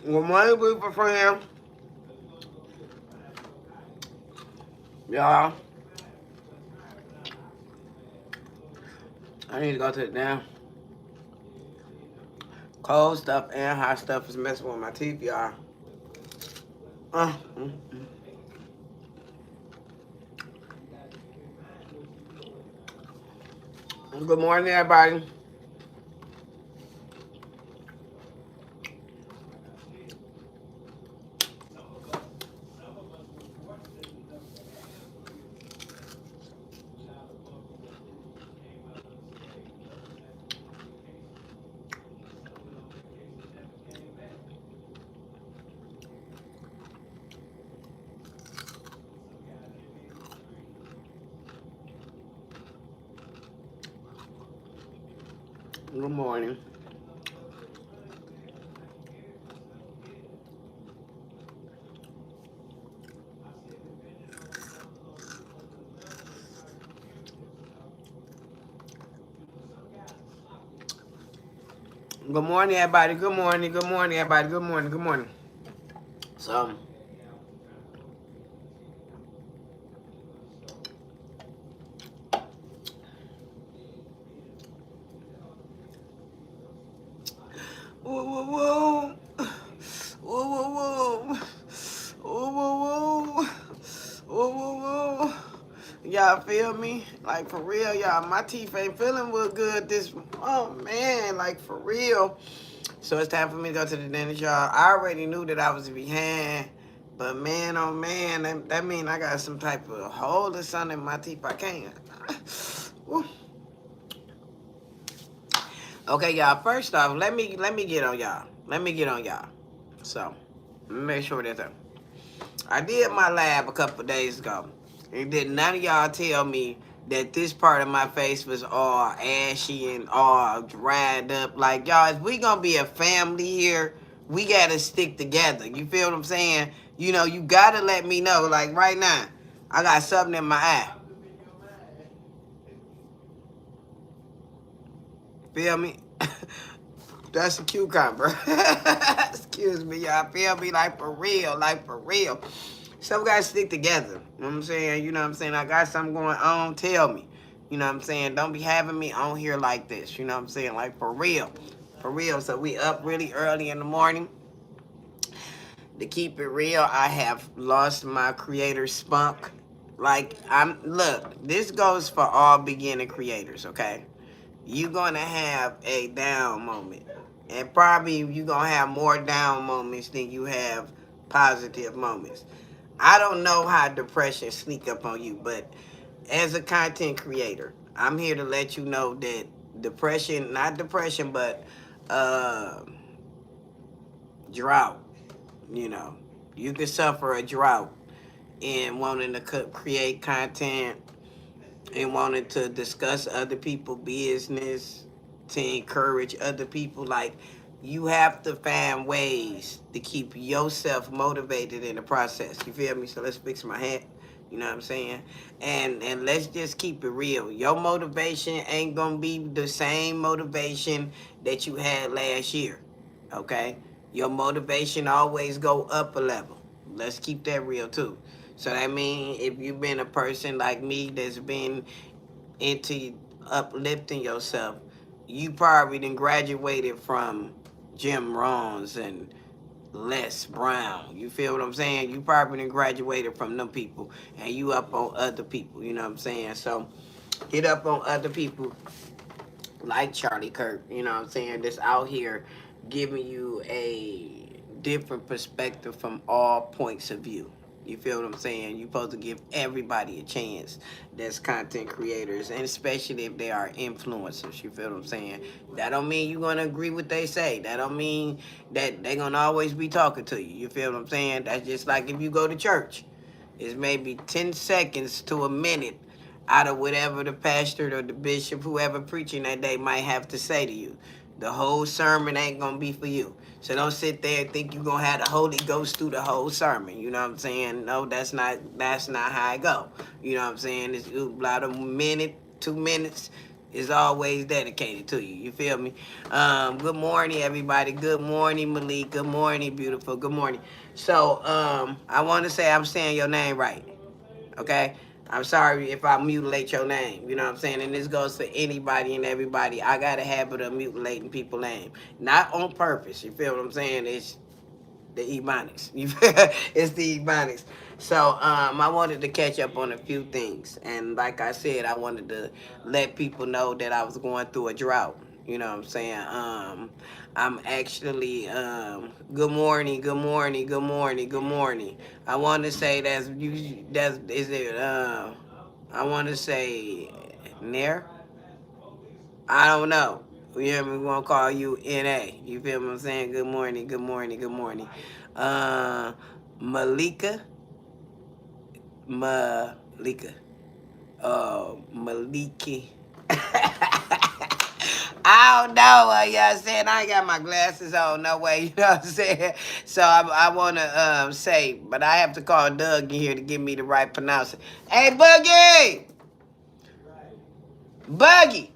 Good morning, beautiful friend. Y'all, I need to go to the damn cold stuff and hot stuff is messing with my teeth, y'all. Mm. Good morning, everybody. Good morning. Good morning, everybody. Good morning. Good morning, everybody. Good morning. Good morning. So, woo, woo, woo. Woo, woo, woo. Woo, woo, woo. Woo, woo, woo. Y'all feel me? Like, for real, y'all. My teeth ain't feeling good this... Oh, man. Like, for real. So it's time for me to go to the dentist, y'all. I already knew that I was behind, but man, oh man, that mean I got some type of hole or something in my teeth. I can't. Okay, y'all. First off, let me get on y'all. Let me get on y'all. So, let me make sure that's up. I did my lab a couple days ago. And did none of y'all tell me that this part of my face was all ashy and all dried up? Like, y'all, if we gonna be a family here, we gotta stick together. You feel what I'm saying? You know, you gotta let me know. Like, right now, I got something in my eye. Feel me? That's a cucumber. Excuse me, y'all. Feel me? Like, for real. Like, for real. So we gotta stick together. You know what I'm saying? You know what I'm saying? I got something going on, tell me. You know what I'm saying? Don't be having me on here like this. You know what I'm saying? Like, for real. For real. So we up really early in the morning. To keep it real, I have lost my creator spunk. Like, look, this goes for all beginner creators, okay? You're gonna have a down moment. And probably you're gonna have more down moments than you have positive moments. I don't know how depression sneak up on you, but as a content creator, I'm here to let you know that depression, not depression, but uh, drought, you know, you can suffer a drought in wanting to create content and wanting to discuss other people's business, to encourage other people. Like, you have to find ways to keep yourself motivated in the process. You feel me? So let's fix my hat. You know what I'm saying? And let's just keep it real. Your motivation ain't gonna be the same motivation that you had last year. Okay? Your motivation always go up a level. Let's keep that real too. So that means if you've been a person like me that's been into uplifting yourself, you probably done graduated from Jim Rohns and Les Brown. You feel what I'm saying? You probably done graduated from them people and you up on other people, you know what I'm saying? So hit up on other people like Charlie Kirk, you know what I'm saying, that's out here giving you a different perspective from all points of view. You feel what I'm saying? You're supposed to give everybody a chance that's content creators, and especially if they are influencers. You feel what I'm saying? That don't mean you're going to agree with what they say. That don't mean that they're going to always be talking to you. You feel what I'm saying? That's just like if you go to church. It's maybe 10 seconds to a minute out of whatever the pastor or the bishop, whoever preaching that day might have to say to you. The whole sermon ain't gonna be for you. So don't sit there and think you're gonna have the Holy Ghost through the whole sermon. You know what I'm saying? No, that's not how I go. You know what I'm saying? It's about a minute, 2 minutes. is always dedicated to you. You feel me? Good morning, everybody. Good morning, Malik. Good morning, beautiful. Good morning. So, I want to say I'm saying your name right. Okay? I'm sorry if I mutilate your name. You know what I'm saying? And this goes for anybody and everybody. I got a habit of mutilating people's name. Not on purpose. You feel what I'm saying? It's the Ebonics. It's the Ebonics. So I wanted to catch up on a few things, and like I said, I wanted to let people know that I was going through a drought. You know what I'm saying? I'm actually good morning, good morning, good morning, good morning. I want to say that's you. That's is it? I want to say Nair. I don't know. You hear me? We're gonna call you NA. You feel what I'm saying? Good morning, good morning, good morning. Uh Malika. Malika. Maliki. I don't know what y'all saying. I ain't got my glasses on, no way, you know what I'm saying? So I want to say, but I have to call Doug in here to give me the right pronunciation. Hey, Boogie! Buggy!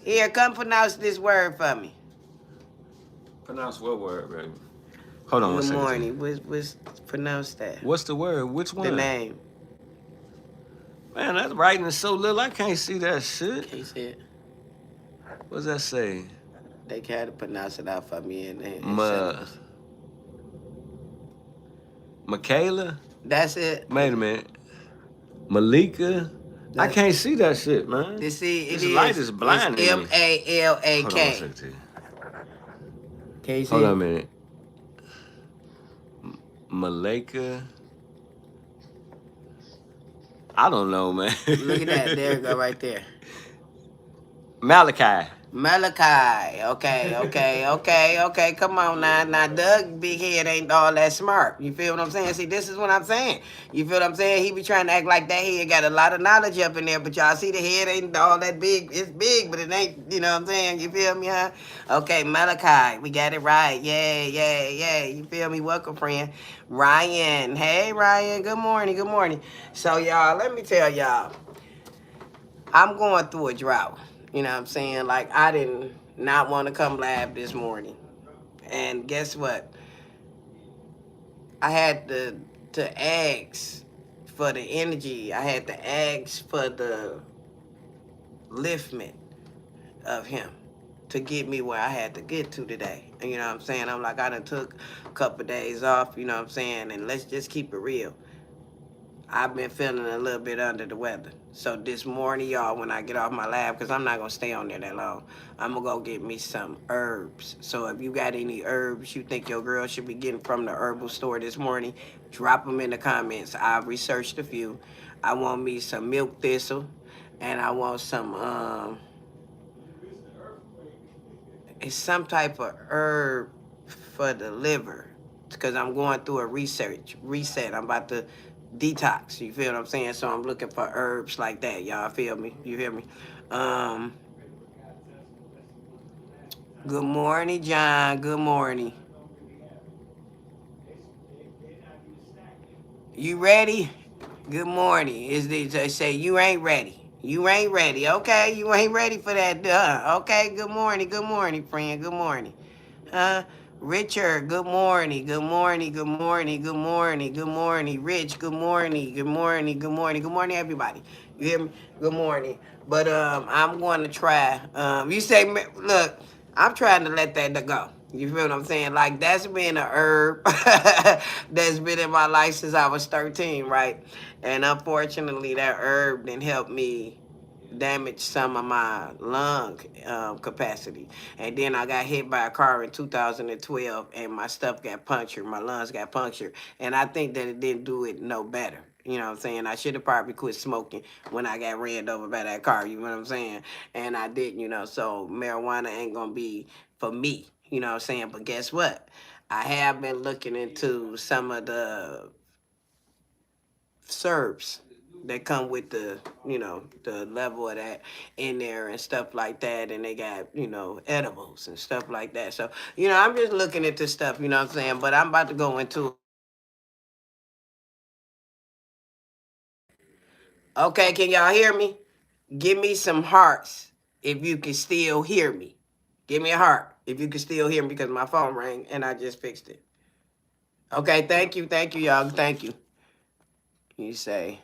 Here, come pronounce this word for me. Pronounce what word, baby? Hold on Good one second. morning. What's pronounce that? What's the word? Which one? The name. Man, that writing is so little, I can't see that shit. Can't see it. What's that say? They had to pronounce it out for me in Ma syllables. Michaela? That's it. Wait a minute. Malika? I can't see that shit, man. You see, this light is blinding it's me. Malak. Hold on one second. Can you see? Hold on a minute. Malika? I don't know, man. Look at that. There you go, right there. Malachi. Malachi. Okay. Come on now. Now, Doug, big head ain't all that smart. You feel what I'm saying? See, this is what I'm saying. You feel what I'm saying? He be trying to act like that head got a lot of knowledge up in there, but y'all see the head ain't all that big. It's big, but it ain't, you know what I'm saying? You feel me, huh? Okay, Malachi. We got it right. Yeah. You feel me? Welcome, friend. Ryan. Hey, Ryan. Good morning. Good morning. So, y'all, let me tell y'all. I'm going through a drought. You know what I'm saying? Like, I didn't not want to come live this morning. And guess what? I had to ask for the energy. I had to ask for the liftment of him to get me where I had to get to today. And you know what I'm saying? I'm like, I done took a couple of days off, you know what I'm saying? And let's just keep it real. I've been feeling a little bit under the weather. So this morning, y'all, when I get off my lab, because I'm not going to stay on there that long, I'm going to go get me some herbs. So if you got any herbs you think your girl should be getting from the herbal store this morning, drop them in the comments. I've researched a few. I want me some milk thistle, and I want some, it's some type of herb for the liver, because I'm going through a reset. I'm about to detox. You feel what I'm saying? So I'm looking for herbs like that. Y'all feel me? You hear me? Um, Good morning, John. Good morning. You ready? Good morning. Is they say you ain't ready? You ain't ready. Okay, you ain't ready for that. Okay. Good morning. Good morning, friend. Good morning. Richard, good morning. Good morning. Good morning. Good morning. Good morning. Rich, good morning. Good morning. Good morning. Good morning, everybody. You hear me? Good morning. But I'm going to try. You say, look, I'm trying to let that go. You feel what I'm saying? Like, that's been a herb that's been in my life since I was 13, right? And unfortunately, that herb didn't help me damage some of my lung capacity. And then I got hit by a car in 2012 and my stuff got punctured. My lungs got punctured. And I think that it didn't do it no better. You know what I'm saying? I should have probably quit smoking when I got ran over by that car. You know what I'm saying? And I didn't, you know. So marijuana ain't going to be for me. You know what I'm saying? But guess what? I have been looking into some of the Serbs that come with the, you know, the level of that in there and stuff like that. And they got, you know, edibles and stuff like that. So, you know, I'm just looking at this stuff, you know what I'm saying? But I'm about to go into. Okay, can y'all hear me? Give me some hearts if you can still hear me. Give me a heart if you can still hear me because my phone rang and I just fixed it. Okay, thank you, y'all. Thank you. You say,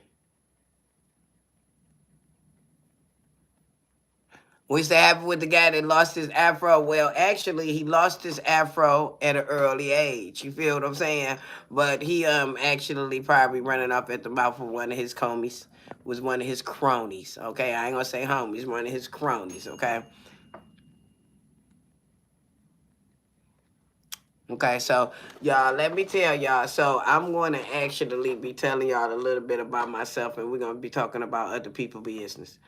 what's happened with the guy that lost his afro? Well, actually, he lost his afro at an early age. You feel what I'm saying? But he actually probably running up at the mouth of one of his homies, was one of his cronies. Okay, I ain't gonna say homies, one of his cronies. Okay. Okay, so y'all, let me tell y'all. So I'm going to actually be telling y'all a little bit about myself, and we're gonna be talking about other people' business.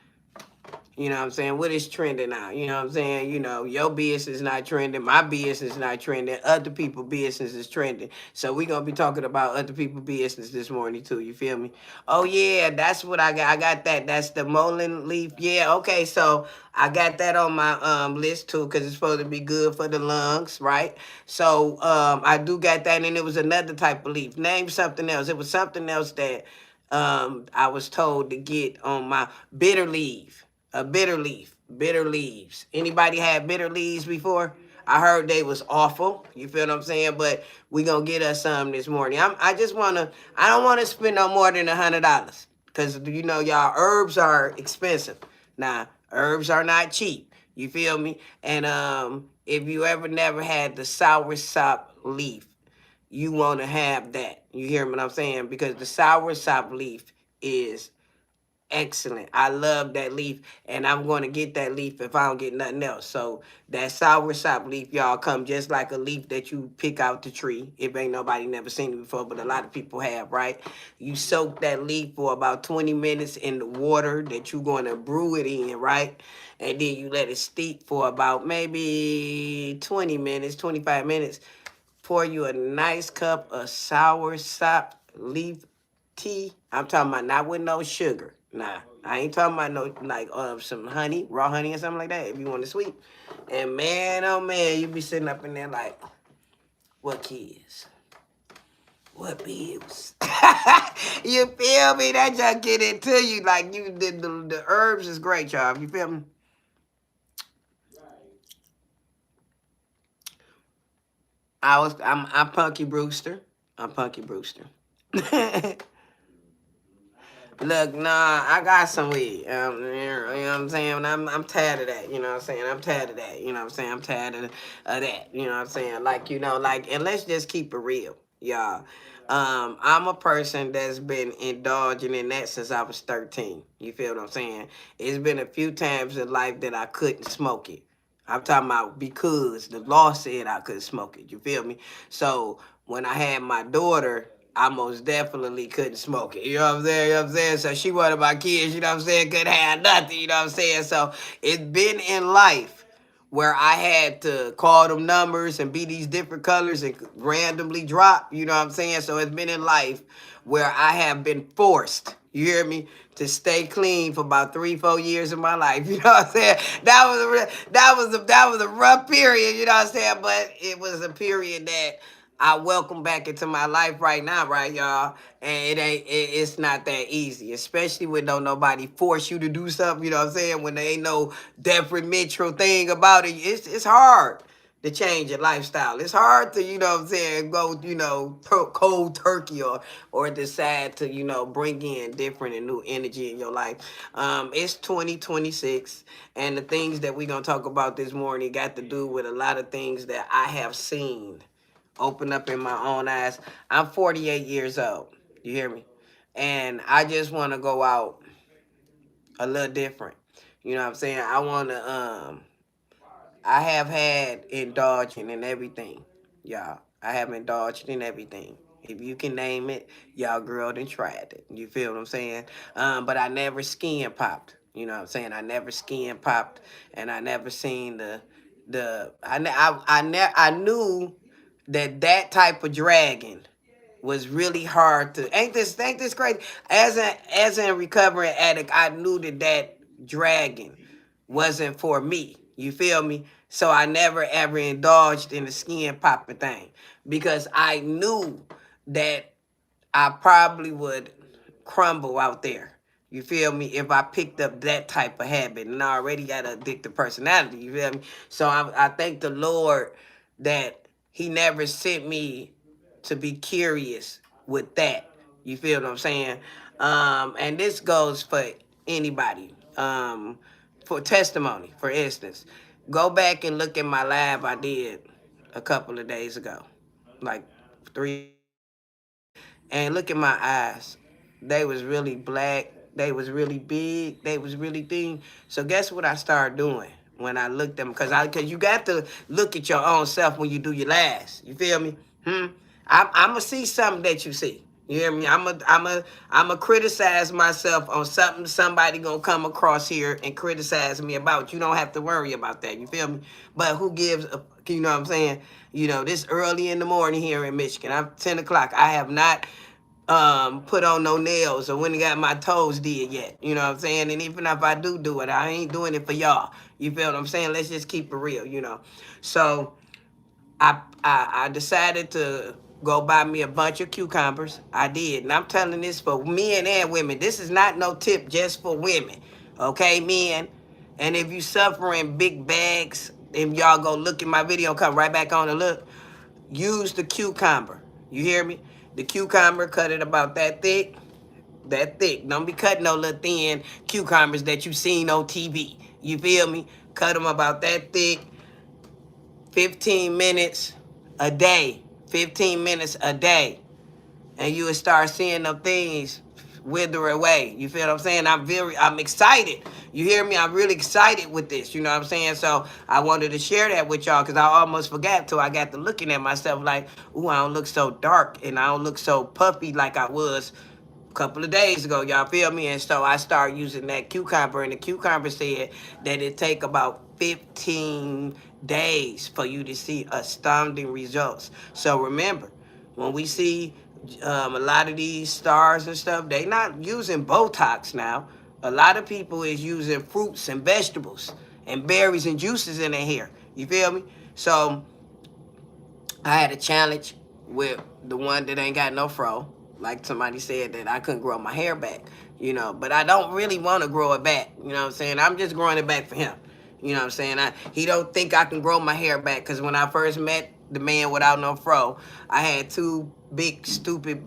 You know what I'm saying? What is trending now? You know what I'm saying? You know, your business is not trending, my business is not trending, other people' business is trending. So we're gonna be talking about other people' business this morning too. You feel me? Oh yeah, that's what I got. I got that. That's the mullein leaf. Yeah, okay, so I got that on my list too, because it's supposed to be good for the lungs, right? So I do got that, and it was another type of leaf. Name something else. It was something else that I was told to get on my bitter leaf. A bitter leaf. Bitter leaves. Anybody had bitter leaves before? I heard they was awful. You feel what I'm saying? But we gonna get us some this morning. I just wanna. I don't wanna spend no more than $100 because you know y'all herbs are expensive. Now herbs are not cheap. You feel me? And if you ever never had the sour sop leaf, you want to have that. You hear what I'm saying? Because the sour sop leaf is excellent. I love that leaf, and I'm going to get that leaf if I don't get nothing else. So that sour sop leaf, y'all, come just like a leaf that you pick out the tree. If ain't nobody never seen it before, but a lot of people have, right? You soak that leaf for about 20 minutes in the water that you're going to brew it in, right? And then you let it steep for about maybe 20 minutes, 25 minutes. Pour you a nice cup of sour sop leaf tea. I'm talking about not with no sugar. Nah, I ain't talking about no like some honey, raw honey or something like that. If you want to sweet, and man, oh man, you be sitting up in there like, what kids? What bills? You feel me? That just get into you like you the herbs is great, y'all. You feel me? I'm Punky Brewster. I'm Punky Brewster. Look, nah, I got some weed. You know what I'm saying? I'm tired of that. You know what I'm saying? I'm tired of that. You know what I'm saying? I'm tired of that. You know what I'm saying? Like, you know, like, and let's just keep it real, y'all. I'm a person that's been indulging in that since I was 13. You feel what I'm saying? It's been a few times in life that I couldn't smoke it. I'm talking about because the law said I couldn't smoke it. You feel me? So when I had my daughter, I most definitely couldn't smoke it. You know what I'm saying? You know what I'm saying? So she one of my kids, you know what I'm saying, couldn't have nothing, you know what I'm saying? So it's been in life where I had to call them numbers and be these different colors and randomly drop, you know what I'm saying? So it's been in life where I have been forced, you hear me, to stay clean for about 3, 4 years of my life. You know what I'm saying? That was a rough period. You know what I'm saying? But it was a period that I welcome back into my life right now, right, y'all? And it's not that easy, especially when don't nobody force you to do something. You know what I'm saying? When there ain't no detrimental thing about it, it's hard to change your lifestyle. It's hard to, you know what I'm saying, go, you know, cold turkey or decide to, you know, bring in different and new energy in your life. It's 2026, and the things that we're going to talk about this morning got to do with a lot of things that I have seen open up in my own eyes. I'm 48 years old. You hear me? And I just want to go out a little different. You know what I'm saying? I have had indulging in everything, y'all. I have indulged in everything. If you can name it, y'all girl done tried it. You feel what I'm saying? But I never skin popped. You know what I'm saying? I never skin popped, and I never seen I knew that type of dragon was really hard to. Ain't this crazy? As a recovering addict, I knew that dragon wasn't for me. You feel me? So I never ever indulged in the skin popping thing because I knew that I probably would crumble out there. You feel me? If I picked up that type of habit and I already got an addictive personality, you feel me? So I thank the Lord that He never sent me to be curious with that. You feel what I'm saying? And this goes for anybody. For testimony, for instance, go back and look at my live I did a couple of days ago, like 3 days ago, and look at my eyes. They was really black. They was really big. They was really thin. So guess what I started doing when I looked them? Cause you got to look at your own self when you do your last. You feel me? I'm going to see something that you see. You hear me? I'm a criticize myself on something somebody gonna come across here and criticize me about. You don't have to worry about that. You feel me? But who gives a, you know what I'm saying? This early in the morning here in Michigan. I'm 10 o'clock. I have not put on no nails or when I got my toes did yet. You know what I'm saying? And even if I do it, I ain't doing it for y'all. You feel what I'm saying? Let's just keep it real. So I decided to go buy me a bunch of cucumbers. I did. And I'm telling this for men and women. This is not no tip just for women. Okay, men? And if you suffering big bags, if y'all go look at my video, come right back on and look, use the cucumber. You hear me? The cucumber, cut it about that thick. That thick. Don't be cutting no little thin cucumbers that you seen on TV. You feel me? Cut them about that thick. 15 minutes a day. 15 minutes a day. And you will start seeing them things wither away. You feel what I'm saying? I'm excited. You hear me? I'm really excited with this. You know what I'm saying? So I wanted to share that with y'all because I almost forgot till I got to looking at myself like, ooh, I don't look so dark and I don't look so puffy like I was a couple of days ago. Y'all feel me? And so I started using that cucumber, and the cucumber said that it take about 15 days for you to see astounding results. So remember, when we see a lot of these stars and stuff, they not using Botox now. A lot of people is using fruits and vegetables and berries and juices in their hair. You feel me? So I had a challenge with the one that ain't got no fro. Like somebody said that I couldn't grow my hair back. But I don't really want to grow it back. You know what I'm saying? I'm just growing it back for him. You know what I'm saying? He don't think I can grow my hair back because when I first met the man without no fro, I had two big, stupid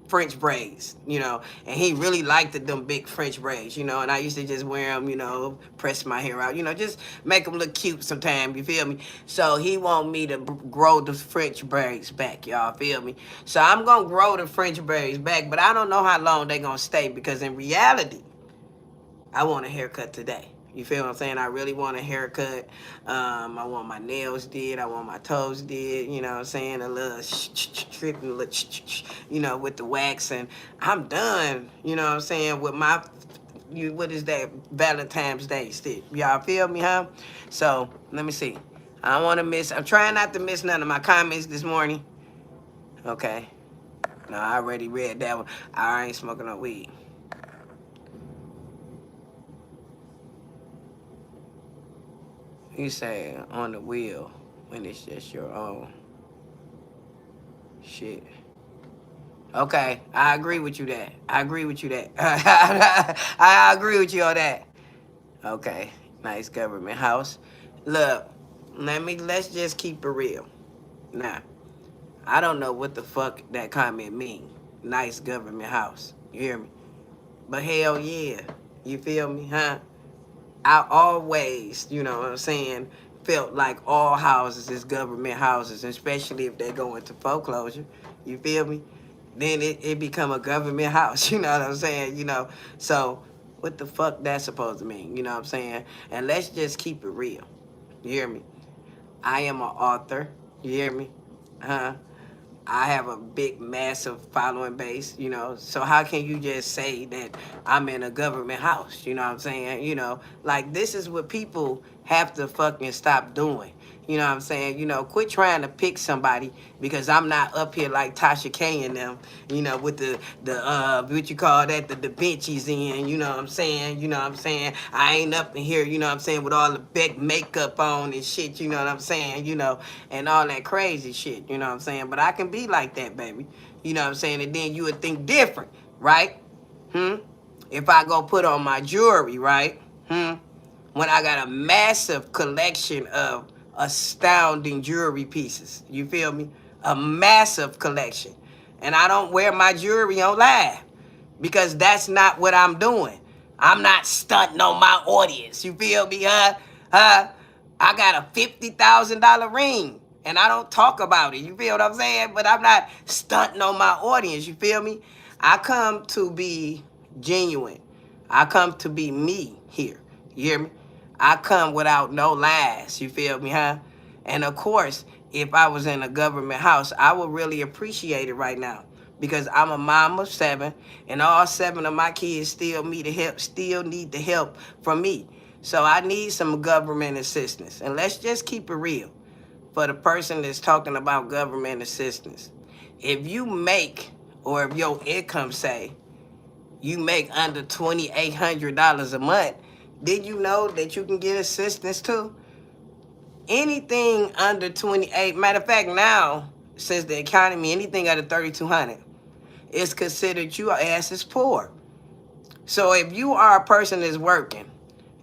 French braids, and he really liked them big French braids, and I used to just wear them, press my hair out, just make them look cute sometimes, you feel me? So he want me to grow the French braids back, y'all feel me? So I'm gonna grow the French braids back, but I don't know how long they gonna stay because in reality, I want a haircut today. You feel what I'm saying? I really want a haircut. I want my nails did. I want my toes did. You know what I'm saying? A little tripping, with the wax. And I'm done, you know what I'm saying, with my, what is that, Valentine's Day stick. Y'all feel me, huh? So, let me see. I don't want to miss, I'm trying not to miss none of my comments this morning. Okay. No, I already read that one. I ain't smoking no weed. You say on the wheel when it's just your own shit. Okay, I agree with you that. I agree with you that. I agree with you on that. Okay, nice government house. Look, let's just keep it real. Now, I don't know what the fuck that comment mean. Nice government house. You hear me? But hell yeah. You feel me, huh? I always, you know what I'm saying, felt like all houses is government houses, especially if they go into foreclosure. You feel me? Then it become a government house, you know what I'm saying? So what the fuck that's supposed to mean, you know what I'm saying? And let's just keep it real. You hear me? I am an author. You hear me? Huh? I have a big, massive following base. So how can you just say that I'm in a government house? You know what I'm saying? Like this is what people have to fucking stop doing. You know what I'm saying? Quit trying to pick somebody because I'm not up here like Tasha K and them, with the what you call that, the Da Vinci's in, you know what I'm saying? You know what I'm saying? I ain't up in here, you know what I'm saying, with all the big makeup on and shit, you know what I'm saying, and all that crazy shit, you know what I'm saying? But I can be like that, baby. You know what I'm saying? And then you would think different, right? Hmm? if I go put on my jewelry, right? When I got a massive collection of astounding jewelry pieces. You feel me? A massive collection. And I don't wear my jewelry on live because that's not what I'm doing. I'm not stunting on my audience. You feel me, huh? Huh? I got a $50,000 ring and I don't talk about it. You feel what I'm saying? But I'm not stunting on my audience. You feel me? I come to be genuine. I come to be me here. You hear me? I come without no lies. You feel me, huh? And of course, if I was in a government house, I would really appreciate it right now because I'm a mom of 7, and all 7 of my kids still need the help from me. So I need some government assistance. And let's just keep it real for the person that's talking about government assistance. If you make, or if your income say, you make under $2,800 a month, did you know that you can get assistance too? Anything under 28, matter of fact, now, since the economy, anything under 3,200 is considered your ass is poor. So if you are a person that's working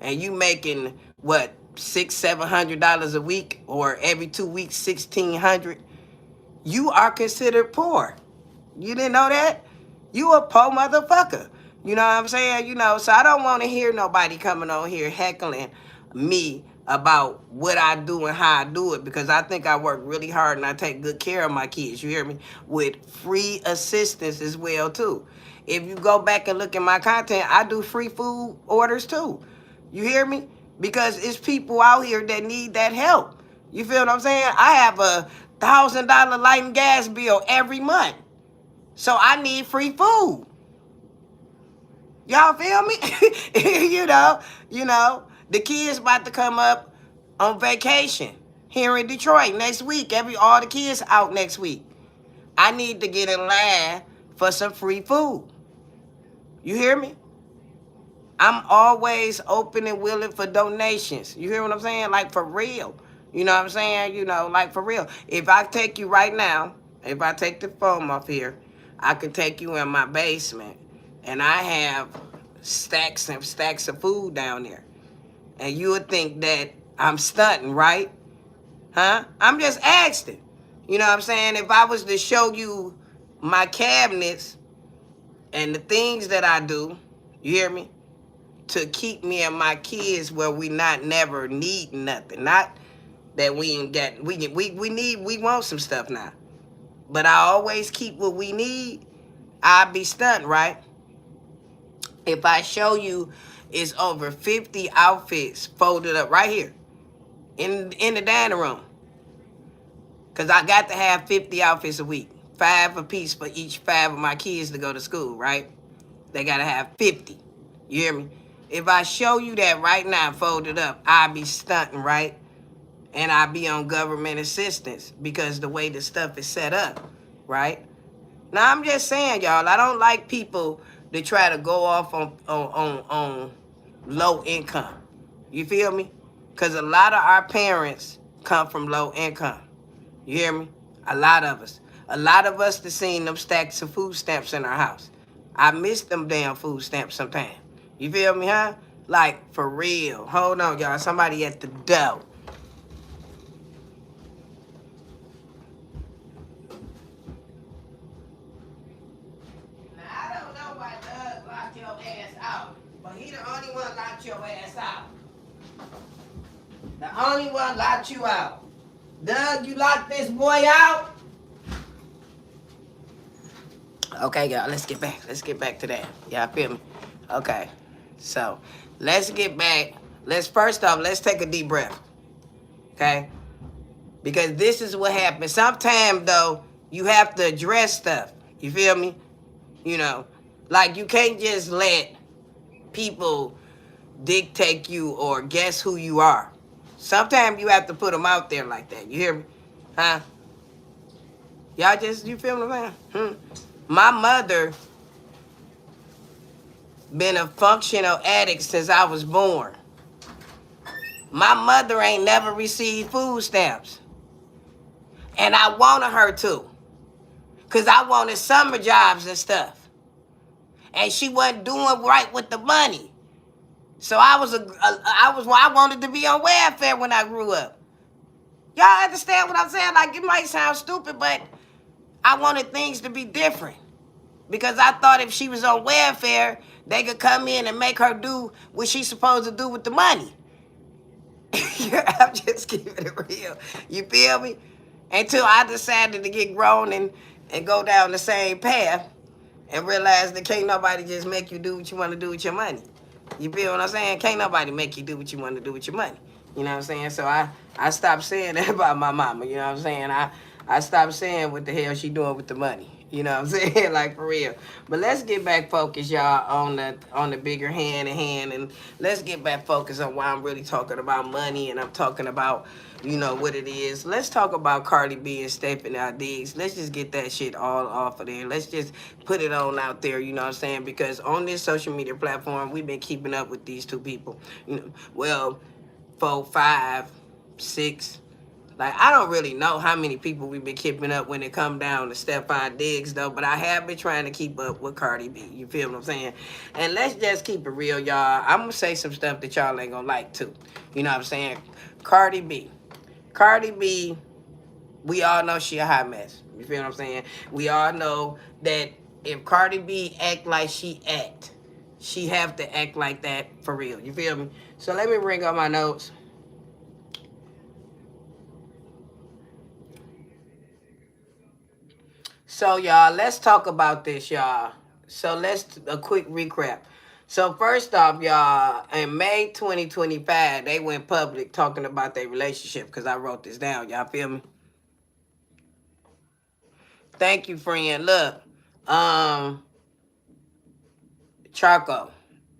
and you making what, $600-700 a week, or every 2 weeks 1,600, you are considered poor. You didn't know that? You a poor motherfucker. You know what I'm saying? So I don't want to hear nobody coming on here heckling me about what I do and how I do it, because I think I work really hard and I take good care of my kids, you hear me? With free assistance as well too. If you go back and look at my content, I do free food orders too. You hear me? Because it's people out here that need that help. You feel what I'm saying? I have a $1,000 light and gas bill every month. So I need free food. Y'all feel me? The kids about to come up on vacation here in Detroit next week. All the kids out next week. I need to get in line for some free food. You hear me? I'm always open and willing for donations. You hear what I'm saying? Like for real. You know what I'm saying? Like for real. If I take you right now, if I take the phone off here, I can take you in my basement and I have stacks and stacks of food down there. And you would think that I'm stunting, right? Huh? I'm just asking. You know what I'm saying? If I was to show you my cabinets and the things that I do, you hear me? To keep me and my kids where we not never need nothing. Not that we ain't got, we want some stuff now. But I always keep what we need. I'd be stunned, right? If I show you, it's over 50 outfits folded up right here in the dining room. Because I got to have 50 outfits a week. 5 apiece for each 5 of my kids to go to school, right? They got to have 50. You hear me? If I show you that right now folded up, I'd be stunting, right? And I'd be on government assistance because the way the stuff is set up, right? Now, I'm just saying, y'all, I don't like people that try to go off on low income. You feel me? Because a lot of our parents come from low income. You hear me? A lot of us. A lot of us that seen them stacks of food stamps in our house. I miss them damn food stamps sometimes. You feel me, huh? Like, for real. Hold on, y'all. Somebody at the door. Now, I don't know why Doug locked your ass out, but he the only one locked your ass out. The only one locked you out. Doug, you locked this boy out? Okay, y'all, let's get back. Let's get back to that. Y'all feel me? Okay. So, let's get back. First off, let's take a deep breath. Okay? Because this is what happens. Sometimes, though, you have to address stuff. You feel me? Like you can't just let people dictate you or guess who you are. Sometimes you have to put them out there like that. You hear me? Huh? You feel me, man? My mother been a functional addict since I was born. My mother ain't never received food stamps. And I wanted her to. Because I wanted summer jobs and stuff. and she wasn't doing right with the money. So I wanted to be on welfare when I grew up. Y'all understand what I'm saying? Like, it might sound stupid, but I wanted things to be different because I thought if she was on welfare, they could come in and make her do what she's supposed to do with the money. I'm just keeping it real. You feel me? Until I decided to get grown and go down the same path and realize that can't nobody just make you do what you want to do with your money. You feel what I'm saying? Can't nobody make you do what you want to do with your money. You know what I'm saying? So I stopped saying that about my mama. You know what I'm saying? I stopped saying what the hell she doing with the money. You know what I'm saying? Like, for real. But let's get back focused, y'all, on the bigger hand in hand, and let's get back focused on why I'm really talking about money, and I'm talking about, you know, what it is. Let's talk about Cardi B and Stefon our digs. Let's just get that shit all off of there. Let's just put it on out there, you know what I'm saying? Because on this social media platform, we've been keeping up with these two people. You know, well, 4, 5, 6. Like, I don't really know how many people we've been keeping up when it come down to Stefon Diggs, though, but I have been trying to keep up with Cardi B. You feel what I'm saying? And let's just keep it real, y'all. I'm going to say some stuff that y'all ain't going to like, too. You know what I'm saying? Cardi B. Cardi B, we all know she a hot mess. You feel what I'm saying? We all know that if Cardi B act like she act, she have to act like that for real. You feel me? So let me bring up my notes. So y'all, let's talk about this, y'all. So let's a quick recap. So first off, y'all, in May 2025, they went public talking about their relationship because I wrote this down. Y'all feel me? Thank you, friend. Look, um, charcoal.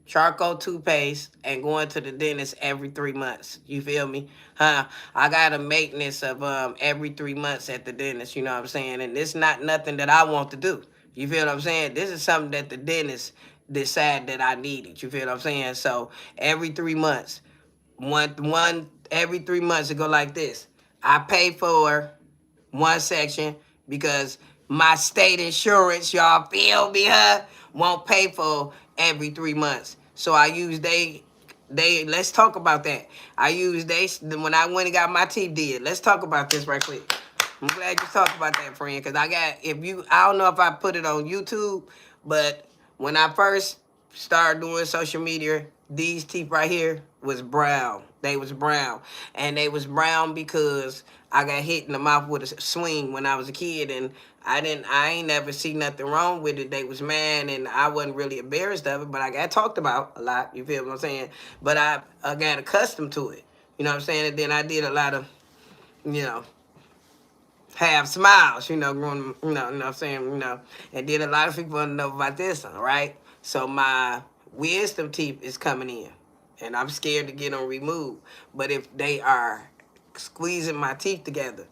Charcoal toothpaste and going to the dentist every 3 months. You feel me? Huh? I got a maintenance of every 3 months at the dentist, you know what I'm saying? And it's not nothing that I want to do. You feel what I'm saying? This is something that the dentist decided that I needed. You feel what I'm saying? So every 3 months, one every 3 months it go like this. I pay for one section because my state insurance, y'all feel me, huh? Won't pay for every 3 months. So I use they let's talk about that. I use they when I went and got my teeth did. Let's talk about this right quick. I'm glad you talked about that, friend, because I don't know if I put it on YouTube, but when I first started doing social media, these teeth right here was brown. They was brown. And they was brown because I got hit in the mouth with a swing when I was a kid, and I ain't never seen nothing wrong with it. They was mad, and I wasn't really embarrassed of it, but I got talked about a lot. You feel what I'm saying? But I got accustomed to it. You know what I'm saying? And then I did a lot of, you know, have smiles, you know, growing, you know what I'm saying, and then a lot of people want to know about this one, right? So my wisdom teeth is coming in, and I'm scared to get them removed. But if they are squeezing my teeth together,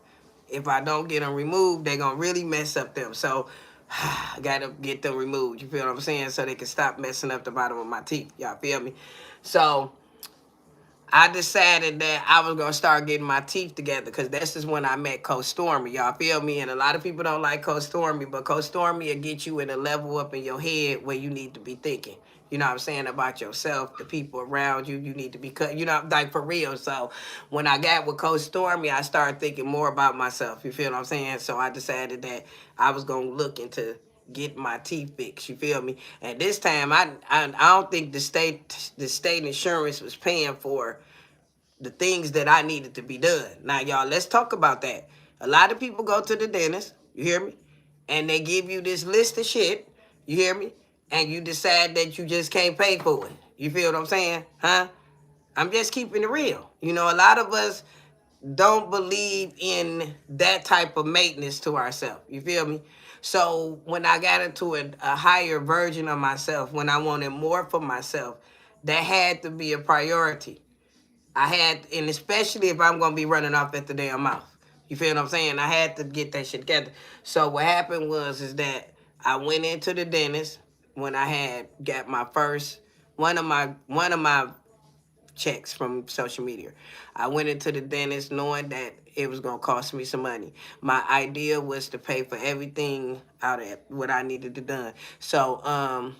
if I don't get them removed, they gonna really mess up them. So I gotta get them removed. You feel what I'm saying? So they can stop messing up the bottom of my teeth. Y'all feel me? So I decided that I was gonna start getting my teeth together because this is when I met Coach Stormy. Y'all feel me? And a lot of people don't like Coach Stormy, but Coach Stormy will get you in a level up in your head where you need to be thinking. You know what I'm saying, about yourself, the people around you. You need to be cut. You know, like, for real. So when I got with Coach Stormy, I started thinking more about myself. You feel what I'm saying? So I decided that I was gonna look into get my teeth fixed. You feel me? And this time, I don't think the state insurance was paying for the things that I needed to be done. Now, y'all, let's talk about that. A lot of people go to the dentist. You hear me? And they give you this list of shit. You hear me? And you decide that you just can't pay for it. You feel what I'm saying? Huh? I'm just keeping it real. You know, a lot of us don't believe in that type of maintenance to ourselves. You feel me? So when I got into a higher version of myself, when I wanted more for myself, that had to be a priority. I had, and especially if I'm gonna be running off at the damn mouth. You feel what I'm saying? I had to get that shit together. So what happened was is that I went into the dentist when I had got my first one of my checks from social media. I went into the dentist knowing that it was gonna cost me some money. My idea was to pay for everything out of what I needed to done. So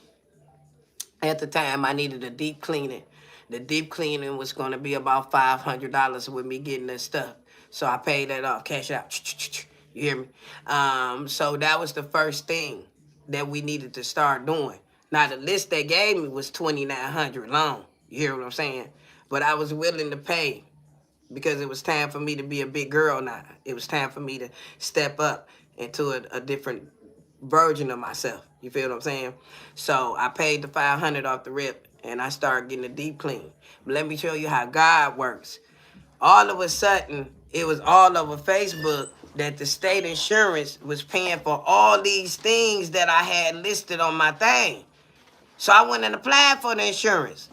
At the time, I needed a deep cleaning. The deep cleaning was going to be about $500 with me getting this stuff. So I paid that off, cash it out. You hear me? So that was the first thing that we needed to start doing. Now the list they gave me was 2,900 long. You hear what I'm saying? But I was willing to pay because it was time for me to be a big girl now. It was time for me to step up into a different version of myself. You feel what I'm saying? So I paid the 500 off the rip and I started getting a deep clean. But let me show you how God works. All of a sudden, it was all over Facebook that the state insurance was paying for all these things that I had listed on my thing. So I went and applied for the insurance.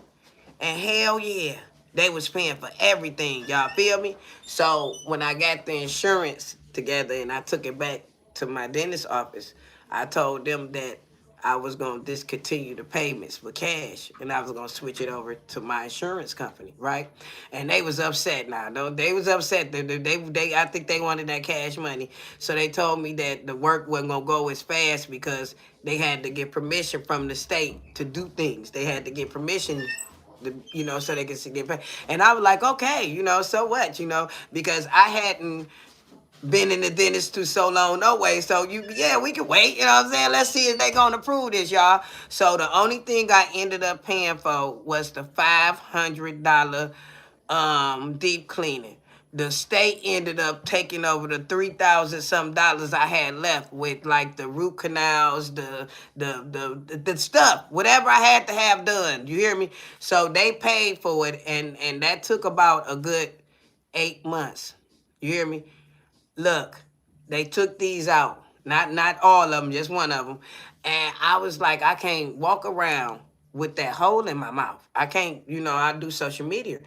And hell yeah, they was paying for everything. Y'all feel me? So when I got the insurance together and I took it back to my dentist office, I told them that I was gonna discontinue the payments for cash and I was gonna switch it over to my insurance company, right? And they was upset now. Though they was upset. I think they wanted that cash money. So they told me that the work wasn't gonna go as fast because they had to get permission from the state to do things. They had to get permission so they can get paid. And I was like, okay, so what, because I hadn't been in the dentist too so long no way. So we can wait, you know what I'm saying? Let's see if they gonna approve this, y'all. So the only thing I ended up paying for was the $500 deep cleaning. The state ended up taking over the 3,000 some dollars I had left with like the root canals, the stuff, whatever I had to have done. You hear me? So they paid for it, and that took about a good 8 months. You hear me? Look, they took these out. Not all of them, just one of them. And I was like, I can't walk around with that hole in my mouth. I can't, I do social media.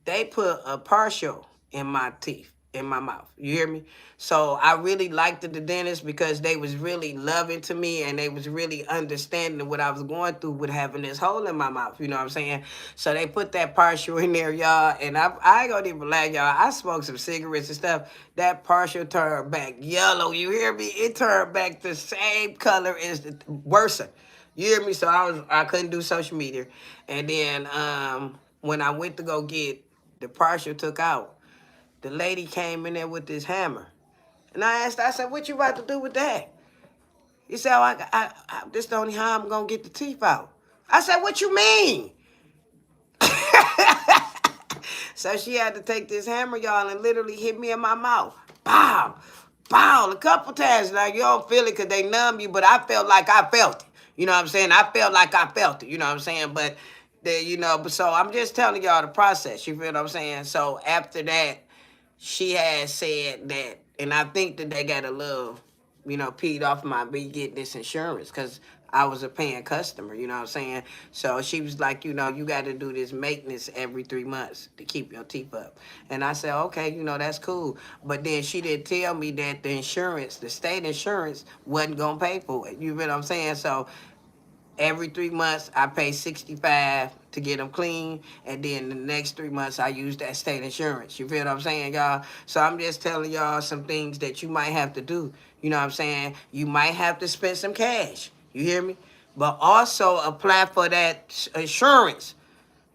They put a partial in my teeth, in my mouth. You hear me? So I really liked the dentist because they was really loving to me and they was really understanding what I was going through with having this hole in my mouth. You know what I'm saying? So they put that partial in there, y'all. And I ain't gonna even lie, y'all. I smoked some cigarettes and stuff. That partial turned back yellow. You hear me? It turned back the same color as the worse. You hear me? So I couldn't do social media. And then when I went to go get the partial took out, the lady came in there with this hammer. And I asked her, I said, what you about to do with that? He said, oh, this is the only how I'm going to get the teeth out. I said, what you mean? So she had to take this hammer, y'all, and literally hit me in my mouth. Pow, pow, a couple times. Now, you don't feel it because they numb you, but I felt like I felt it. You know what I'm saying? I felt like I felt it. You know what I'm saying? But, so I'm just telling y'all the process. You feel what I'm saying? So after that, she had said that, and I think that they got a little, peed off my me getting this insurance because I was a paying customer, you know what I'm saying? So she was like, you got to do this maintenance every 3 months to keep your teeth up. And I said, okay, that's cool. But then she didn't tell me that the state insurance wasn't going to pay for it. You feel what I'm saying? So every 3 months I pay 65 to get them clean, and then the next 3 months I use that state insurance. You feel what I'm saying, y'all? So I'm just telling y'all some things that you might have to do. You know what I'm saying? You might have to spend some cash. You hear me? But also apply for that insurance.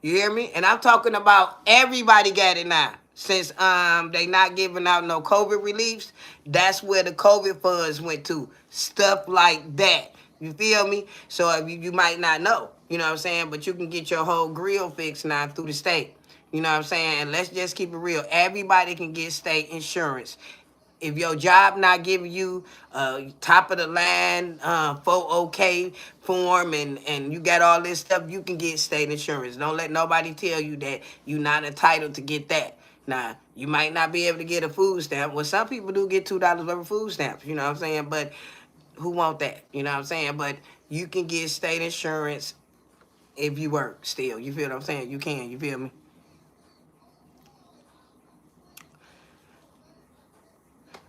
You hear me? And I'm talking about everybody got it now. Since they not giving out no COVID reliefs, that's where the COVID funds went to. Stuff like that. You feel me? So if you might not know, you know what I'm saying? But you can get your whole grill fixed now through the state. You know what I'm saying? And let's just keep it real. Everybody can get state insurance. If your job not giving you top of the line 4OK form and you got all this stuff, you can get state insurance. Don't let nobody tell you that you're not entitled to get that. Now, you might not be able to get a food stamp. Well, some people do get $2 worth of food stamps, you know what I'm saying? But who want that? You know what I'm saying? But you can get state insurance if you work still. You feel what I'm saying? You can. You feel me?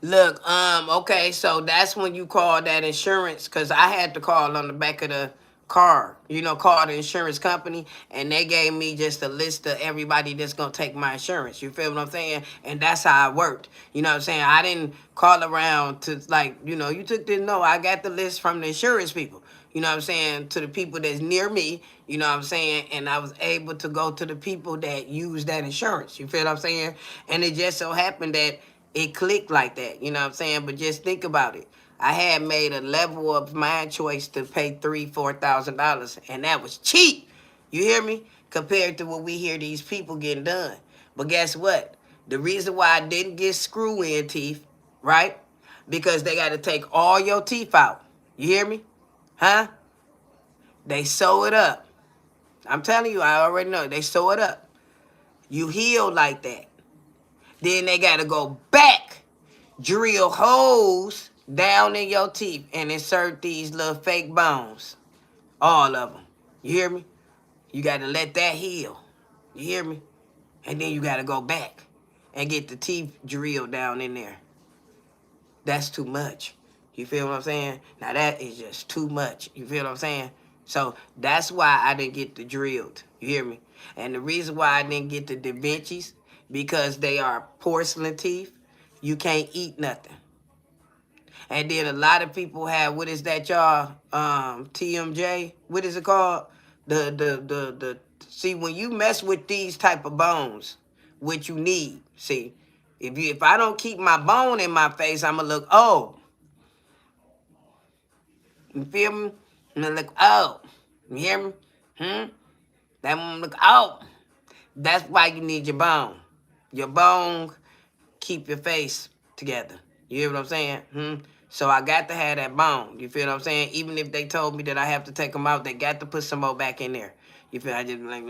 Look, okay, so that's when you call that insurance, because I had to call on the back of the car, call the insurance company, and they gave me just a list of everybody that's going to take my insurance. You feel what I'm saying? And that's how it worked. You know what I'm saying? I didn't call around to, like, you took this. No, I got the list from the insurance people. you know what I'm saying, to the people that's near me, you know what I'm saying, and I was able to go to the people that use that insurance. You feel what I'm saying? And it just so happened that it clicked like that, you know what I'm saying? But just think about it. I had made a level of mind choice to pay $3,000-$4,000, and that was cheap. You hear me? Compared to what we hear these people getting done. But guess what? The reason why I didn't get screw-in teeth, right? Because they got to take all your teeth out. You hear me? Huh? They sew it up. I'm telling you, I already know. They sew it up. You heal like that. Then they got to go back, drill holes down in your teeth and insert these little fake bones. All of them. You hear me? You got to let that heal. You hear me? And then you got to go back and get the teeth drilled down in there. That's too much. You feel what I'm saying? Now that is just too much. You feel what I'm saying? So that's why I didn't get the drilled. You hear me? And the reason why I didn't get the Da Vinci's, because they are porcelain teeth. You can't eat nothing. And then a lot of people have, what is that, y'all? TMJ. What is it called? The see, when you mess with these type of bones, what you need, see, if I don't keep my bone in my face, I'ma look old. You feel me? I'm gonna look old. You hear me? That one look old. That's why you need your bone. Your bone keep your face together. You hear what I'm saying? So I got to have that bone. You feel what I'm saying? Even if they told me that I have to take them out, they got to put some more back in there. You feel? I just let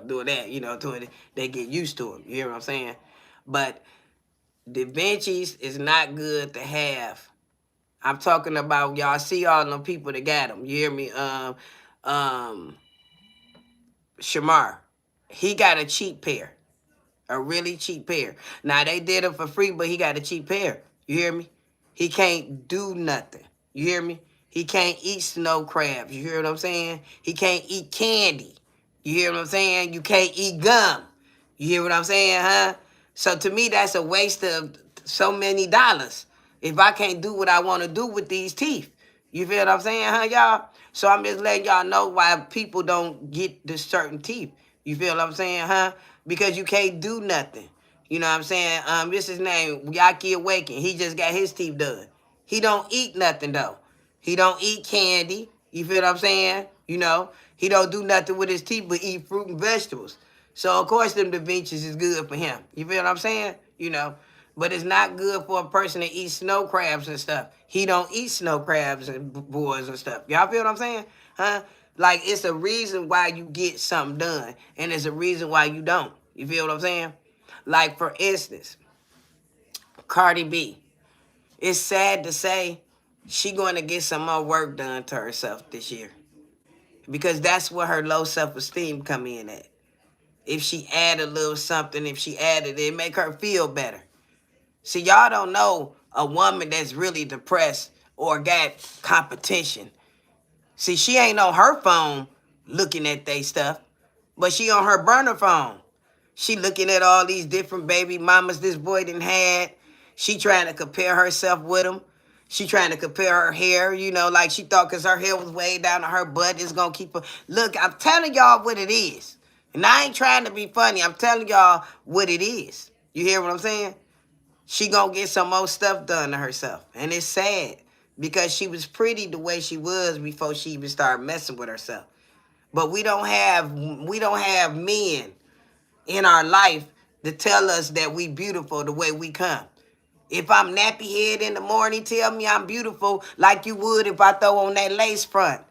doing that. To it, they get used to it. You hear what I'm saying? But Da Vinci's is not good to have. I'm talking about, y'all see all them people that got them. You hear me? Um, Shamar, he got a cheap pair. A really cheap pair. Now, they did it for free, but he got a cheap pair. You hear me? He can't do nothing. You hear me? He can't eat snow crabs. You hear what I'm saying? He can't eat candy. You hear what I'm saying? You can't eat gum. You hear what I'm saying, huh? So to me, that's a waste of so many dollars if I can't do what I want to do with these teeth. You feel what I'm saying, huh, y'all? So I'm just letting y'all know why people don't get the certain teeth. You feel what I'm saying, huh? Because you can't do nothing. You know what I'm saying? This is his name, Yaki Awaken. He just got his teeth done. He don't eat nothing, though. He don't eat candy. You feel what I'm saying? He don't do nothing with his teeth but eat fruit and vegetables. So, of course, them Da Vinci's is good for him. You feel what I'm saying? But it's not good for a person to eat snow crabs and stuff. He don't eat snow crabs and boars and stuff. Y'all feel what I'm saying? Huh? Like, it's a reason why you get something done, and it's a reason why you don't. You feel what I'm saying? Like, for instance, Cardi B. It's sad to say she going to get some more work done to herself this year, because that's where her low self-esteem come in at. If she add a little something, if she added it, make her feel better. See, y'all don't know a woman that's really depressed or got competition. See, she ain't on her phone looking at they stuff, but she on her burner phone. She looking at all these different baby mamas this boy done had. She trying to compare herself with them. She trying to compare her hair, like she thought because her hair was way down to her butt, it's going to keep her. Look, I'm telling y'all what it is. And I ain't trying to be funny. I'm telling y'all what it is. You hear what I'm saying? She going to get some more stuff done to herself. And it's sad because she was pretty the way she was before she even started messing with herself. But we don't have men in our life to tell us that we beautiful the way we come. If I'm nappy head in the morning, tell me I'm beautiful like you would if I throw on that lace front.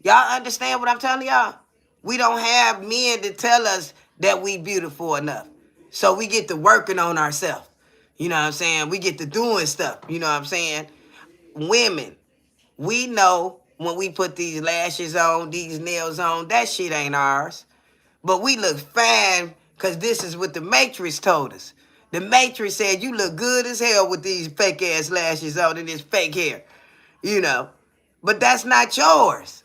Y'all understand what I'm telling y'all? We don't have men to tell us that we beautiful enough. So we get to working on ourselves. You know what I'm saying? We get to doing stuff. You know what I'm saying? Women, we know when we put these lashes on, these nails on, that shit ain't ours. But we look fine because this is what the Matrix told us. The Matrix said you look good as hell with these fake ass lashes on and this fake hair. But that's not yours.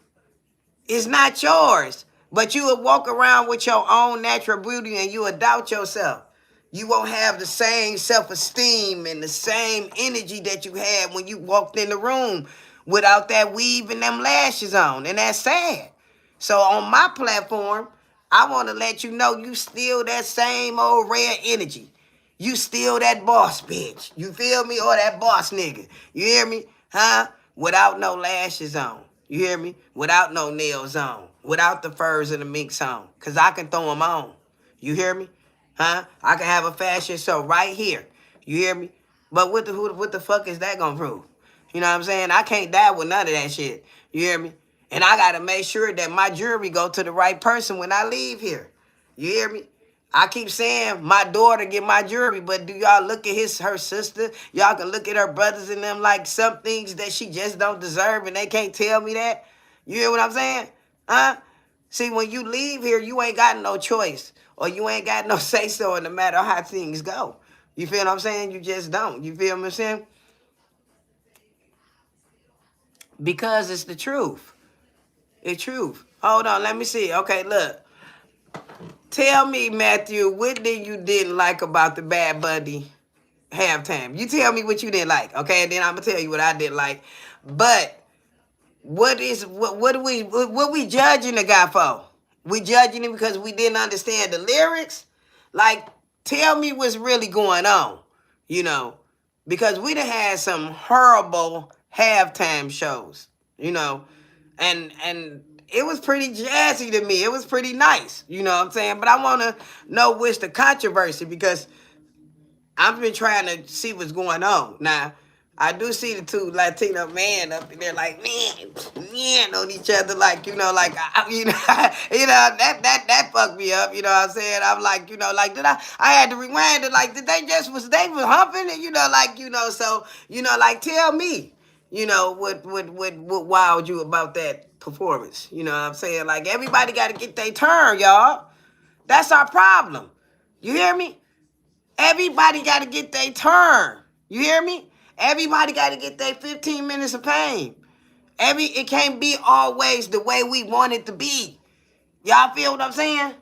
It's not yours. But you will walk around with your own natural beauty and you will doubt yourself. You won't have the same self-esteem and the same energy that you had when you walked in the room without that weave and them lashes on. And that's sad. So on my platform, I want to let you know you still that same old red energy. You still that boss bitch. You feel me? Or that boss nigga. You hear me? Huh? Without no lashes on. You hear me? Without no nails on. Without the furs and the minks on. Because I can throw them on. You hear me? Huh? I can have a fashion show right here. You hear me? But what the fuck is that gonna prove? You know what I'm saying? I can't die with none of that shit. You hear me? And I gotta make sure that my jewelry go to the right person when I leave here. You hear me? I keep saying my daughter get my jewelry, but do y'all look at her sister? Y'all can look at her brothers and them like some things that she just don't deserve and they can't tell me that. You hear what I'm saying? Huh? See, when you leave here, you ain't got no choice or you ain't got no say-so in the matter how things go. You feel what I'm saying? You just don't. You feel what I'm saying? Because it's the truth. It's truth. Hold on, let me see. Okay, look. Tell me, Matthew, what did you didn't like about the Bad Bunny halftime? You tell me what you didn't like, okay? And then I'm gonna tell you what I didn't like. But what we judging the guy for? We judging him because we didn't understand the lyrics? Like, tell me what's really going on, you know? Because we done had some horrible halftime shows, you know, and it was pretty jazzy to me. It was pretty nice, you know what I'm saying? But I want to know what's the controversy because I've been trying to see what's going on. Now, I do see the two Latino men up in there like, man, on each other, like, you know, like, you know, that fucked me up, you know what I'm saying? I'm like, you know, like, I had to rewind it, like, they was humping and, you know, like, you know, so, you know, like, tell me, you know, what wowed you about that performance? You know what I'm saying? Like, everybody got to get their turn, y'all. That's our problem. You hear me? Everybody got to get their turn. You hear me? Everybody got to get their 15 minutes of fame. It can't be always the way we want it to be. Y'all feel what I'm saying?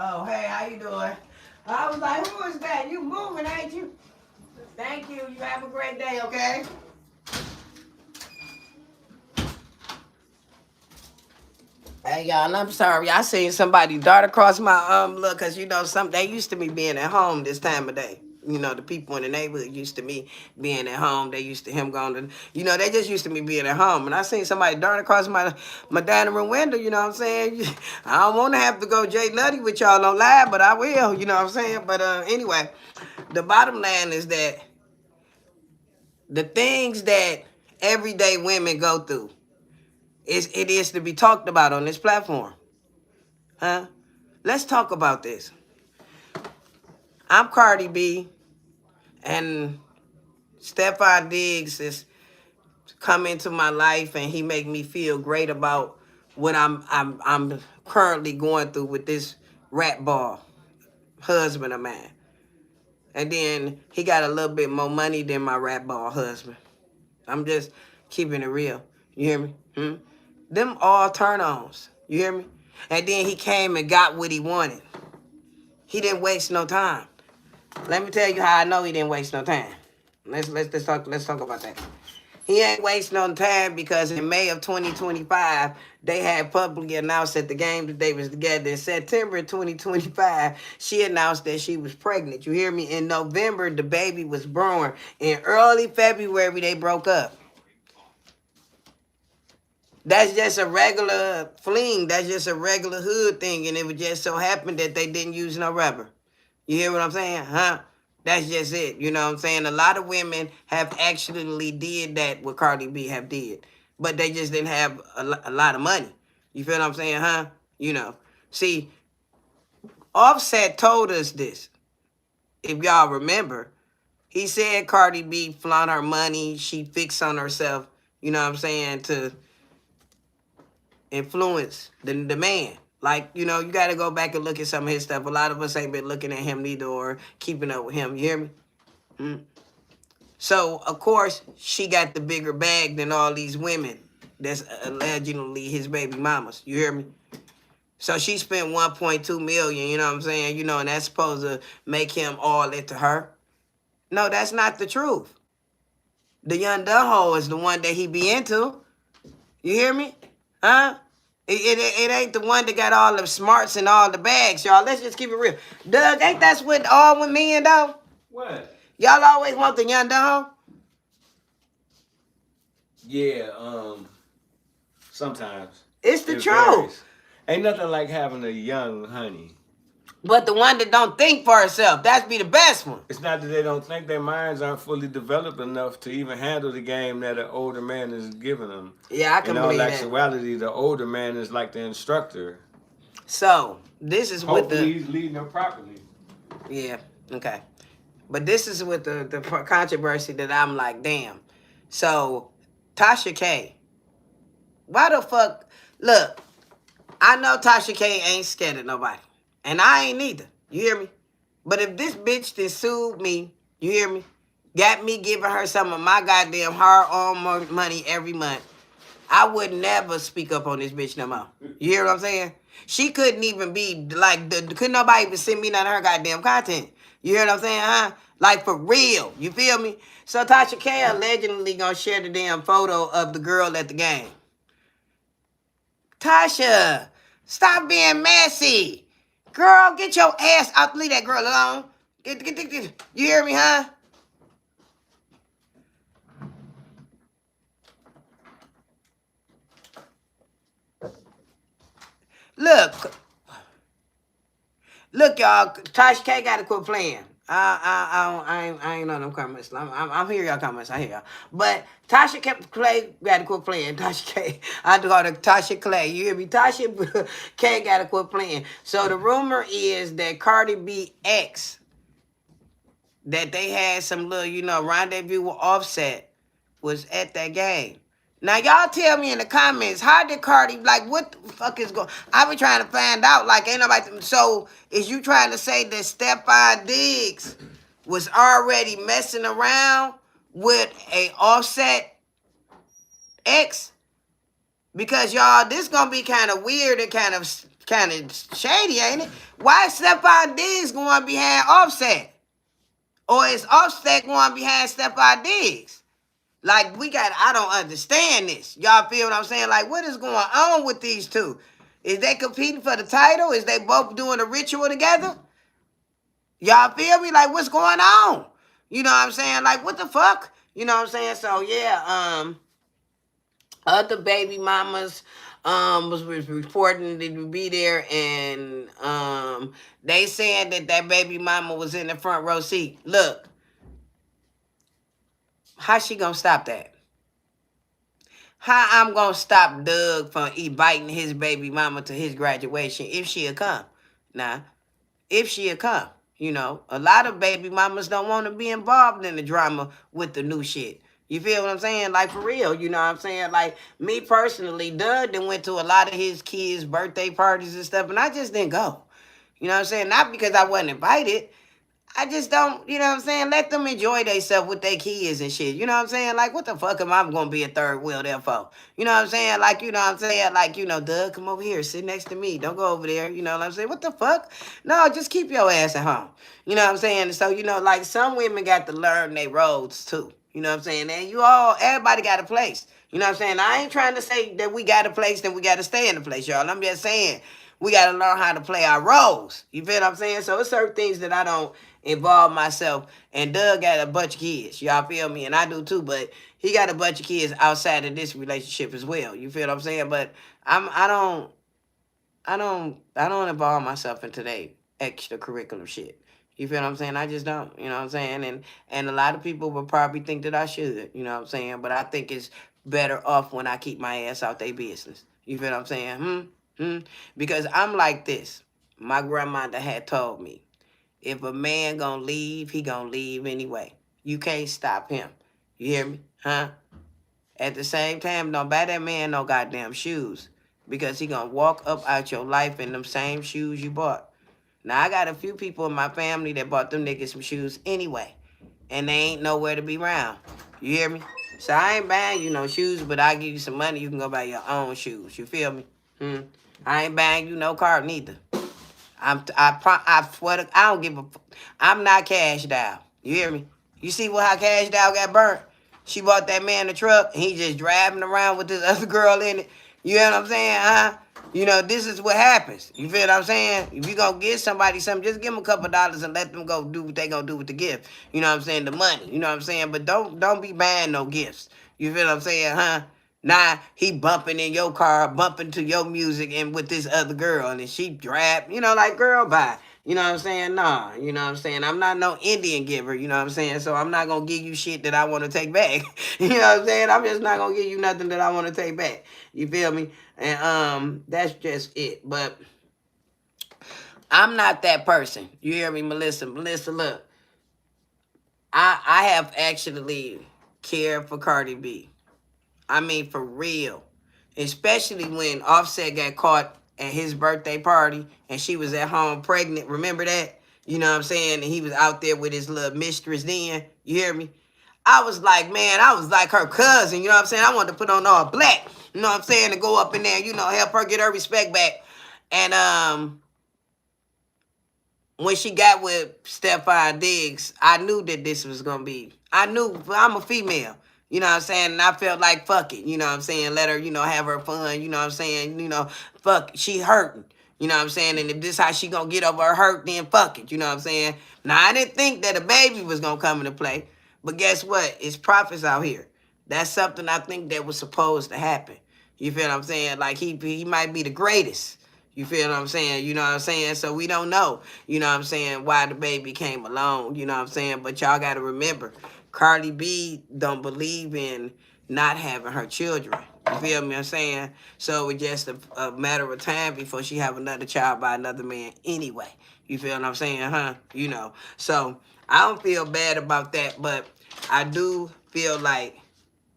Oh, hey, how you doing? I was like, who is that? You moving, ain't you? Thank you. You have a great day, okay? Hey y'all, I'm sorry. I seen somebody dart across my look, cause you know they used to me being at home this time of day. You know, the people in the neighborhood used to me being at home. They used to him going to, you know, they just used to me being at home. And I seen somebody dart across my dining room window. You know what I'm saying? I don't want to have to go Jay Nutty with y'all on live, but I will. You know what I'm saying? But anyway, the bottom line is that the things that everyday women go through it is to be talked about on this platform. Huh? Let's talk about this. I'm Cardi B, and Stefon Diggs is come into my life, and he make me feel great about what I'm currently going through with this rat ball husband of mine. And then he got a little bit more money than my rat ball husband. I'm just keeping it real. You hear me? Them all turn-ons. You hear me? And then he came and got what he wanted. He didn't waste no time. Let me tell you how I know he didn't waste no time. Let's talk about that. He ain't waste no time because in May of 2025, they had publicly announced at the game that they was together. In September 2025, she announced that she was pregnant. You hear me? In November, the baby was born. In early February, they broke up. That's just a regular fling. That's just a regular hood thing. And it would just so happen that they didn't use no rubber. You hear what I'm saying? Huh? That's just it. You know what I'm saying? A lot of women have actually did that what Cardi B have did. But they just didn't have a lot of money. You feel what I'm saying? Huh? You know. See, Offset told us this. If y'all remember, he said Cardi B flaunt her money. She fix on herself. You know what I'm saying? To influence the man. Like, you know, you got to go back and look at some of his stuff. A lot of us ain't been looking at him neither or keeping up with him. You hear me? So, of course, she got the bigger bag than all these women that's allegedly his baby mamas. You hear me? So she spent 1.2 million, you know what I'm saying? You know, and that's supposed to make him all into her. No, that's not the truth. The young Dunho is the one that he be into. You hear me? Huh? It ain't the one that got all the smarts and all the bags, y'all. Let's just keep it real. Doug, ain't that's what all with men, though? What? Y'all always want the young Dunho? Yeah, sometimes. It's the It truth. varies. Ain't nothing like having a young honey. But the one that don't think for herself, that's be the best one. It's not that they don't think, their minds aren't fully developed enough to even handle the game that an older man is giving them. Yeah, I can In all believe that. actuality, the older man is like the instructor. So, this is what Hopefully he's leading them properly. Yeah, okay. But this is with the controversy that I'm like, damn. So, Tasha K. Why the fuck? Look, I know Tasha K ain't scared of nobody. And I ain't neither. You hear me? But if this bitch that sued me, you hear me? Got me giving her some of my goddamn hard-earned money every month, I would never speak up on this bitch no more. You hear what I'm saying? She couldn't even be like, couldn't nobody even send me none of her goddamn content. You hear what I'm saying, huh? Like for real. You feel me? So Tasha K allegedly gonna share the damn photo of the girl at the game. Tasha, stop being messy. Girl, get your ass out. Leave that girl alone. Get. You hear me, huh? Look, y'all. Tasha K got to quit playing. I ain't on them comments. I'm hear y'all comments. I hear y'all. But Tasha Clay got to quit playing. Tasha K. I call her Tasha Clay. You hear me? Tasha K got to quit playing. So the rumor is that Cardi B ex, that they had some little, rendezvous with Offset, was at that game. Now, y'all tell me in the comments, how did Cardi, like, what the fuck is going I been trying to find out, like, ain't nobody, so, is you trying to say that Stefon Diggs was already messing around with a Offset ex? Because, y'all, this gonna be kind of weird and kind of shady, ain't it? Why is Stefon Diggs going behind Offset? Or is Offset going behind Stefon Diggs? Like, I don't understand this. Y'all feel what I'm saying? Like, what is going on with these two? Is they competing for the title? Is they both doing a ritual together? Y'all feel me? Like, what's going on? You know what I'm saying? Like, what the fuck? You know what I'm saying? So, yeah, other baby mamas was reporting to be there, and they saying that baby mama was in the front row seat. Look, how she gonna stop that? How I'm gonna stop Doug from inviting his baby mama to his graduation if she'll come? Now, if she'll come, a lot of baby mamas don't want to be involved in the drama with the new shit. You feel what I'm saying? Like, for real, you know what I'm saying? Like, me personally, Doug done went to a lot of his kids' birthday parties and stuff, and I just didn't go. You know what I'm saying? Not because I wasn't invited. I just don't, you know what I'm saying? Let them enjoy themselves with their kids and shit. You know what I'm saying? Like, what the fuck am I gonna be a third wheel there for? You know what I'm saying? Like, you know what I'm saying? Like, Doug, come over here, sit next to me. Don't go over there. You know what I'm saying? What the fuck? No, just keep your ass at home. You know what I'm saying? So, like, some women got to learn their roles too. You know what I'm saying? And everybody got a place. You know what I'm saying? I ain't trying to say that we got a place, then we got to stay in the place, y'all. I'm just saying we got to learn how to play our roles. You feel what I'm saying? So it's certain things that I don't involve myself. And Doug got a bunch of kids. Y'all feel me? And I do too, but he got a bunch of kids outside of this relationship as well. You feel what I'm saying? But I don't involve myself into that extracurricular shit. You feel what I'm saying? I just don't. You know what I'm saying? And a lot of people will probably think that I should. You know what I'm saying? But I think it's better off when I keep my ass out their business. You feel what I'm saying? Because I'm like this. My grandmother had told me, if a man gonna leave, he gonna leave anyway. You can't stop him. You hear me? Huh? At the same time, don't buy that man no goddamn shoes, because he gonna walk up out your life in them same shoes you bought. Now, I got a few people in my family that bought them niggas some shoes anyway, and they ain't nowhere to be around. You hear me? So I ain't buying you no shoes, but I give you some money, you can go buy your own shoes. You feel me? I ain't buying you no car neither. I swear to, I don't give a. I'm not cashed out. You hear me? You see what how cashed out got burnt? She bought that man the truck and he just driving around with this other girl in it. You know what I'm saying, huh? You know, this is what happens. You feel what I'm saying? If you gonna give somebody something, just give them a couple dollars and let them go do what they gonna do with the gift. You know what I'm saying? The money. You know what I'm saying? But don't be buying no gifts. You feel what I'm saying, huh? Nah, he bumping in your car, bumping to your music and with this other girl, and then she drab, like, girl, bye. You know what I'm saying? Nah, you know what I'm saying? I'm not no Indian giver, you know what I'm saying? So I'm not gonna give you shit that I want to take back. You know what I'm saying? I'm just not gonna give you nothing that I want to take back. You feel me? And that's just it. But I'm not that person. You hear me, Melissa? Melissa, look, I have actually cared for Cardi B. I mean, for real. Especially when Offset got caught at his birthday party and she was at home pregnant. Remember that? You know what I'm saying? And he was out there with his little mistress then. You hear me? I was like, man, I was like her cousin. You know what I'm saying? I wanted to put on all black. You know what I'm saying? To go up in there, help her get her respect back. And when she got with Stefon Diggs, I knew that this was gonna be. I knew I'm a female. You know what I'm saying? And I felt like fuck it. You know what I'm saying? Let her, have her fun. You know what I'm saying? Fuck it. She hurting. You know what I'm saying? And if this how she gonna get over her hurt, then fuck it. You know what I'm saying? Now I didn't think that a baby was gonna come into play. But guess what? It's prophets out here. That's something I think that was supposed to happen. You feel what I'm saying? Like he might be the greatest. You feel what I'm saying? You know what I'm saying? So we don't know, you know what I'm saying, why the baby came along, you know what I'm saying? But y'all got to remember, Cardi B don't believe in not having her children. You feel me? I'm saying? So it's just a matter of time before she have another child by another man anyway. You feel what I'm saying, huh? So I don't feel bad about that, but I do feel like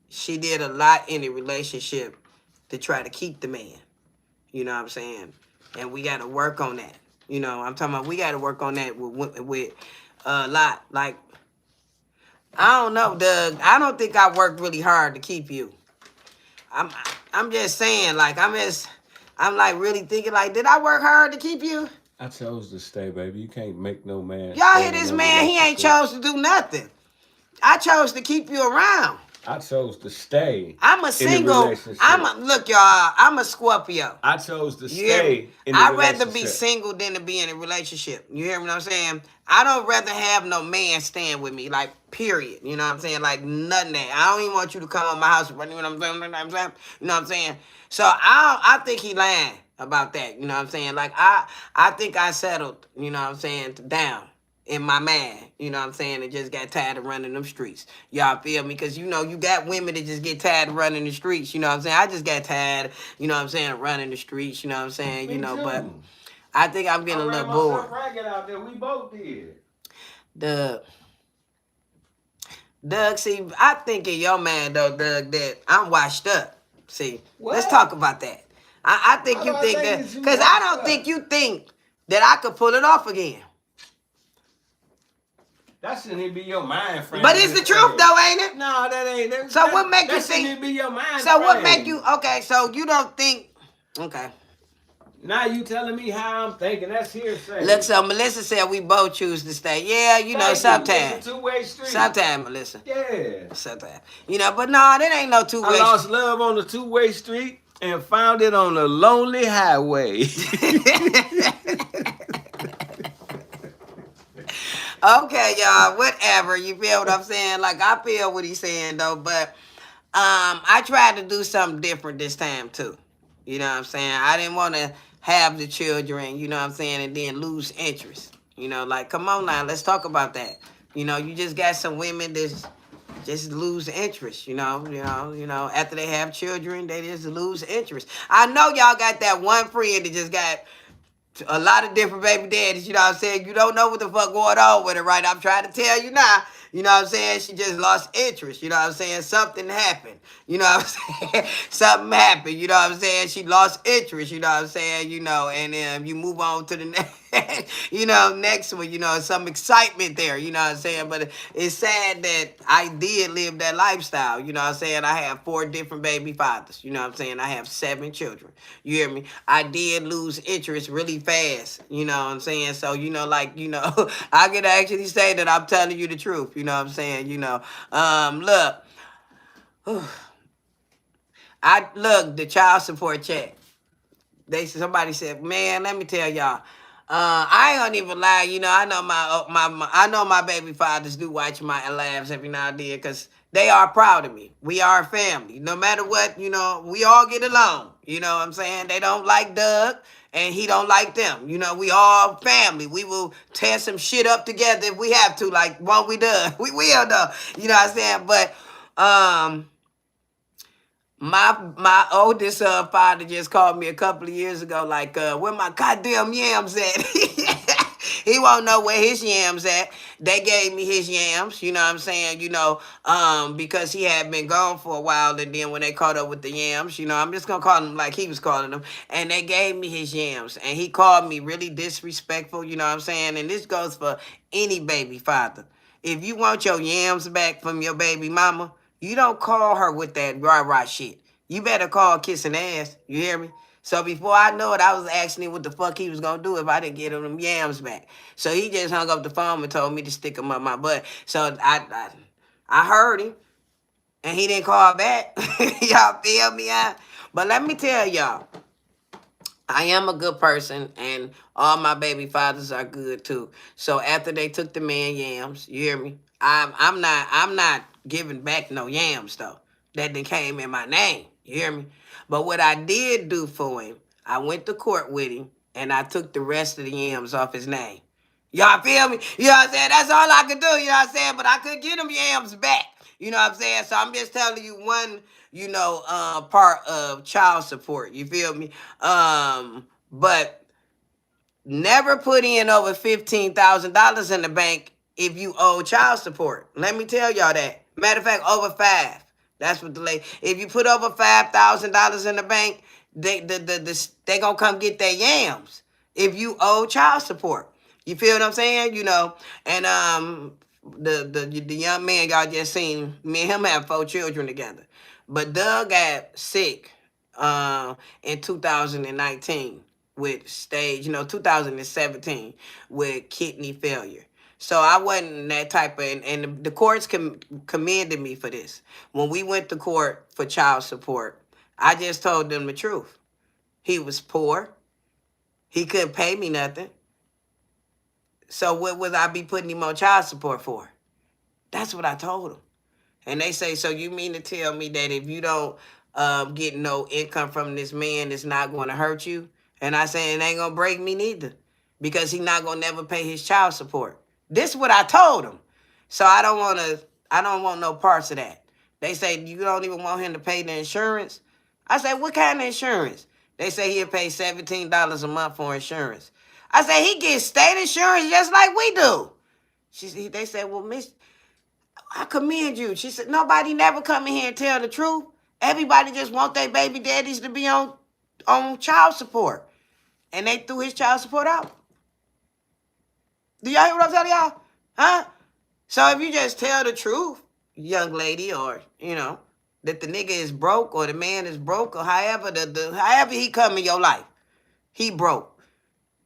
she did a lot in the relationship to try to keep the man. You know what I'm saying? And we got to work on that. I'm talking about we got to work on that with a lot. Like, I don't know, Doug. I don't think I worked really hard to keep you. I'm I'm just saying, like, I'm like really thinking, like, did I work hard to keep you? I chose to stay, baby. You can't make no man Y'all stay hear in this a man? He ain't relationship. chose to do nothing. I chose to keep you around. I chose to stay I'm a in a single. relationship. Look, y'all. I'm a Scorpio. I chose to You hear me? stay in the I'd rather be relationship. single than to be in a relationship. You hear me what I'm saying? I don't rather have no man staying with me, like, period. You know what I'm saying? Like, nothing that. I don't even want you to come on my house. You know what I'm saying? You know what I'm saying? So I think he lying about that. You know what I'm saying? Like, I think I settled, you know what I'm saying, down in my mind, you know what I'm saying, and just got tired of running them streets. Y'all feel me? Because, you got women that just get tired of running the streets, you know what I'm saying? I just got tired, you know what I'm saying, of running the streets, you know what I'm saying, Me too. but I think I'm getting I a ran little bored. myself ragged out there. We both did. Doug, see, I think in your man, though, Doug, that I'm washed up. See, let's What? talk about that. I think How do you I think think that, that you because I washed don't up? think you think that I could pull it off again. That shouldn't even be your mind frame. But it's the truth, though, ain't it? No, that ain't it. So what make you That shouldn't think? even be your mind So frame. what make you? Okay, so you don't think? Okay. Now you telling me how I'm thinking. That's hearsay. Look, so Melissa said we both choose to stay. Yeah, sometimes. It's a two-way street. Sometimes, Melissa. Yeah. Sometimes. But no, that ain't no two-way. I lost love on the two-way street and found it on a lonely highway. Okay, y'all, whatever. You feel what I'm saying? Like, I feel what he's saying, though. But I tried to do something different this time, too. You know what I'm saying? I didn't want to have the children, you know what I'm saying, and then lose interest. Like, come on now, let's talk about that. You just got some women that just lose interest, after they have children, they just lose interest. I know y'all got that one friend that just got a lot of different baby daddies, you know what I'm saying? You don't know what the fuck going on with it, right? I'm trying to tell you now, you know what I'm saying? She just lost interest, you know what I'm saying? Something happened, you know what I'm saying? Something happened, you know what I'm saying? She lost interest, you know what I'm saying? And then you move on to the next. Next one, some excitement there, you know what I'm saying? But it's sad that I did live that lifestyle, you know what I'm saying? I have 4 different baby fathers, you know what I'm saying? I have 7 children, you hear me? I did lose interest really fast, you know what I'm saying? So, I could actually say that I'm telling you the truth, you know what I'm saying? Look, the child support check. Somebody said, man, let me tell y'all. I ain't gonna even lie. I know I know my baby fathers do watch my lives every now and then because they are proud of me. We are a family. No matter what, we all get along. You know what I'm saying? They don't like Doug and he don't like them. We all family. We will tear some shit up together if we have to. Like, won't we, Doug? We will, though. You know what I'm saying? But my oldest father just called me a couple of years ago, like, where my goddamn yams at? He won't know where his yams at. They gave me his yams, you know what I'm saying? Because he had been gone for a while, and then when they caught up with the yams, I'm just gonna call him like he was calling them, and they gave me his yams, and he called me really disrespectful, you know what I'm saying? And this goes for any baby father. If you want your yams back from your baby mama, you don't call her with that rah-rah shit. You better call kissing ass. You hear me? So before I know it, I was asking him what the fuck he was gonna do if I didn't get him them yams back. So he just hung up the phone and told me to stick them up my butt. So I heard him, and he didn't call back. Y'all feel me out? But let me tell y'all, I am a good person, and all my baby fathers are good too. So after they took the man yams, you hear me? I'm not giving back no yams though. That then came in my name. You hear me? But what I did do for him, I went to court with him, and I took the rest of the yams off his name. Y'all feel me? You know what I'm saying? That's all I could do, you know what I'm saying? But I could get them yams back. You know what I'm saying? So I'm just telling you one, part of child support. You feel me? But never put in over $15,000 in the bank if you owe child support. Let me tell y'all that. Matter of fact, over 5. That's what the lady. If you put over $5,000 in the bank, they gonna come get their yams if you owe child support. You feel what I'm saying? And the young man y'all just seen, me and him have 4 children together. But Doug got sick in 2019 with 2017 with kidney failure. So I wasn't that type of, and the courts commended me for this. When we went to court for child support, I just told them the truth. He was poor. He couldn't pay me nothing. So what would I be putting him on child support for? That's what I told him. And they say, so you mean to tell me that if you don't get no income from this man, it's not going to hurt you? And I say, it ain't going to break me neither, because he not going to never pay his child support. This is what I told him. So I don't want no parts of that. They say, you don't even want him to pay the insurance? I say, what kind of insurance? They say he'll pay $17 a month for insurance. I say, he gets state insurance just like we do. They said, well, Miss, I commend you. She said, nobody never come in here and tell the truth. Everybody just want their baby daddies to be on child support. And they threw his child support out. Do y'all hear what I'm telling y'all? Huh? So if you just tell the truth, young lady, or, that the nigga is broke or the man is broke, or however however he come in your life, he broke.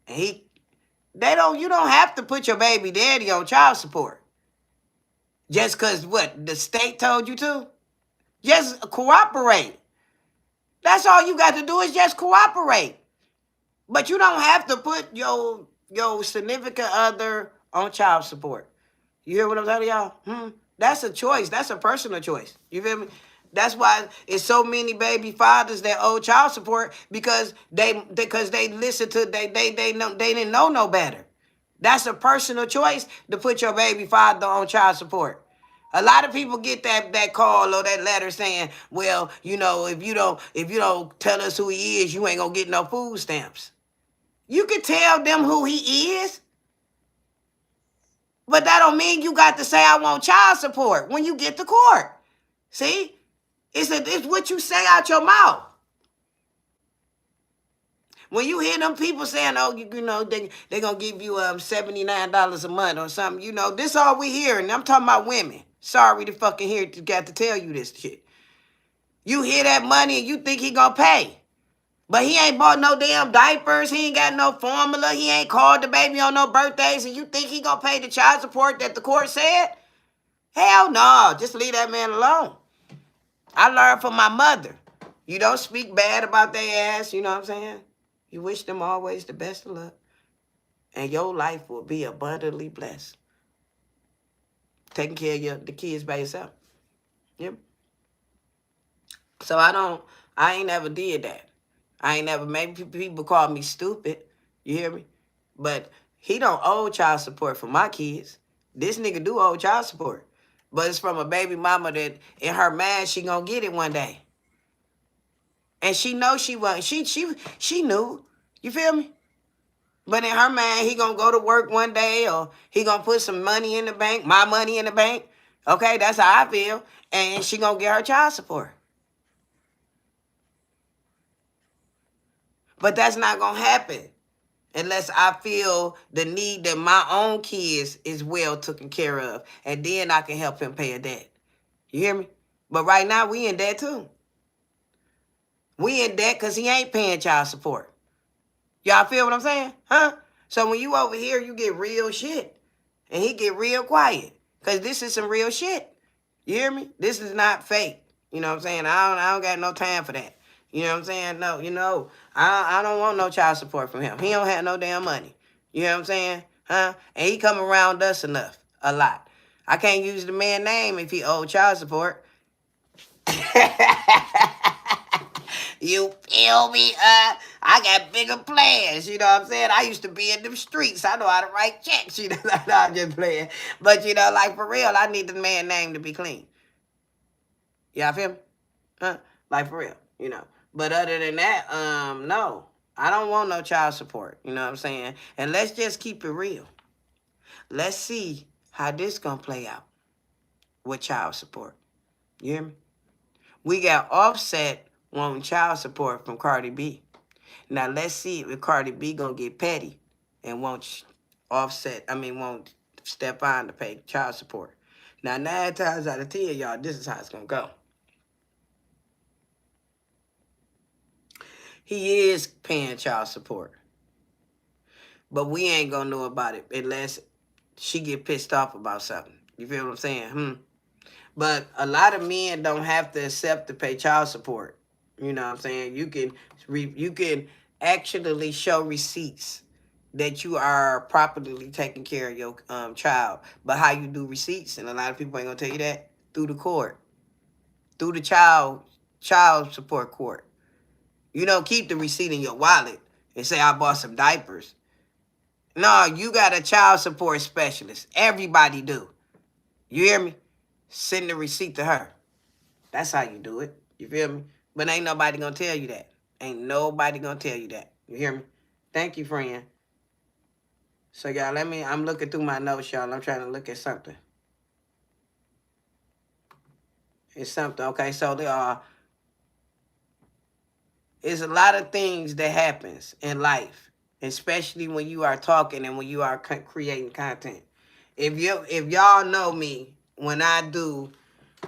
And you don't have to put your baby daddy on child support. Just because what? The state told you to? Just cooperate. That's all you got to do is just cooperate. But you don't have to put your significant other on child support. You hear what I'm telling y'all? That's a choice. That's a personal choice. You feel me? That's why it's so many baby fathers that owe child support, because they listen to they didn't know no better. That's a personal choice to put your baby father on child support. A lot of people get that call or that letter saying, well, if you don't tell us who he is, you ain't gonna get no food stamps. You can tell them who he is, but that don't mean you got to say I want child support when you get to court. See? It's what you say out your mouth. When you hear them people saying, "Oh, you know, they gonna give you $79 a month or something," you know, this all we hearing. I'm talking about women. Sorry to fucking hear got to tell you this shit. You hear that money and you think he gonna pay. But he ain't bought no damn diapers. He ain't got no formula. He ain't called the baby on no birthdays. And you think he gonna pay the child support that the court said? Hell no. Just leave that man alone. I learned from my mother. You don't speak bad about their ass. You know what I'm saying? You wish them always the best of luck. And your life will be abundantly blessed. Taking care of the kids by yourself. Yep. So I ain't never did that. I ain't never, maybe people call me stupid. You hear me? But he don't owe child support for my kids. This nigga do owe child support. But it's from a baby mama that in her mind she gonna get it one day. And she knows she won't. She knew. You feel me? But in her mind, he gonna go to work one day or he gonna put some money in the bank, my money in the bank. Okay, that's how I feel. And she gonna get her child support. But that's not gonna happen unless I feel the need that my own kids is well taken care of. And then I can help him pay a debt. You hear me? But right now, we in debt too. We in debt because he ain't paying child support. Y'all feel what I'm saying? Huh? So when you over here, you get real shit. And he get real quiet. Because this is some real shit. You hear me? This is not fake. You know what I'm saying? I don't got no time for that. You know what I'm saying? No, you know, I don't want no child support from him. He don't have no damn money. You know what I'm saying? Huh? And he come around us enough. A lot. I can't use the man's name if he owe child support. You feel me? I got bigger plans. You know what I'm saying? I used to be in them streets. I know how to write checks. You know, I'm just playing. But, you know, like for real, I need the man's name to be clean. Y'all feel me? Huh? Like for real, you know. But other than that, no. I don't want no child support. You know what I'm saying? And let's just keep it real. Let's see how this gonna play out with child support. You hear me? We got Offset wanting child support from Cardi B. Now let's see if Cardi B gonna get petty and want want Stefon to pay child support. Now 9 times out of 10, y'all, this is how it's gonna go. He is paying child support. But we ain't gonna know about it unless she get pissed off about something. You feel what I'm saying? But a lot of men don't have to accept to pay child support. You know what I'm saying? You can actually show receipts that you are properly taking care of your child. But how you do receipts, and a lot of people ain't gonna tell you that, through the court, through the child support court. You don't keep the receipt in your wallet and say I bought some diapers. No, you got a child support specialist. Everybody do. You hear me? Send the receipt to her. That's how you do it. You feel me? But ain't nobody gonna tell you that. Ain't nobody gonna tell you that. You hear me? Thank you, friend. So y'all, I'm looking through my notes, y'all. I'm trying to look at something. It's something, okay? So there are, it's a lot of things that happens in life, especially when you are talking and when you are creating content. If y'all know me, when I do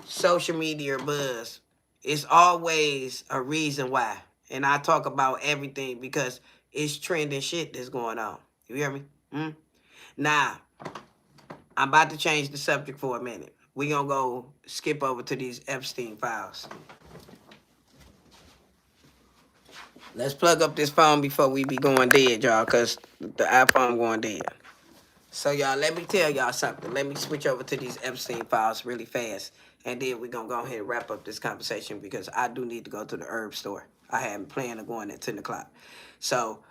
social media buzz, it's always a reason why. And I talk about everything because it's trending shit that's going on. You hear me? Now, I'm about to change the subject for a minute. We gonna go skip over to these Epstein files. Let's plug up this phone before we be going dead, y'all, because the iPhone going dead. So, y'all, let me tell y'all something. Let me switch over to these Epstein files really fast. And then we're going to go ahead and wrap up this conversation because I do need to go to the herb store. I hadn't planned on going at 10 o'clock. So,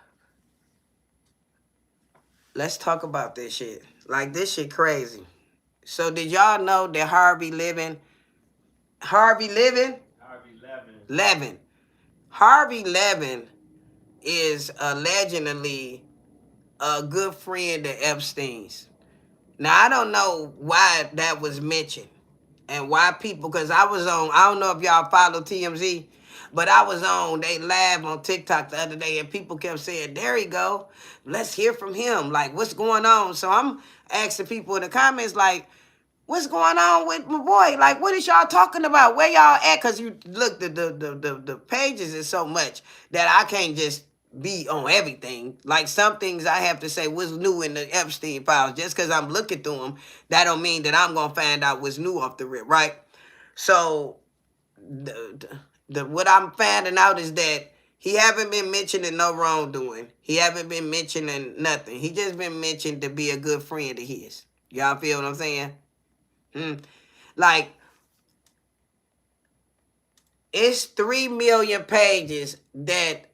let's talk about this shit. Like, this shit crazy. So, did y'all know that Harvey Levin? Harvey Levin is allegedly a good friend of Epstein's. Now, I don't know why that was mentioned and why people, because I don't know if y'all follow TMZ, But I was on they live on TikTok the other day, and people kept saying, "There he go, let's hear from him. Like, what's going on?" So I'm asking people in the comments, like, what's going on with my boy? Like, what is y'all talking about? Where y'all at? Cause you look, the pages is so much that I can't just be on everything. Like, some things I have to say what's new in the Epstein files. Just cause I'm looking through them, that don't mean that I'm gonna find out what's new off the rip, right? So the what I'm finding out is that he haven't been mentioning no wrongdoing. He haven't been mentioning nothing. He just been mentioned to be a good friend of his. Y'all feel what I'm saying? Like, it's 3 million pages that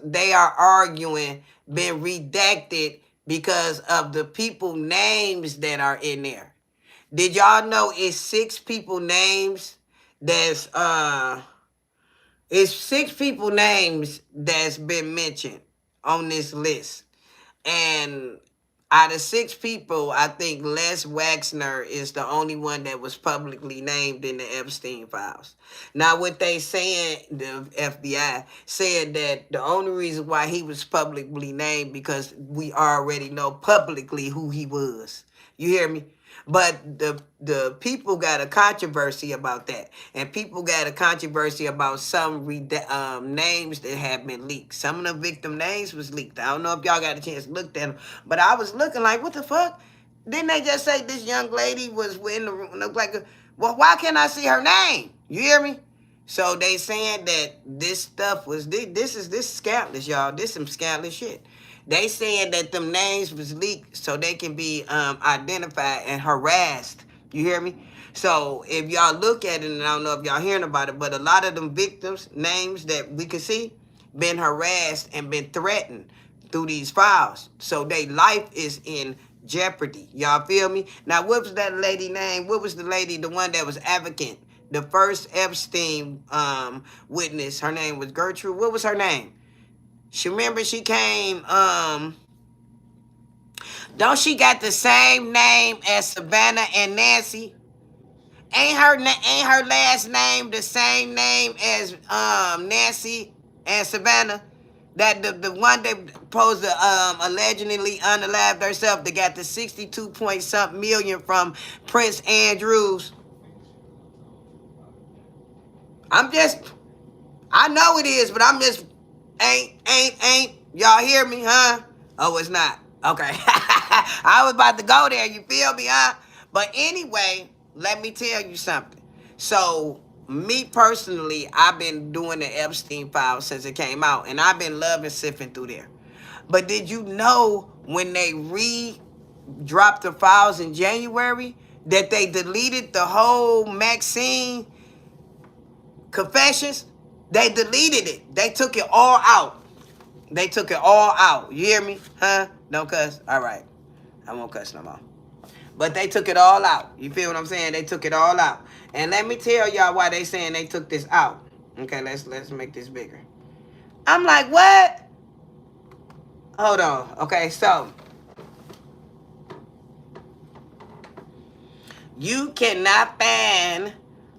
they are arguing been redacted because of the people names that are in there. Did y'all know it's 6 people names that's it's 6 people names that's been mentioned on this list. And out of 6 people, I think Les Waxner is the only one that was publicly named in the Epstein files. Now, what they saying, the FBI said that the only reason why he was publicly named because we already know publicly who he was. You hear me? But the people got a controversy about that, and people got a controversy about some names that have been leaked. Some of the victim names was leaked. I don't know if y'all got a chance to look at them, but I was looking like, what the fuck? Didn't they just say this young lady was in the room? Look like, well, why can't I see her name? You hear me? So they saying that this stuff was this scandalous, y'all. This some scandalous shit. They saying that them names was leaked so they can be identified and harassed. You hear me? So if y'all look at it, and I don't know if y'all hearing about it, but a lot of them victims' names that we can see been harassed and been threatened through these files. So their life is in jeopardy. Y'all feel me? Now, what was that lady name? What was the lady, the one that was advocate? The first Epstein witness, her name was Gertrude. What was her name? She remember she came, don't she got the same name as Savannah and Nancy? Ain't her last name the same name as Nancy and Savannah? That the one that supposed to allegedly unalived herself that got the 62 point something million from Prince Andrews. I'm just I know it is, but I'm just ain't. Y'all hear me, huh? Oh, it's not. Okay. I was about to go there, you feel me, huh? But anyway, let me tell you something. So, me personally, I've been doing the Epstein file since it came out, and I've been loving sifting through there. But did you know when they dropped the files in January that they deleted the whole Maxine confessions? They deleted it. They took it all out. They took it all out. You hear me? Huh? Don't cuss? All right. I won't cuss no more. But they took it all out. You feel what I'm saying? They took it all out. And let me tell y'all why they saying they took this out. Okay, let's make this bigger. I'm like, what? Hold on. Okay, so you cannot ban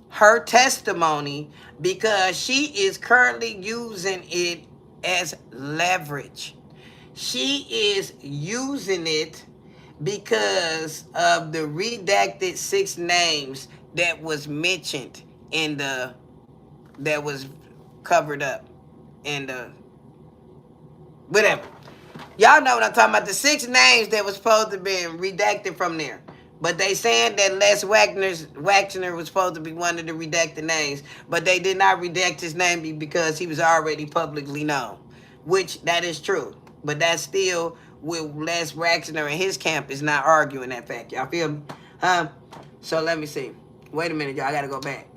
her testimony because she is currently using it as leverage. She is using it because of the redacted 6 names that was mentioned in the that was covered up in the whatever. Y'all know what I'm talking about. The 6 names that was supposed to be redacted from there. But they saying that Les Waxner was supposed to be one of the redacted names. But they did not redact his name because he was already publicly known. Which, that is true. But that's still with Les Waxner and his camp is not arguing that fact. Y'all feel me? So let me see. Wait a minute, y'all. I gotta go back.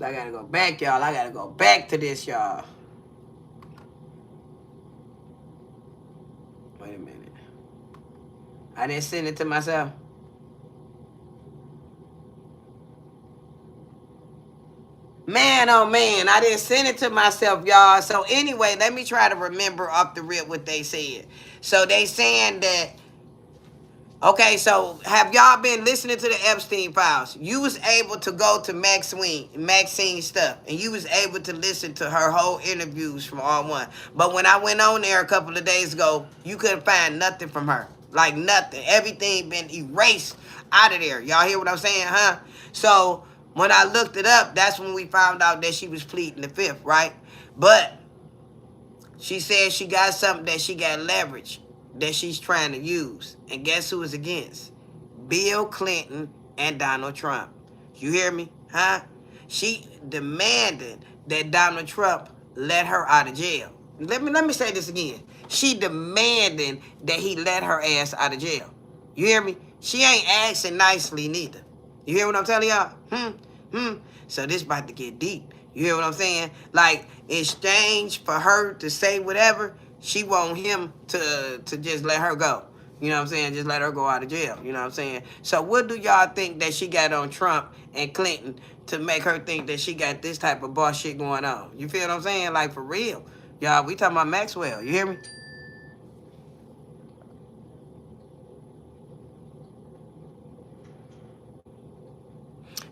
I gotta go back, y'all. I gotta go back to this, y'all. Wait a minute. I didn't send it to myself. Man, oh man, I didn't send it to myself, y'all. So anyway, let me try to remember off the rip what they said. So they saying that Okay, so have y'all been listening to the Epstein files? You was able to go to Maxine stuff, and you was able to listen to her whole interviews from all one. But when I went on there a couple of days ago, you couldn't find nothing from her. Like nothing. Everything been erased out of there. Y'all hear what I'm saying, huh? So when I looked it up, that's when we found out that she was pleading the fifth, right? But she said she got something that she got leverage that she's trying to use. And guess who is against? Bill Clinton and Donald Trump. You hear me? Huh? She demanded that Donald Trump let her out of jail. Let me say this again. She demanding that he let her ass out of jail. You hear me? She ain't asking nicely neither. You hear what I'm telling y'all? So this about to get deep. You hear what I'm saying? Like, in exchange for her to say whatever, she want him to just let her go. You know what I'm saying? Just let her go out of jail. You know what I'm saying? So what do y'all think that she got on Trump and Clinton to make her think that she got this type of boss shit going on? You feel what I'm saying? Like, for real. Y'all, we talking about Maxwell. You hear me?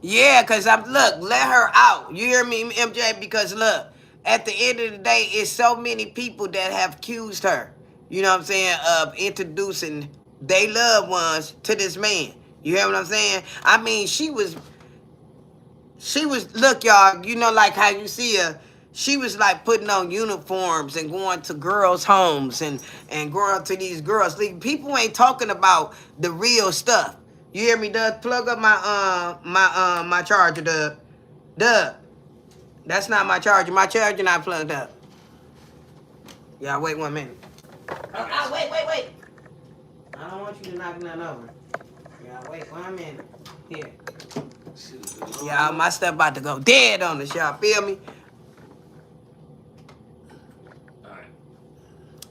Yeah, cause let her out. You hear me, MJ? Because look, at the end of the day, it's so many people that have accused her. You know what I'm saying? Of introducing their loved ones to this man. You hear what I'm saying? I mean, she was look, y'all, you know, like how you see her, she was like putting on uniforms and going to girls' homes and going to these girls. Like, people ain't talking about the real stuff. You hear me, Doug? Plug up my charger, Doug. Doug, that's not my charger. My charger not plugged up. Yeah, wait 1 minute. Wait. I don't want you to knock nothing over. Yeah, wait 1 minute. Here. Yeah, my stuff about to go dead on us, y'all. Feel me?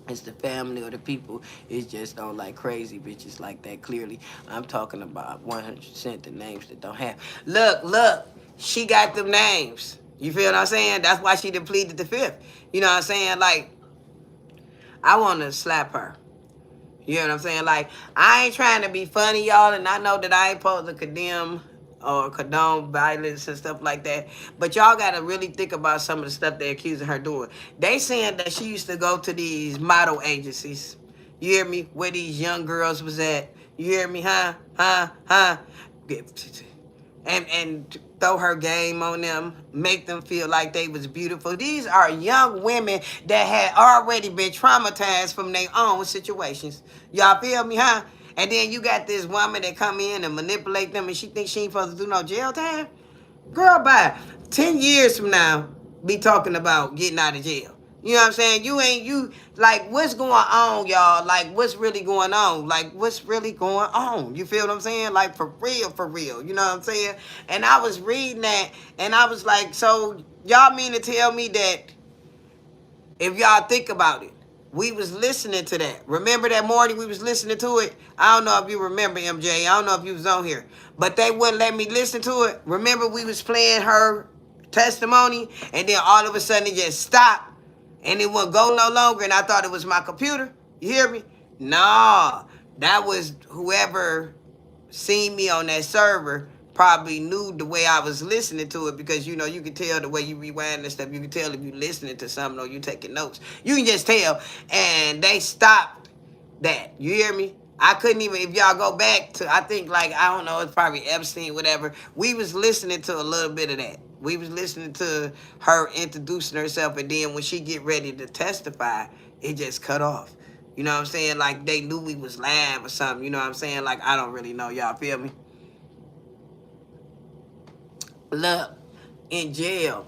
It's the family or the people. It's just don't like crazy bitches like that. Clearly, I'm talking about 100% the names that don't have. Look, she got them names. You feel what I'm saying? That's why she depleted the fifth. You know what I'm saying? Like, I want to slap her. You know what I'm saying? Like, I ain't trying to be funny, y'all, and I know that I ain't supposed to condemn or condone violence and stuff like that. But y'all got to really think about some of the stuff they're accusing her doing. They saying that she used to go to these model agencies. You hear me? Where these young girls was at. You hear me? Huh? And throw her game on them, make them feel like they was beautiful. These are young women that had already been traumatized from their own situations. Y'all feel me, huh? And then you got this woman that come in and manipulate them, and she thinks she ain't supposed to do no jail time. Girl, bye. 10 years from now, be talking about getting out of jail. You know what I'm saying? Like, what's going on, y'all? Like, what's really going on? Like, what's really going on? You feel what I'm saying? Like, for real. You know what I'm saying? And I was reading that, and I was like, so y'all mean to tell me that if y'all think about it, we was listening to that. Remember that morning we was listening to it? I don't know if you remember, MJ. I don't know if you was on here. But they wouldn't let me listen to it. Remember we was playing her testimony, and then all of a sudden it just stopped, and it wouldn't go no longer, and I thought it was my computer. You hear me? Nah, that was whoever seen me on that server probably knew the way I was listening to it, because you know you can tell the way you rewind and stuff. You can tell if you listening to something or you taking notes. You can just tell. And they stopped that. You hear me? I couldn't even, if y'all go back to, I think, like, I don't know, it's probably Epstein, whatever. We was listening to a little bit of that. We was listening to her introducing herself, and then when she get ready to testify, it just cut off. You know what I'm saying? Like, they knew we was live or something. You know what I'm saying? Like, I don't really know. Y'all feel me? Look, in jail,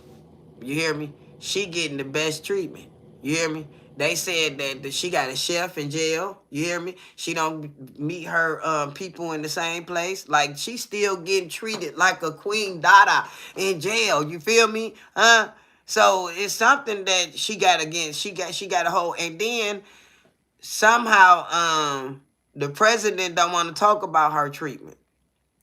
you hear me? She getting the best treatment. You hear me? They said that she got a chef in jail. You hear me? She don't meet her people in the same place. Like, she still getting treated like a queen dada in jail. You feel me? Huh? So it's something that she got against. She got a whole, and then somehow the president don't want to talk about her treatment.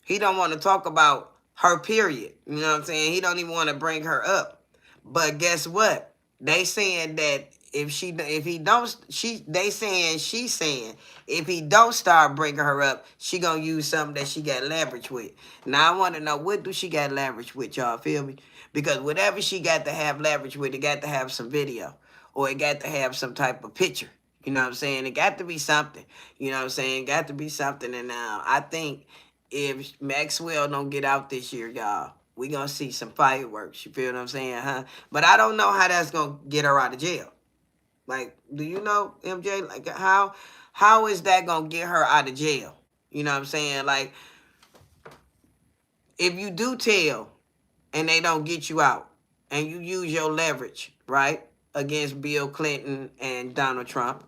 He don't want to talk about her, period. You know what I'm saying? He don't even want to bring her up. But guess what? They saying that if he don't, she's saying if he don't start bringing her up, she gonna use something that she got leverage with. Now I want to know, what do she got leverage with, y'all feel me? Because whatever she got to have leverage with, it got to have some video, or it got to have some type of picture. You know what I'm saying? It got to be something. You know what I'm saying? Got to be something. And now I think if Maxwell don't get out this year, y'all, we gonna see some fireworks. You feel what I'm saying, huh? But I don't know how that's gonna get her out of jail. Like, do you know, MJ? Like, how is that gonna get her out of jail? You know what I'm saying? Like, if you do tell and they don't get you out, and you use your leverage, right, against Bill Clinton and Donald Trump,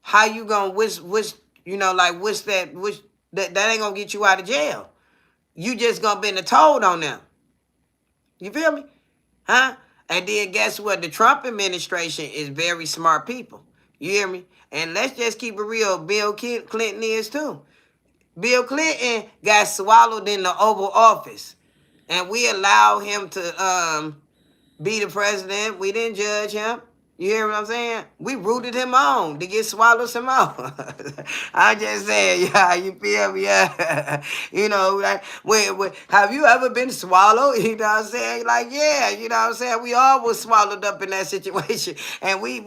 how you gonna what's you know, like, what's that that ain't gonna get you out of jail? You just gonna been a told on them. You feel me? Huh? And then guess what? The Trump administration is very smart people. You hear me? And let's just keep it real. Bill Clinton is too. Bill Clinton got swallowed in the Oval Office. And we allow him to be the president. We didn't judge him. You hear what I'm saying? We rooted him on to get swallowed some more. I just saying, yeah, you feel me? Yeah. You know, like, have you ever been swallowed? You know what I'm saying? Like, yeah, you know what I'm saying? We all was swallowed up in that situation. And we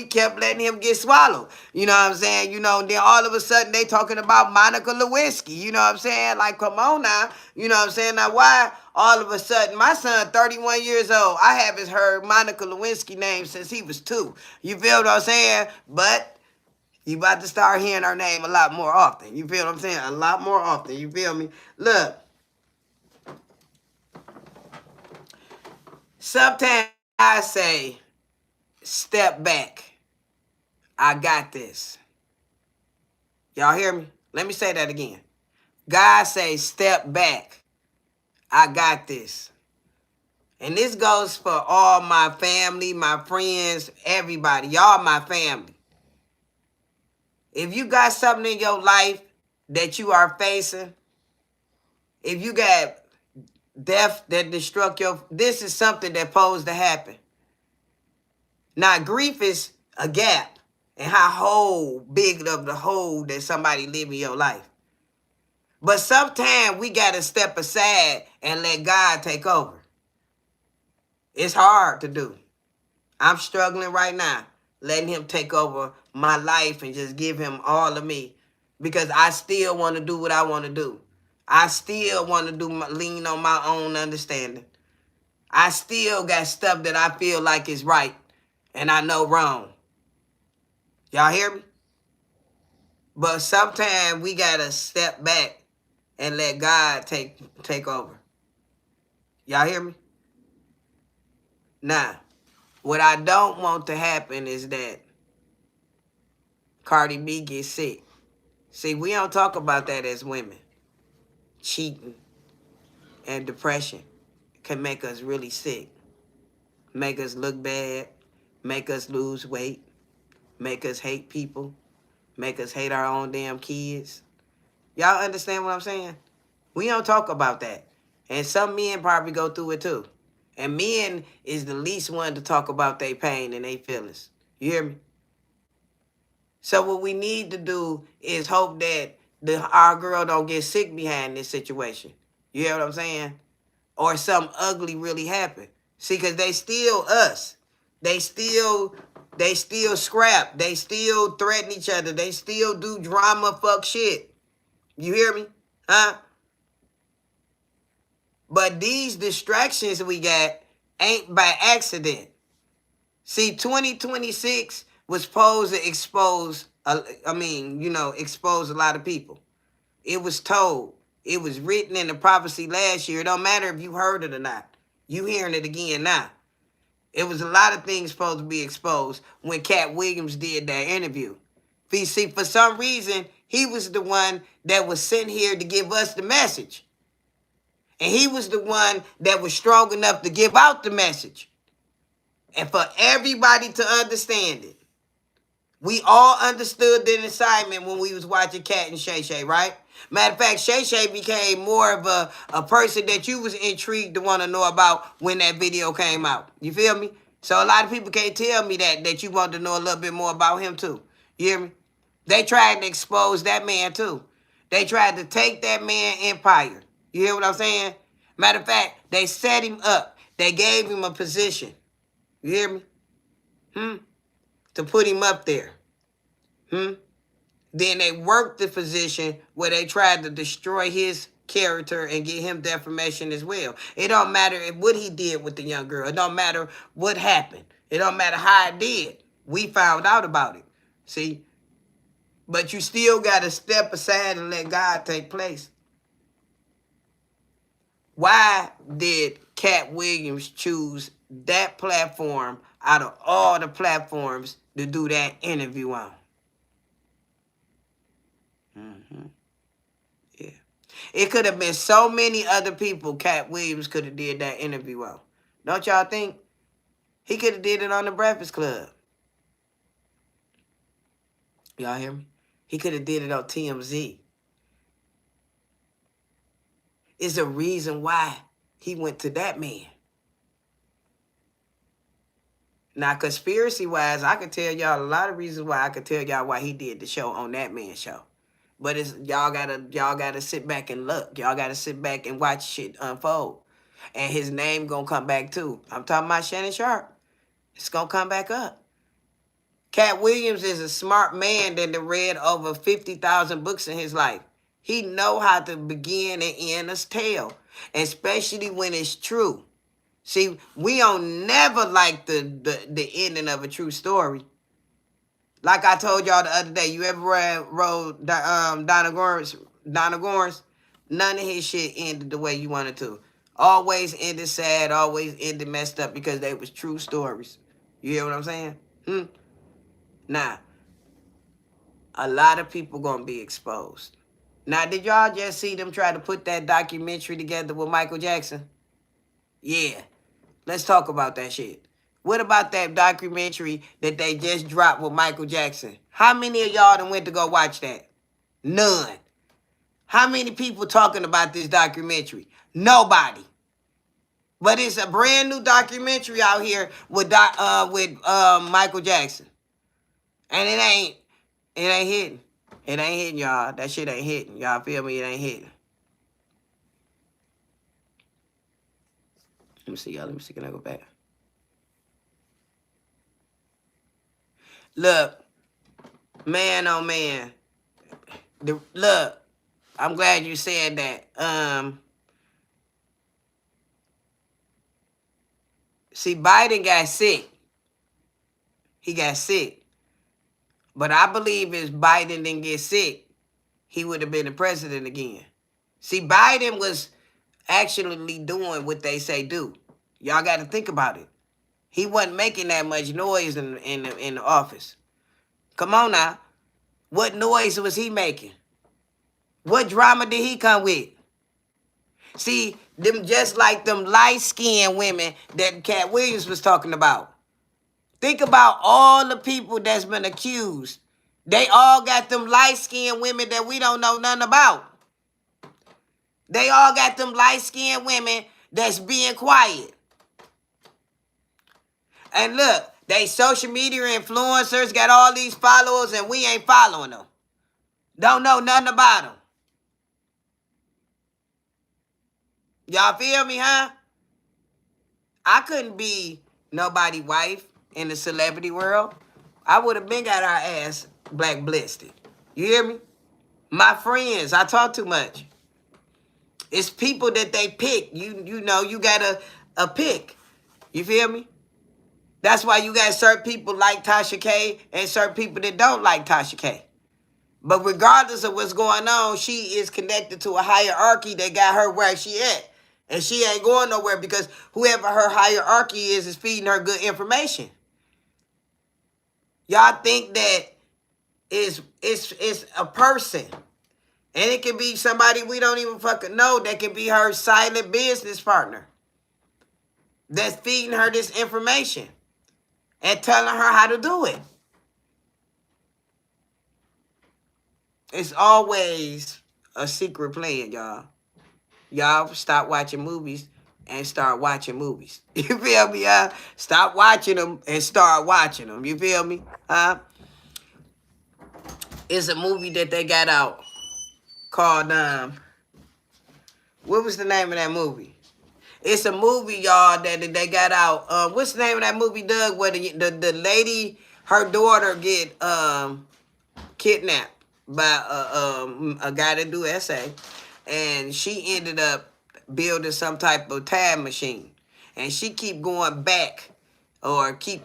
kept letting him get swallowed. You know what I'm saying? You know, and then all of a sudden they talking about Monica Lewinsky. You know what I'm saying? Like, come on now. You know what I'm saying? Now, why all of a sudden, my son, 31 years old, I haven't heard Monica Lewinsky name since he was 2. You feel what I'm saying? But you about to start hearing her name a lot more often. You feel what I'm saying? A lot more often. You feel me? Look, sometimes I say, step back. I got this. Y'all hear me? Let me say that again. God say, step back. I got this. And this goes for all my family, my friends, everybody. Y'all my family. If you got something in your life that you are facing, if you got death that destruct this is something that posed to happen. Now, grief is a gap and how big of the hole that somebody live in your life. But sometimes we got to step aside and let God take over. It's hard to do. I'm struggling right now, letting him take over my life and just give him all of me, because I still want to do what I want to do. I still want to lean on my own understanding. I still got stuff that I feel like is right and I know wrong. Y'all hear me? But sometimes we got to step back and let God take over. Y'all hear me? Now, what I don't want to happen is that Cardi B gets sick. See, we don't talk about that as women. Cheating and depression can make us really sick. Make us look bad. Make us lose weight. Make us hate people. Make us hate our own damn kids. Y'all understand what I'm saying? We don't talk about that. And some men probably go through it too. And men is the least one to talk about their pain and their feelings. You hear me? So what we need to do is hope that our girl don't get sick behind this situation. You hear what I'm saying? Or something ugly really happen. See, because they still us. They still scrap. They still threaten each other. They still do drama fuck shit. You hear me? Huh? But these distractions we got ain't by accident. See, 2026 was supposed to expose, expose a lot of people. It was told. It was written in the prophecy last year. It don't matter if you heard it or not. You hearing it again now. It was a lot of things supposed to be exposed when Cat Williams did that interview. See, for some reason, he was the one that was sent here to give us the message. And he was the one that was strong enough to give out the message. And for everybody to understand it. We all understood the assignment when we was watching Cat and Shay Shay, right? Matter of fact, Shay Shay became more of a person that you was intrigued to want to know about when that video came out. You feel me? So a lot of people can't tell me that you want to know a little bit more about him too. You hear me? They tried to expose that man too. They tried to take that man empire. You hear what I'm saying? Matter of fact, they set him up. They gave him a position. You hear me? To put him up there. Then they worked the position where they tried to destroy his character and get him defamation as well. It don't matter what he did with the young girl. It don't matter what happened. It don't matter how it did. We found out about it. See? But you still got to step aside and let God take place. Why did Cat Williams choose that platform out of all the platforms to do that interview on? Yeah. It could have been so many other people Cat Williams could have did that interview on. Don't y'all think? He could have did it on the Breakfast Club. Y'all hear me? He could have did it on TMZ. It's a reason why he went to that man. Now, conspiracy-wise, I could tell y'all a lot of reasons why. I could tell y'all why he did the show on that man's show. But it's y'all gotta sit back and look. Y'all gotta sit back and watch shit unfold. And his name gonna come back too. I'm talking about Shannon Sharp. It's gonna come back up. Cat Williams is a smart man that read over 50,000 books in his life. He know how to begin and end a tale, especially when it's true. See, we don't never like the ending of a true story. Like I told y'all the other day, you ever read Donna Gorns? None of his shit ended the way you wanted to. Always ended sad, always ended messed up because they was true stories. You hear what I'm saying? Now, a lot of people gonna be exposed. Now, did y'all just see them try to put that documentary together with Michael Jackson? Yeah. Let's talk about that shit. What about that documentary that they just dropped with Michael Jackson? How many of y'all done went to go watch that? None. How many people talking about this documentary? Nobody. But it's a brand new documentary out here with Michael Jackson. And it ain't hitting. It ain't hitting, y'all. That shit ain't hitting. Y'all feel me? It ain't hitting. Let me see, y'all. Let me see. Can I go back? Look, man, oh man. Look, I'm glad you said that. See, Biden got sick. He got sick. But I believe if Biden didn't get sick, he would have been the president again. See, Biden was actually doing what they say do. Y'all got to think about it. He wasn't making that much noise in the office. Come on now. What noise was he making? What drama did he come with? See, them just like them light-skinned women that Cat Williams was talking about. Think about all the people that's been accused. They all got them light-skinned women that we don't know nothing about. They all got them light-skinned women that's being quiet. And look, they social media influencers got all these followers and we ain't following them. Don't know nothing about them. Y'all feel me, huh? I couldn't be nobody's wife in the celebrity world. I would have been got our ass blacklisted. You hear me? My friends, I talk too much. It's people that they pick. You know, you got a pick. You feel me? That's why you got certain people like Tasha K and certain people that don't like Tasha K. But regardless of what's going on, she is connected to a hierarchy that got her where she at. And she ain't going nowhere because whoever her hierarchy is feeding her good information. Y'all think that it's a person. And it can be somebody we don't even fucking know that can be her silent business partner. That's feeding her this information and telling her how to do it. It's always a secret plan, y'all. Y'all stop watching movies and start watching movies. You feel me? Stop watching them and start watching them. You feel me? It's a movie that they got out called what was the name of that movie? It's a movie, y'all, that they got out. What's the name of that movie, Doug? Where the lady, her daughter get kidnapped by a guy that do essay, and she ended up building some type of time machine, and she keep going back or keep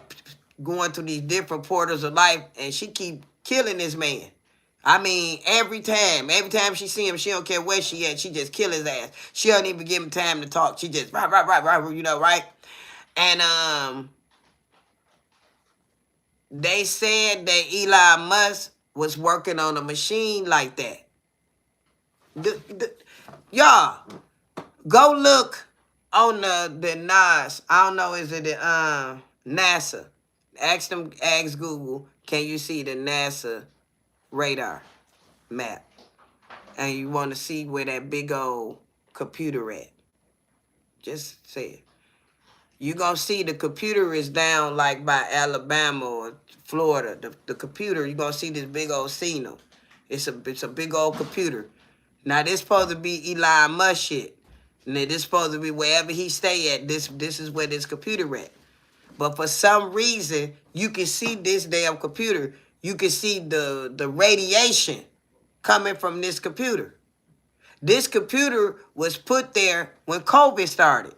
going to these different portals of life, and she keep killing this man. I mean, every time she see him, she don't care where she at, she just kill his ass. She don't even give him time to talk. She just right, you know, right? And they said that Elon Musk was working on a machine like that. Y'all, go look on the NAS. I don't know, is it the NASA? Ask Google, can you see the NASA radar map? And you want to see where that big old computer at. Just say it. You gonna see the computer is down like by Alabama or Florida. The computer, you gonna see this big old signal. It's a big old computer. Now this supposed to be Elon Musk shit. And this supposed to be wherever he stay at. This is where this computer at. But for some reason, you can see this damn computer. You can see the radiation coming from this computer. This computer was put there when COVID started.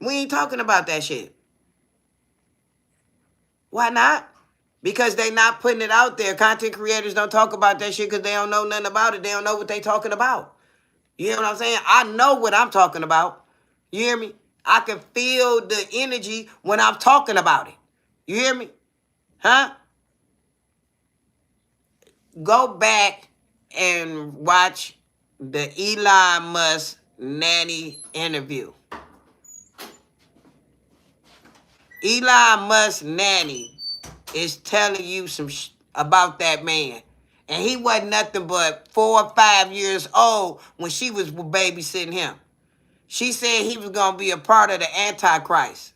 We ain't talking about that shit. Why not? Because they not putting it out there. Content creators don't talk about that shit because they don't know nothing about it. They don't know what they talking about. You hear what I'm saying? I know what I'm talking about. You hear me? I can feel the energy when I'm talking about it. You hear me? Huh? Go back and watch the Elon Musk nanny interview. Elon Musk nanny is telling you some about that man. And he wasn't nothing but 4 or 5 years old when she was babysitting him. She said he was going to be a part of the Antichrist.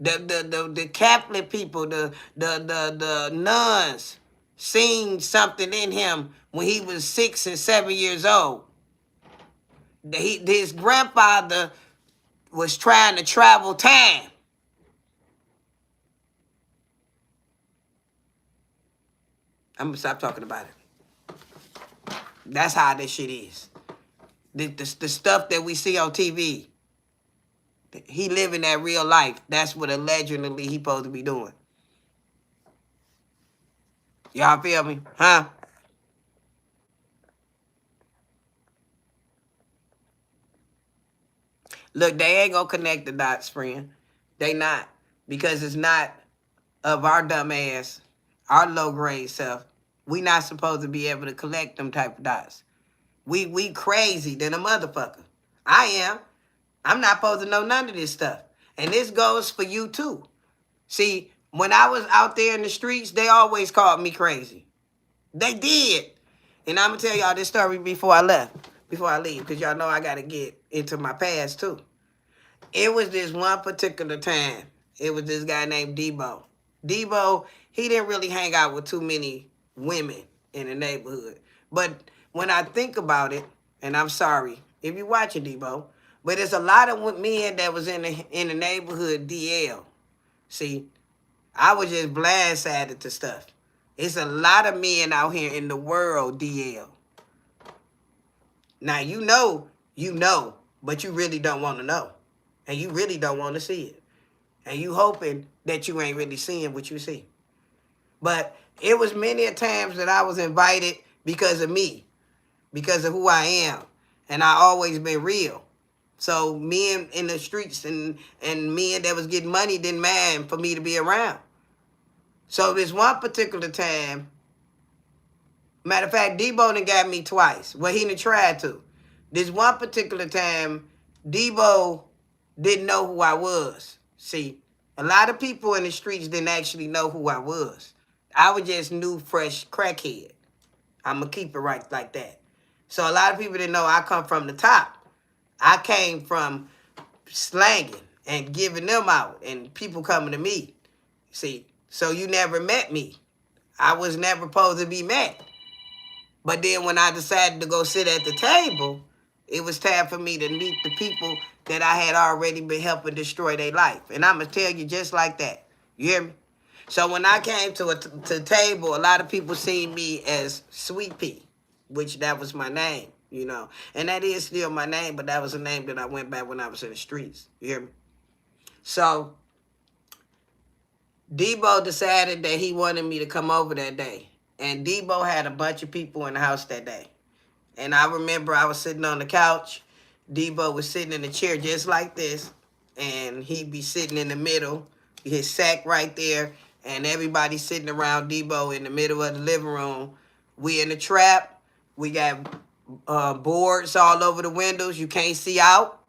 The Catholic people, the nuns, seen something in him when he was 6 and 7 years old. His grandfather was trying to travel time. I'm gonna stop talking about it. That's how this shit is. The stuff that we see on TV, he living that real life. That's what allegedly he supposed to be doing. Y'all feel me? Huh? Look, they ain't gonna connect the dots, friend. They not. Because it's not of our dumb ass, our low grade self. We not supposed to be able to collect them type of dots. We crazy than a motherfucker. I am. I'm not supposed to know none of this stuff. And this goes for you too. See, when I was out there in the streets, they always called me crazy. They did. And I'm going to tell y'all this story before I leave, because y'all know I got to get into my past too. It was this one particular time. It was this guy named Debo. Debo, he didn't really hang out with too many women in the neighborhood. But when I think about it, and I'm sorry if you're watching Debo, but there's a lot of men that was in the neighborhood DL. See, I was just blindsided to stuff. It's a lot of men out here in the world DL. Now you know, but you really don't want to know. And you really don't want to see it. And you hoping that you ain't really seeing what you see. But it was many a times that I was invited because of me, because of who I am. And I always been real. So men in the streets and men that was getting money didn't mind for me to be around. So this one particular time, matter of fact, Debo done got me twice. Well, he done tried to. This one particular time, Debo didn't know who I was. See, a lot of people in the streets didn't actually know who I was. I was just new, fresh crackhead. I'm going to keep it right like that. So a lot of people didn't know I come from the top. I came from slanging and giving them out and people coming to me. See, so you never met me. I was never supposed to be met. But then when I decided to go sit at the table, it was time for me to meet the people that I had already been helping destroy their life. And I'm going to tell you just like that. You hear me? So when I came to the table, a lot of people seen me as Sweet Pea, which that was my name, you know. And that is still my name, but that was a name that I went back when I was in the streets. You hear me? So Debo decided that he wanted me to come over that day. And Debo had a bunch of people in the house that day. And I remember I was sitting on the couch. Debo was sitting in a chair just like this. And he'd be sitting in the middle, his sack right there. And everybody sitting around Debo in the middle of the living room. We in the trap. We got boards all over the windows. You can't see out.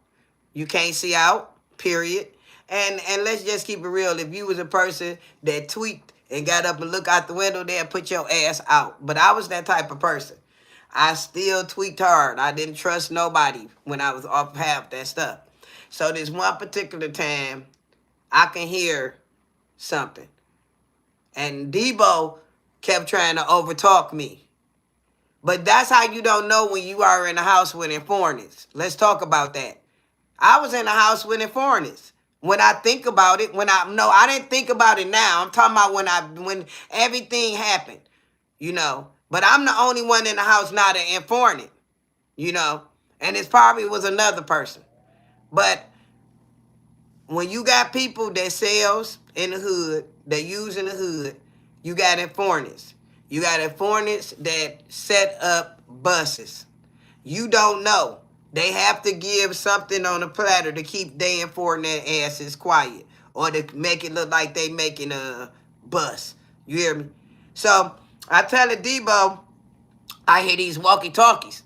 You can't see out, period. And let's just keep it real. If you was a person that tweaked and got up and looked out the window, they'd put your ass out. But I was that type of person. I still tweaked hard. I didn't trust nobody when I was off half that stuff. So this one particular time, I can hear something. And Debo kept trying to overtalk me. But that's how you don't know when you are in a house with informants. Let's talk about that. I was in the house with informants. When I think about it, I didn't think about it now. I'm talking about when everything happened, you know. But I'm the only one in the house not an informant, you know. And it probably was another person. But when you got people that sells in the hood, that use in the hood, you got informants. You got informants that set up buses. You don't know. They have to give something on a platter to keep their informant asses quiet or to make it look like they making a bus. You hear me? So I tell Debo, I hear these walkie-talkies.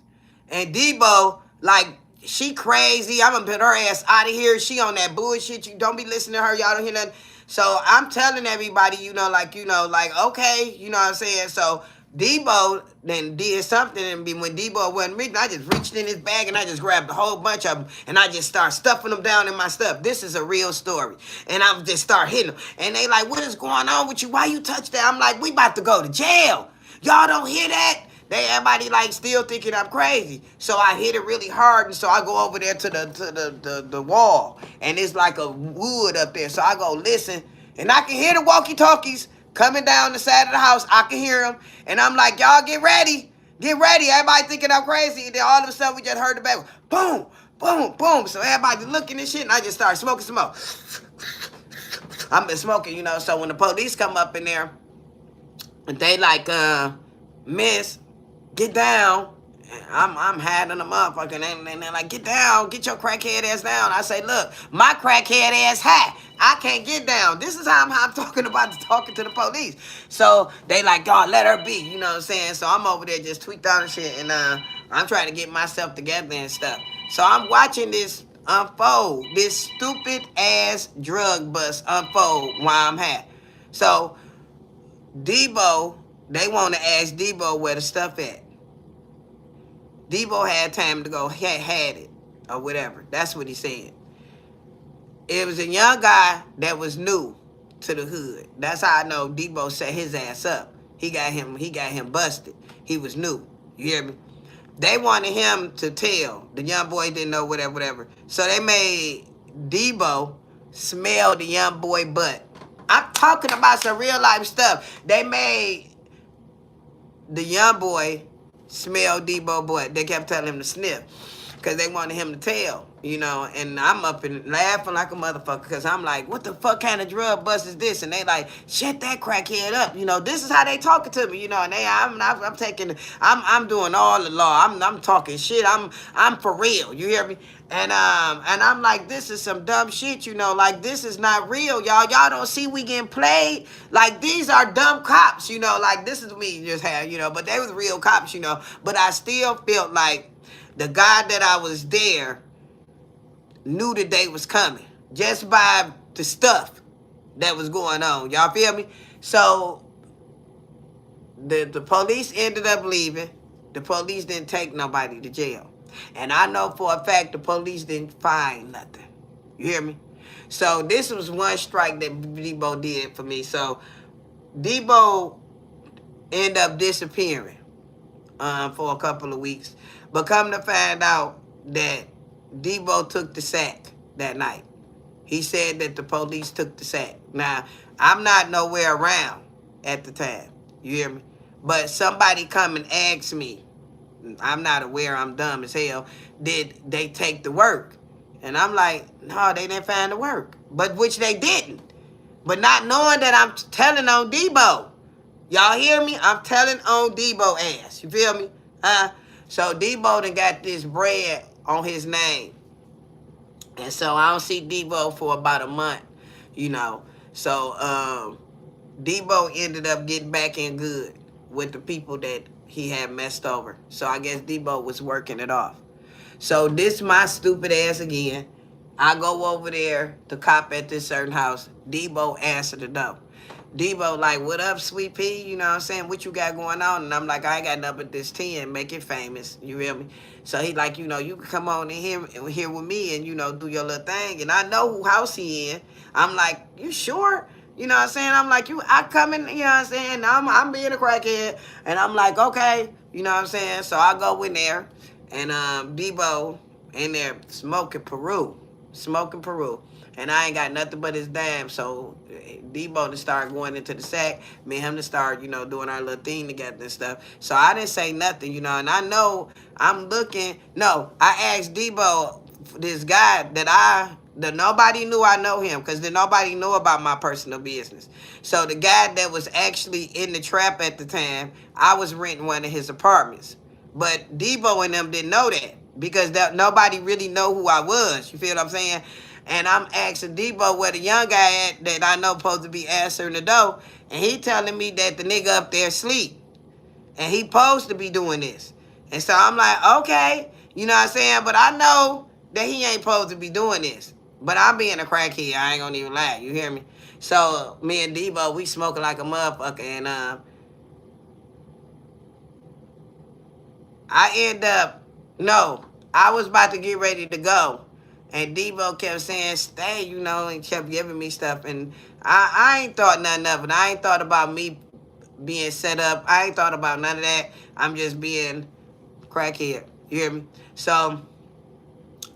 And Debo, like, she crazy. I'm gonna put her ass out of here. She on that bullshit. You don't be listening to her. Y'all don't hear nothing. So I'm telling everybody, like, okay, you know what I'm saying? So Debo then did something, and when Debo wasn't reaching, I just reached in his bag and I just grabbed a whole bunch of them and I just start stuffing them down in my stuff. This is a real story. And I just start hitting them. And they like, what is going on with you? Why you touch that? I'm like, we about to go to jail. Y'all don't hear that? Everybody like still thinking I'm crazy. So I hit it really hard, and so I go over there to the wall, and it's like a wood up there. So I go listen, and I can hear the walkie-talkies coming down the side of the house. I can hear them, and I'm like, y'all get ready, get ready. Everybody thinking I'm crazy, and then all of a sudden we just heard the back, boom, boom, boom. So everybody looking at shit, and I just start smoking some more. I've been smoking, you know. So when the police come up in there, they like, miss, get down. I'm hiding the motherfucker, and they're like, get down, get your crackhead ass down. I say, look, my crackhead ass high. I can't get down. This is how I'm talking to the police. So they like, God, let her be. You know what I'm saying? So I'm over there just tweaked out and shit, and I'm trying to get myself together and stuff. So I'm watching this unfold, this stupid ass drug bust unfold while I'm high. So Debo, they want to ask Debo where the stuff at. Debo had time to go, had it, or whatever. That's what he said. It was a young guy that was new to the hood. That's how I know Debo set his ass up. He got him busted. He was new. You hear me? They wanted him to tell. The young boy didn't know, whatever. So they made Debo smell the young boy butt. I'm talking about some real life stuff. They made the young boy smelled Debo butt. They kept telling him to sniff because they wanted him to tell, you know. And I'm up and laughing like a motherfucker because I'm like, what the fuck kind of drug bust is this? And they like, shut that crackhead up, you know. This is how they talking to me, you know. And I'm doing all the law. I'm talking shit. I'm for real. You hear me? And I'm like, this is some dumb shit, you know. Like, this is not real, y'all. Y'all don't see we getting played. Like, these are dumb cops, you know. Like, this is me just had, you know. But they was real cops, you know. But I still felt like the guy that I was there knew the day was coming just by the stuff that was going on. Y'all feel me? So the police ended up leaving. The police didn't take nobody to jail. And I know for a fact the police didn't find nothing. You hear me? So this was one strike that Debo did for me. So Debo ended up disappearing for a couple of weeks. But come to find out that Debo took the sack that night. He said that the police took the sack. Now, I'm not nowhere around at the time. You hear me? But somebody come and ask me, I'm not aware, I'm dumb as hell, did they take the work? And I'm like, no, they didn't find the work. But which they didn't. But not knowing that I'm telling on Debo. Y'all hear me? I'm telling on Debo ass. You feel me? So Debo done got this bread on his name. And so I don't see Debo for about a month, you know. So Debo ended up getting back in good with the people that he had messed over. So I guess Debo was working it off. So this my stupid ass again. I go over there to cop at this certain house. Debo answered the door. Debo like, what up, sweet pea? You know what I'm saying? What you got going on? And I'm like, I ain't got nothing but this 10, make it famous. You feel me? So he like, you know, you can come on in here with me and, you know, do your little thing. And I know who house he in. I'm like, you sure? You know what I'm saying? I'm like, I come in, you know what I'm saying? I'm being a crackhead. And I'm like, okay. You know what I'm saying? So I go in there and Debo in there smoking Peru. And I ain't got nothing but his dime. So Debo to start going into the sack. Me and him to start, you know, doing our little thing together and stuff. So I didn't say nothing, you know. And I know I'm looking. No, I asked Debo, this guy that nobody knew I know him because then nobody knew about my personal business. So the guy that was actually in the trap at the time, I was renting one of his apartments. But Debo and them didn't know that because nobody really know who I was. You feel what I'm saying? And I'm asking Debo where the young guy at that I know supposed to be answering the door. And he telling me that the nigga up there sleep. And he supposed to be doing this. And so I'm like, okay. You know what I'm saying? But I know that he ain't supposed to be doing this. But I'm being a crackhead. I ain't gonna even lie. You hear me? So me and Debo, we smoking like a motherfucker. And I end up, no, I was about to get ready to go. And Debo kept saying, stay, you know, and kept giving me stuff. And I ain't thought nothing of it. I ain't thought about me being set up. I ain't thought about none of that. I'm just being crackhead. You hear me? So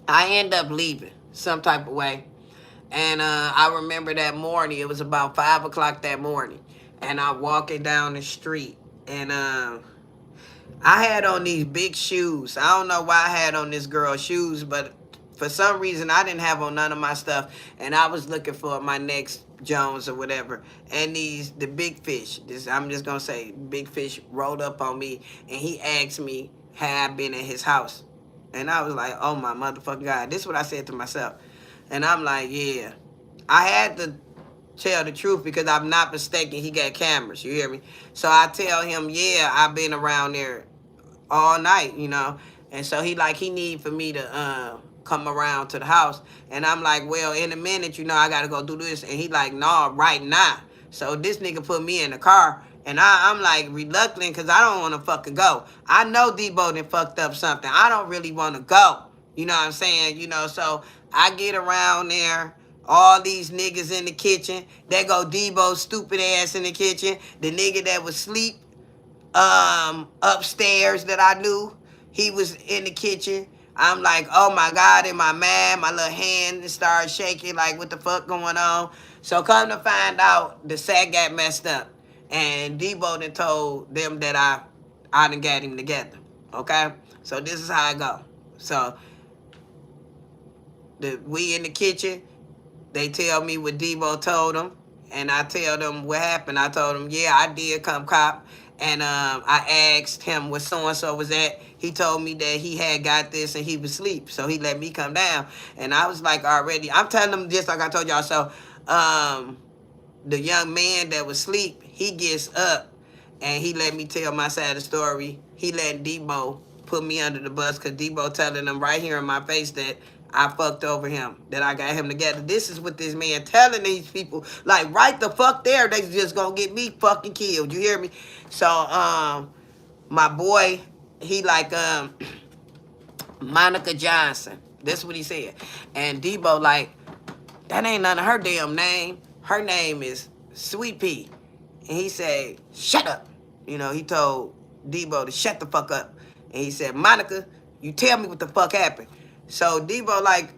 I end up leaving some type of way. And I remember that morning, it was about 5 o'clock that morning. And I'm walking down the street. And I had on these big shoes. I don't know why I had on this girl's shoes, but for some reason I didn't have on none of my stuff. And I was looking for my next Jones or whatever. And the big fish, I'm just going to say, big fish rolled up on me. And he asked me, had I been at his house? And I was like, oh my motherfucking God. This is what I said to myself. And I'm like, yeah. I had to tell the truth because I'm not mistaken. He got cameras. You hear me? So I tell him, yeah, I've been around there all night, you know. And so he need for me to come around to the house. And I'm like, well, in a minute, you know, I got to go do this. And he like, no, right now. So this nigga put me in the car. And I'm like reluctant because I don't want to fucking go. I know Debo done fucked up something. I don't really want to go. You know what I'm saying? You know, so I get around there. All these niggas in the kitchen. There go Debo's stupid ass in the kitchen. The nigga that was asleep upstairs that I knew, he was in the kitchen. I'm like, oh my God, in my mind, my little hand started shaking, like what the fuck going on? So come to find out, the sack got messed up. And Debo done told them that I done got him together. Okay? So this is how I go. So we in the kitchen, they tell me what Debo told them. And I tell them what happened. I told them, yeah, I did come cop. And I asked him where so-and-so was at. He told me that he had got this and he was asleep. So he let me come down. And I was like, already, I'm telling them just like I told y'all. So the young man that was asleep, he gets up and he let me tell my side of the story. He let Debo put me under the bus because Debo telling them right here in my face that I fucked over him, that I got him together. This is what this man telling these people. Like, right the fuck there, they just gonna get me fucking killed. You hear me? So, my boy he like Monica Johnson. This is what he said. And Debo like, that ain't none of her damn name. Her name is Sweet Pea. And he said, shut up. You know, he told Debo to shut the fuck up. And he said, Monica, you tell me what the fuck happened. So Debo like,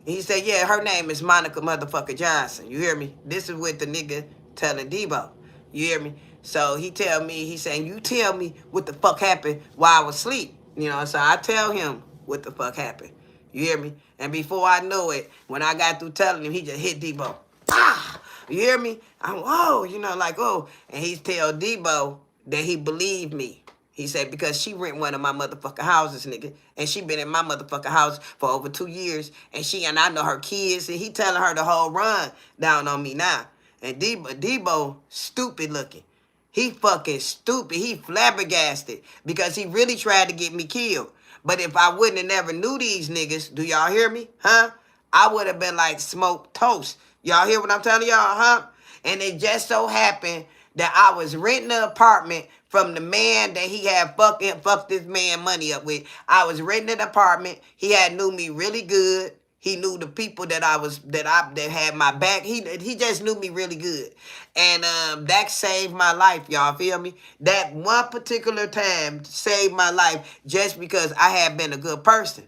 he said, yeah, her name is Monica motherfucker Johnson. You hear me? This is what the nigga telling Debo. You hear me? So he tell me, he saying, you tell me what the fuck happened while I was asleep. You know, so I tell him what the fuck happened. You hear me? And before I knew it, when I got through telling him, he just hit Debo. Ah! You hear me? I'm, oh, you know, like, oh. And he tell Debo that he believed me. He said, because she rent one of my motherfucking houses, nigga. And she been in my motherfucking house for over 2 years. And I know her kids. And he telling her the whole run down on me now. And Debo stupid looking. He fucking stupid. He flabbergasted because he really tried to get me killed. But if I wouldn't have never knew these niggas, do y'all hear me? Huh? I would have been like smoked toast. Y'all hear what I'm telling y'all, huh? And it just so happened that I was renting an apartment from the man that he had fucked this man money up with. I was renting an apartment. He had knew me really good. He knew the people that had my back. He just knew me really good. And that saved my life, y'all feel me? That one particular time saved my life just because I had been a good person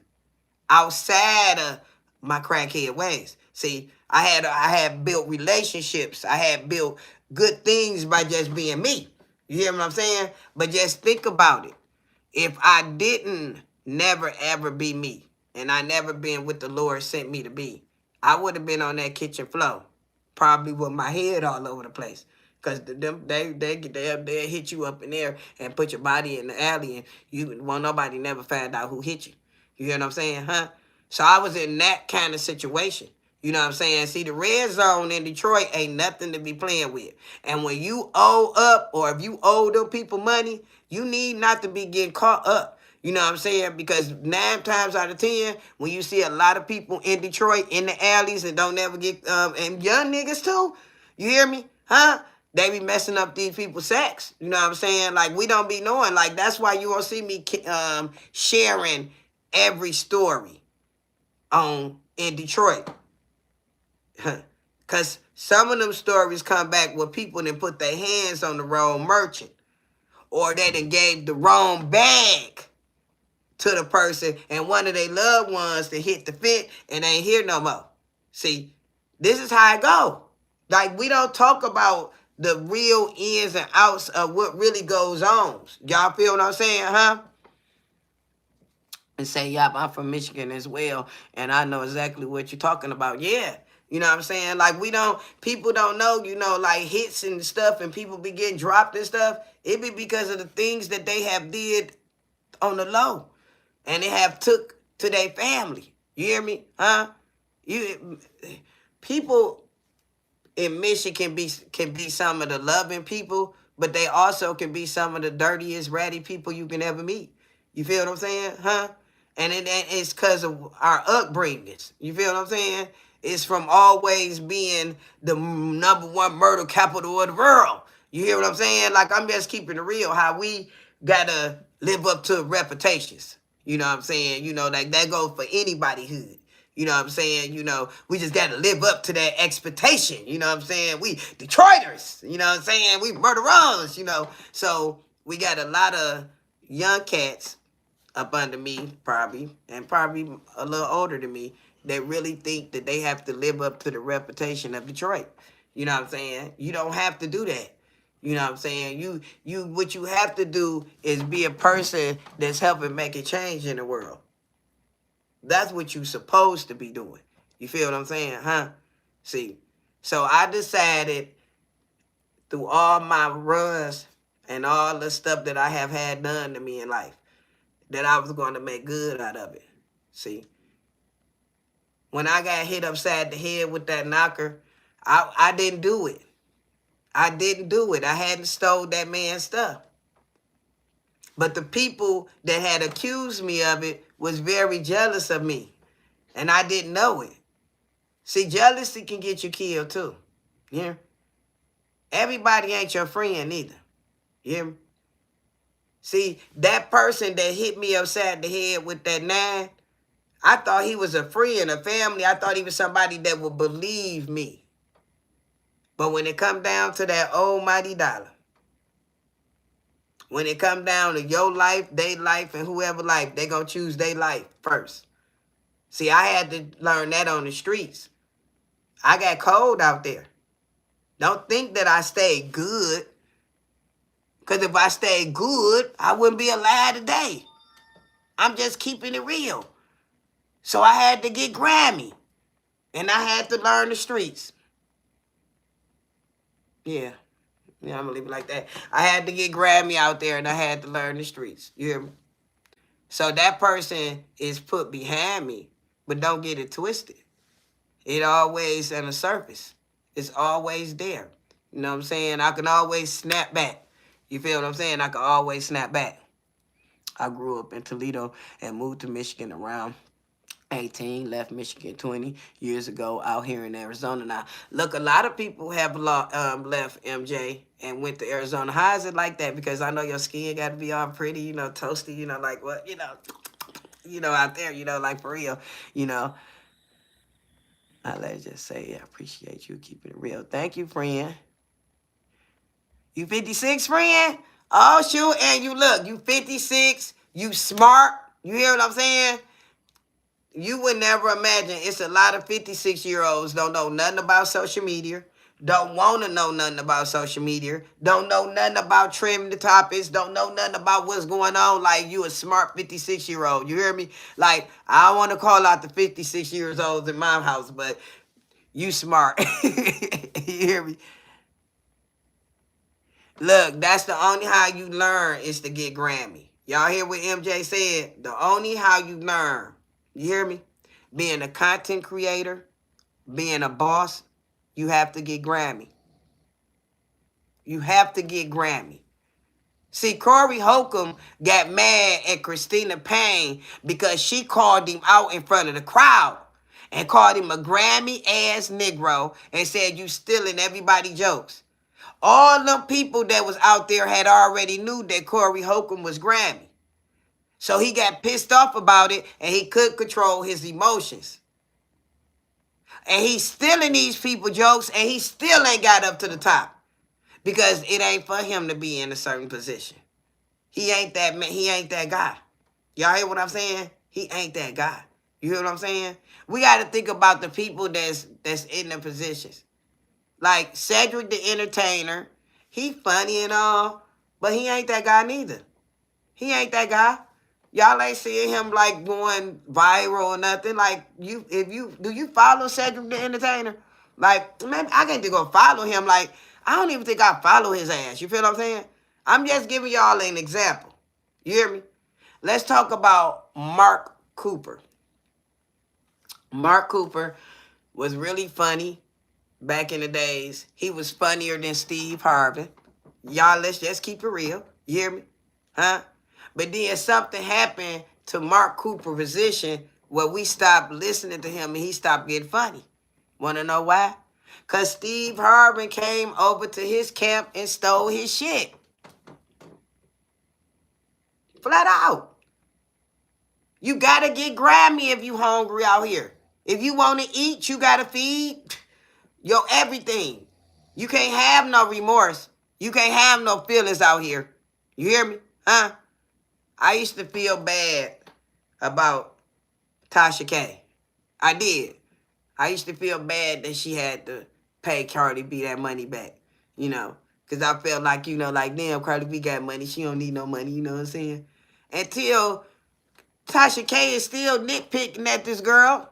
outside of my crackhead ways. See, I had built relationships. I had built good things by just being me. You hear what I'm saying? But just think about it. If I didn't never ever be me, and I never been what the Lord sent me to be, I would have been on that kitchen floor, probably with my head all over the place. Cause they'll hit you up in there and put your body in the alley, and nobody never found out who hit you. You hear what I'm saying, huh? So I was in that kind of situation. You know what I'm saying? See, the red zone in Detroit ain't nothing to be playing with. And when you owe up, or if you owe them people money, you need not to be getting caught up. You know what I'm saying? Because 9 times out of 10, when you see a lot of people in Detroit in the alleys and don't ever get, and young niggas too, you hear me? Huh? They be messing up these people's sacks. You know what I'm saying? Like, we don't be knowing. Like, that's why you won't see me sharing every story in Detroit. Because some of them stories come back where people done put their hands on the wrong merchant, or they done gave the wrong bag to the person, and one of their loved ones that hit the fit and ain't here no more. See, this is how it go. Like, we don't talk about the real ins and outs of what really goes on. Y'all feel what I'm saying, huh? And say, yep, I'm from Michigan as well, and I know exactly what you're talking about. Yeah. You know what I'm saying? Like, people don't know, you know, like hits and stuff, and people be getting dropped and stuff. It be because of the things that they have did on the low, and they have took to their family. You hear me? Huh? People in Michigan can be some of the loving people, but they also can be some of the dirtiest, ratty people you can ever meet. You feel what I'm saying? Huh? And it's because of our upbringings. You feel what I'm saying? It's from always being the #1 murder capital of the world. You hear what I'm saying? Like, I'm just keeping it real, how we gotta live up to reputations. You know what I'm saying? You know, like that goes for anybody hood. You know what I'm saying? You know, we just got to live up to that expectation. You know what I'm saying? We Detroiters, you know what I'm saying? We murderers, you know. So we got a lot of young cats up under me, probably, and probably a little older than me, that really think that they have to live up to the reputation of Detroit. You know what I'm saying? You don't have to do that. You know what I'm saying? What you have to do is be a person that's helping make a change in the world. That's what you supposed to be doing. You feel what I'm saying, huh? See, so I decided through all my runs and all the stuff that I have had done to me in life, that I was going to make good out of it. See, when I got hit upside the head with that knocker, I didn't do it. I didn't do it. I hadn't stole that man's stuff. But the people that had accused me of it was very jealous of me, and I didn't know it. See, jealousy can get you killed too. Yeah. Everybody ain't your friend either. Yeah. See, that person that hit me upside the head with that 9, I thought he was a friend, a family. I thought he was somebody that would believe me. But when it come down to that almighty dollar, when it come down to your life, they life, and whoever life, they gonna choose their life first. See, I had to learn that on the streets. I got cold out there. Don't think that I stayed good. Because if I stayed good, I wouldn't be alive today. I'm just keeping it real. So I had to get Grammy. And I had to learn the streets. Yeah. Yeah, I'm going to leave it like that. I had to get Grammy out there and I had to learn the streets. You hear me? So that person is put behind me. But don't get it twisted. It always on the surface. It's always there. You know what I'm saying? I can always snap back. You feel what I'm saying? I can always snap back. I grew up in Toledo and moved to Michigan around 18, left Michigan 20 years ago out here in Arizona. Now, look, a lot of people have left MJ and went to Arizona. How is it like that? Because I know your skin got to be all pretty, you know, toasty, you know, like what, you know, out there, you know, like for real, you know. Let's just say I appreciate you keeping it real. Thank you, friend. You 56, friend? Oh, shoot. And you look, you 56, you smart. You hear what I'm saying? You would never imagine it's a lot of 56-year-olds don't know nothing about social media, don't want to know nothing about social media, don't know nothing about trimming the topics, don't know nothing about what's going on. Like, you a smart 56-year-old. You hear me? Like, I don't want to call out the 56 years olds in my house, but you smart. You hear me? Look, that's the only how you learn is to get Grammy. Y'all hear what MJ said? The only how you learn. You hear me? Being a content creator, being a boss, you have to get Grammy. You have to get Grammy. See, Corey Holcomb got mad at Christina Payne because she called him out in front of the crowd and called him a Grammy-ass Negro and said, you stealing everybody's jokes. All them people that was out there had already knew that Corey Holcomb was Grammy. So he got pissed off about it and he couldn't control his emotions. And he's stealing these people jokes and he still ain't got up to the top. Because it ain't for him to be in a certain position. He ain't that man. He ain't that guy. Y'all hear what I'm saying? He ain't that guy. You hear what I'm saying? We got to think about the people that's in the positions. Like Cedric the Entertainer, he funny and all, but he ain't that guy neither. He ain't that guy. Y'all ain't seeing him like going viral or nothing. Like do you follow Cedric the Entertainer? Like, man, I can't go follow him. Like, I don't even think I follow his ass. You feel what I'm saying? I'm just giving y'all an example. You hear me? Let's talk about Mark Cooper. Mark Cooper was really funny back in the days. He was funnier than Steve Harvey. Y'all, let's just keep it real. You hear me? Huh? But then something happened to Mark Cooper's position where we stopped listening to him and he stopped getting funny. Want to know why? Because Steve Harvey came over to his camp and stole his shit. Flat out. You got to get Grammy if you hungry out here. If you want to eat, you got to feed your everything. You can't have no remorse. You can't have no feelings out here. You hear me? Huh? I used to feel bad about Tasha K. I did. I used to feel bad that she had to pay Cardi B that money back, you know, because I felt like, you know, like, damn, Cardi B got money. She don't need no money, you know what I'm saying? Until Tasha K is still nitpicking at this girl.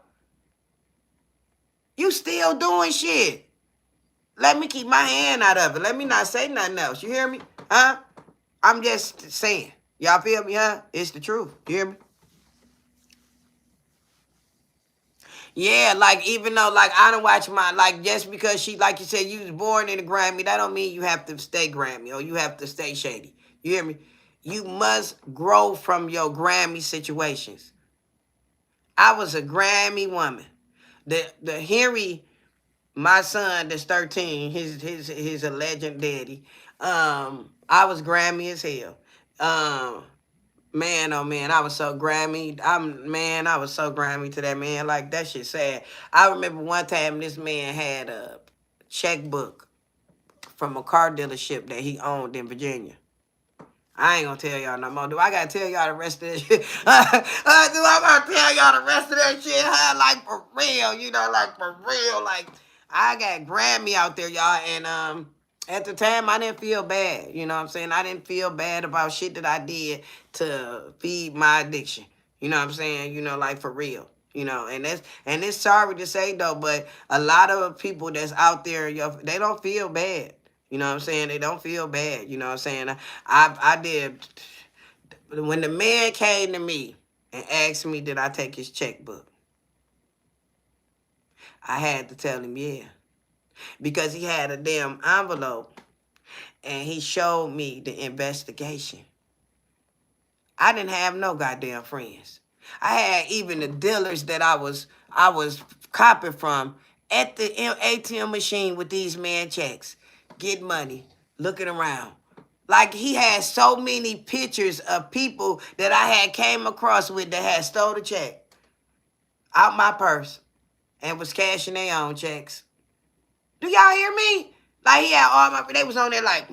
You still doing shit. Let me keep my hand out of it. Let me not say nothing else. You hear me? Huh? I'm just saying. Y'all feel me, huh? It's the truth. You hear me? Yeah, like, even though, like, I don't watch my, like, just because she, like you said, you was born in a Grammy, that don't mean you have to stay Grammy or you have to stay shady. You hear me? You must grow from your Grammy situations. I was a Grammy woman. The Henry, my son that's 13, his a legend daddy. I was Grammy as hell. Um, man, oh man, I was so Grammy. I was so Grammy to that man. Like that shit sad. I remember one time this man had a checkbook from a car dealership that he owned in Virginia. I ain't gonna tell y'all no more. Do I gotta tell y'all the rest of that shit? Do I gotta tell y'all the rest of that shit? Like for real, like for real. Like I got Grammy out there, y'all, and at the time I didn't feel bad. You know what I'm saying? I didn't feel bad about shit that I did to feed my addiction. You know what I'm saying? Like for real. And it's sorry to say though, but a lot of people that's out there, they don't feel bad. You know what I'm saying? They don't feel bad. You know what I'm saying? I did. When the man came to me and asked me, did I take his checkbook? I had to tell him, yeah. Because he had a damn envelope and he showed me the investigation. I didn't have no goddamn friends. I had even the dealers that I was copying from at the ATM machine with these man checks, get money, looking around. Like he had so many pictures of people that I had came across with that had stole the check out my purse and was cashing their own checks. Do y'all hear me? Like he had all my, they was on there like,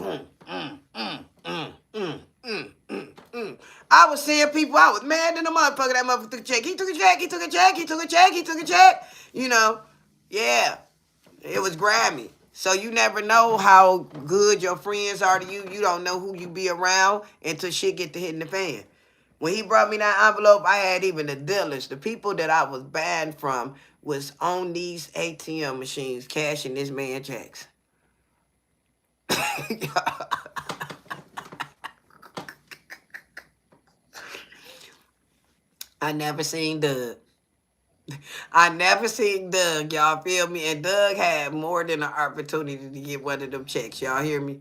I was seeing people, I was mad than the motherfucker, that motherfucker took a check. He took a check, he took a check, he took a check, he took a check. Yeah, it was Grammy. So you never know how good your friends are to you. You don't know who you be around until shit get to hitting the fan. When he brought me that envelope, I had even the dealers, the people that I was banned from, was on these ATM machines cashing this man checks. I never seen Doug. I never seen Doug, y'all feel me? And Doug had more than an opportunity to get one of them checks, y'all hear me?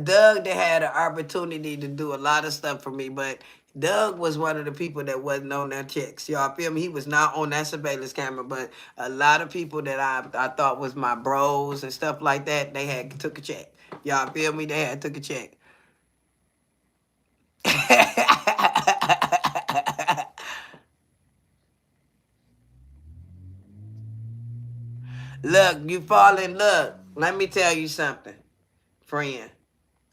Doug that had an opportunity to do a lot of stuff for me, but Doug was one of the people that wasn't on that checks. Y'all feel me? He was not on that surveillance camera, but a lot of people that I thought was my bros and stuff like that, they had took a check. Y'all feel me? They had took a check. Look, you fall in love. Let me tell you something, friend.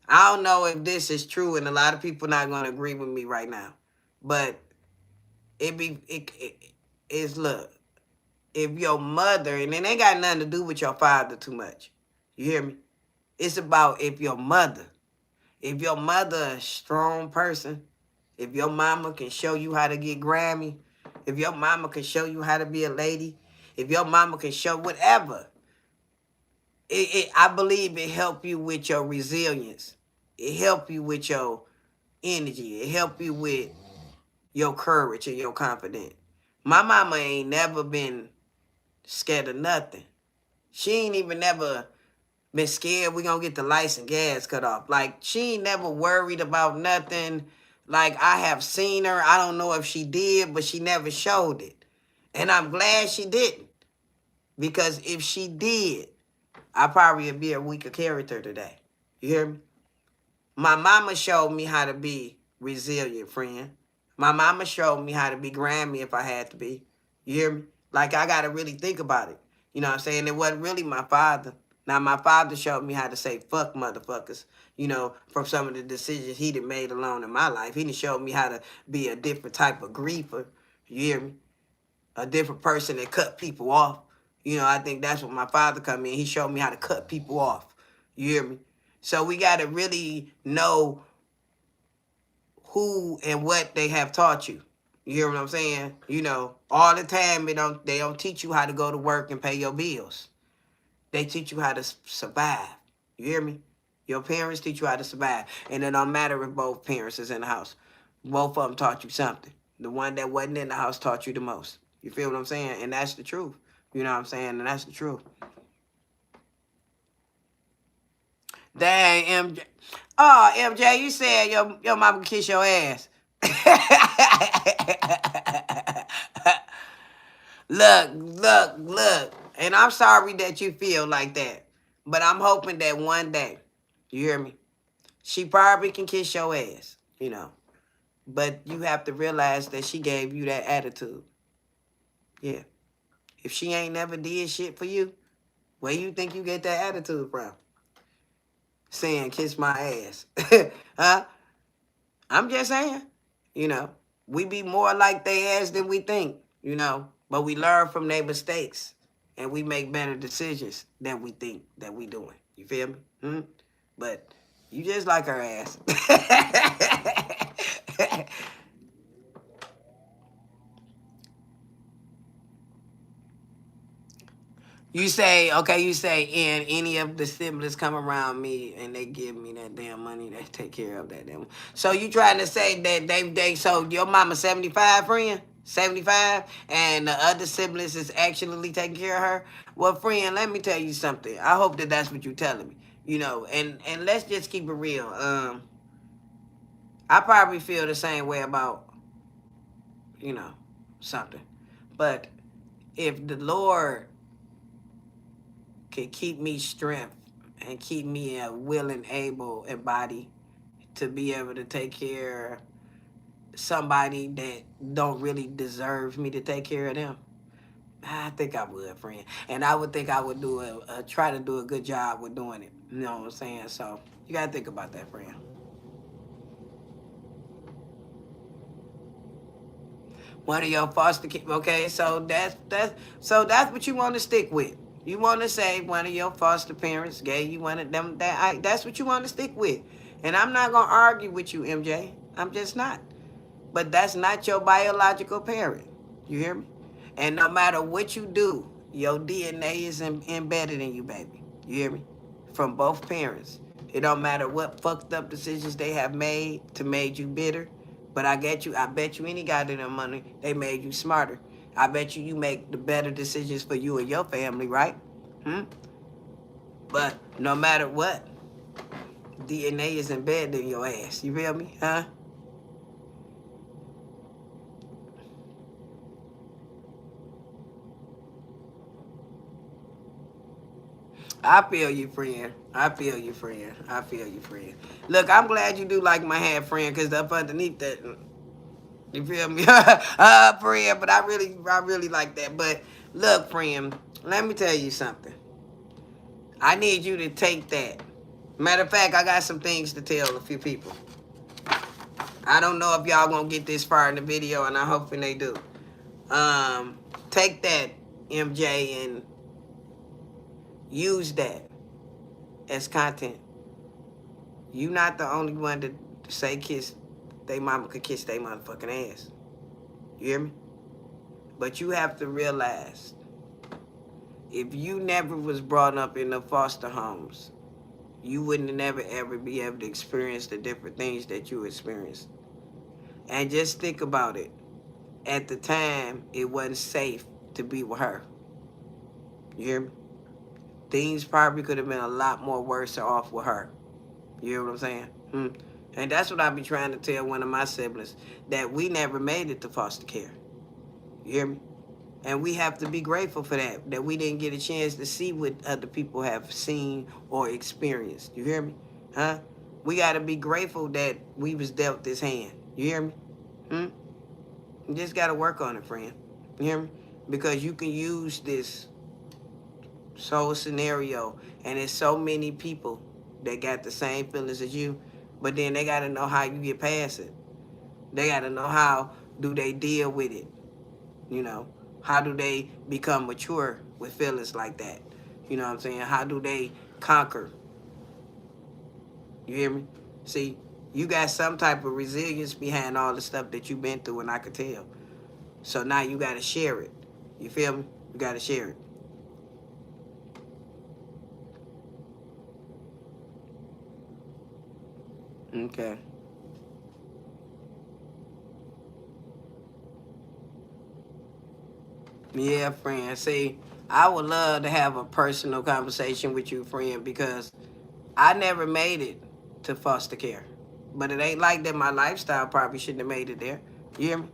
I don't know if this is true, and a lot of people not gonna agree with me right now, but it's look. If your mother, and it ain't got nothing to do with your father too much. You hear me? It's about if your mother a strong person, if your mama can show you how to get Grammy, if your mama can show you how to be a lady, if your mama can show whatever, I believe it help you with your resilience. It help you with your energy. It help you with your courage and your confidence. My mama ain't never been scared of nothing. She ain't even never been scared we gonna get the lights and gas cut off. Like, she ain't never worried about nothing. Like, I have seen her. I don't know if she did, but she never showed it. And I'm glad she didn't. Because if she did, I probably would be a weaker character today. You hear me? My mama showed me how to be resilient, friend. My mama showed me how to be Grammy if I had to be. You hear me? Like, I got to really think about it. You know what I'm saying? It wasn't really my father. Now, my father showed me how to say fuck motherfuckers, from some of the decisions he done made alone in my life. He done showed me how to be a different type of griefer. You hear me? A different person that cut people off. I think that's what my father come in. He showed me how to cut people off. You hear me? So we got to really know who and what they have taught you. You hear what I'm saying? All the time they don't teach you how to go to work and pay your bills. They teach you how to survive. You hear me? Your parents teach you how to survive. And it don't matter if both parents is in the house. Both of them taught you something. The one that wasn't in the house taught you the most. You feel what I'm saying? And that's the truth. You know what I'm saying? And that's the truth. Dang, MJ. Oh, MJ, you said your mama can kiss your ass. Look. And I'm sorry that you feel like that. But I'm hoping that one day, you hear me? She probably can kiss your ass. you know. But you have to realize that she gave you that attitude. Yeah. If she ain't never did shit for you, where you think you get that attitude from? Saying kiss my ass. Huh? I'm just saying, you know, we be more like they ass than we think, you know, but we learn from their mistakes and we make better decisions than we think that we doing. You feel me? Hmm? But you just like her ass. You say, okay, you say, and any of the siblings come around me and they give me that damn money, they take care of that damn. So you trying to say that so your mama 75, friend? 75, and the other siblings is actually taking care of her? Well, friend, let me tell you something. I hope that that's what you're telling me. You know, and let's just keep it real. I probably feel the same way about, you know, something. But if the Lord can keep me strength and keep me a willing, able, and body to be able to take care of somebody that don't really deserve me to take care of them. I think I would, friend. And I would think I would try to do a good job with doing it. You know what I'm saying? So you gotta think about that, friend. One of your foster kids. Okay, so that's what you want to stick with. You want to say one of your foster parents gave you one of them. That's what you want to stick with. And I'm not gonna argue with you, MJ. I'm just not. But that's not your biological parent. You hear me? And no matter what you do, your DNA is embedded in you, baby. You hear me? From both parents. It don't matter what fucked up decisions they have made to made you bitter. But I bet you any goddamn money, they made you smarter. I bet you make the better decisions for you and your family, right? Hmm? But no matter what, DNA is embedded in your ass. You feel me? Huh? I feel you, friend. I feel you, friend. I feel you, friend. Look, I'm glad you do like my hat, friend, because up underneath that, you feel me? Friend, but I really like that. But look, friend, let me tell you something. I need you to take that. Matter of fact, I got some things to tell a few people. I don't know if y'all gonna get this far in the video, and I'm hoping they do. Take that, MJ, and use that as content. You not the only one to say kiss they mama could kiss they motherfucking ass. You hear me? But you have to realize if you never was brought up in the foster homes, you wouldn't never ever be able to experience the different things that you experienced. And just think about it. At the time, it wasn't safe to be with her. You hear me? Things probably could have been a lot more worse off with her. You hear what I'm saying? Hmm. And that's what I be trying to tell one of my siblings, that we never made it to foster care. You hear me? And we have to be grateful for that we didn't get a chance to see what other people have seen or experienced. You hear me? Huh? We got to be grateful that we was dealt this hand. You hear me? Hmm? You just got to work on it, friend. You hear me? Because you can use this whole scenario, and there's so many people that got the same feelings as you, but then they got to know how you get past it. They got to know how do they deal with it. You know, how do they become mature with feelings like that? You know what I'm saying? How do they conquer? You hear me? See, you got some type of resilience behind all the stuff that you've been through, and I could tell. So now you got to share it. You feel me? You got to share it. Okay. Yeah, friend. See, I would love to have a personal conversation with you, friend, because I never made it to foster care. But it ain't like that my lifestyle probably shouldn't have made it there. You hear me?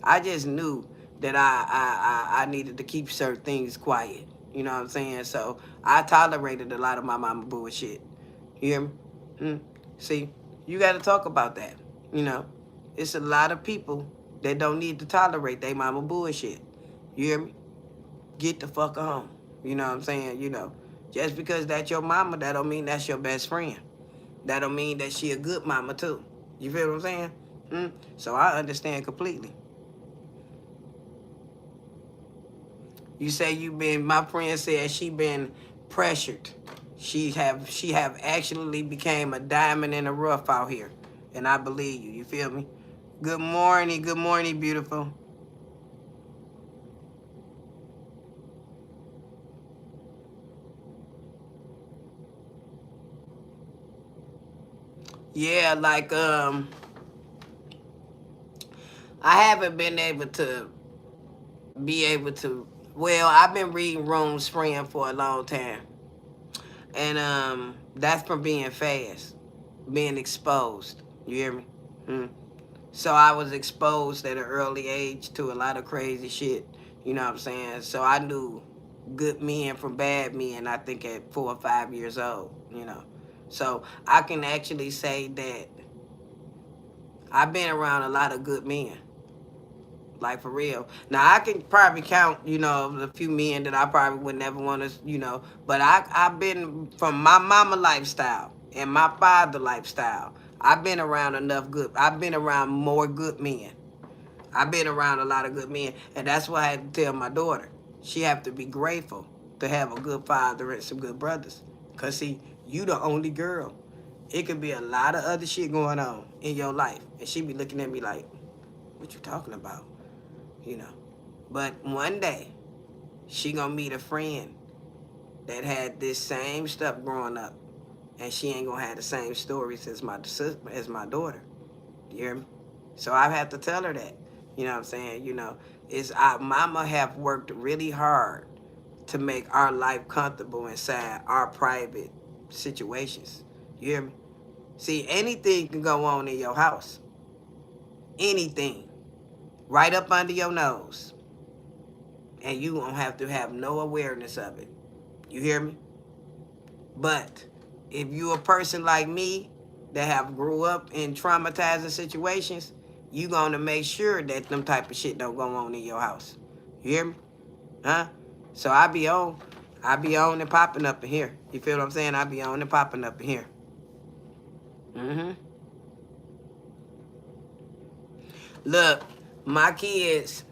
I just knew that I needed to keep certain things quiet. You know what I'm saying? So I tolerated a lot of my mama bullshit. You hear me? Mm. See, you got to talk about that. You know, it's a lot of people that don't need to tolerate they mama bullshit. You hear me? Get the fuck home. You know what I'm saying? You know, just because that's your mama, that don't mean that's your best friend. That don't mean that she a good mama too. You feel what I'm saying? So I understand completely. You say you been. My friend said she been pressured. She have actually became a diamond in the rough out here, and I believe you. You feel me? Good morning, beautiful. Yeah, like I haven't been able to be able to. Well, I've been reading Rome's friend for a long time, and that's from being fast, being exposed. You hear me? Mm. So I was exposed at an early age to a lot of crazy shit. You know what I'm saying? So I knew good men from bad men, I think at 4 or 5 years old, you know. So I can actually say that I've been around a lot of good men. Like for real. Now I can probably count, you know, a few men that I probably would never want to, you know. But I've been from my mama lifestyle and my father lifestyle. I've been around enough good. I've been around more good men. I've been around a lot of good men, and that's why I had to tell my daughter. She have to be grateful to have a good father and some good brothers. Cause see, you the only girl. It could be a lot of other shit going on in your life, and she be looking at me like, "What you talking about?" You know. But one day, she gonna meet a friend that had this same stuff growing up, and she ain't gonna have the same stories as my daughter. You hear me? So I have to tell her that. You know what I'm saying? You know, is our mama have worked really hard to make our life comfortable inside our private situations. You hear me? See, anything can go on in your house. Anything. Right up under your nose. And you won't have to have no awareness of it. You hear me? But if you a person like me that have grew up in traumatizing situations, you gonna make sure that them type of shit don't go on in your house. You hear me? Huh? So I be on and popping up in here. You feel what I'm saying? I be on and popping up in here. Mm-hmm. Look, my kids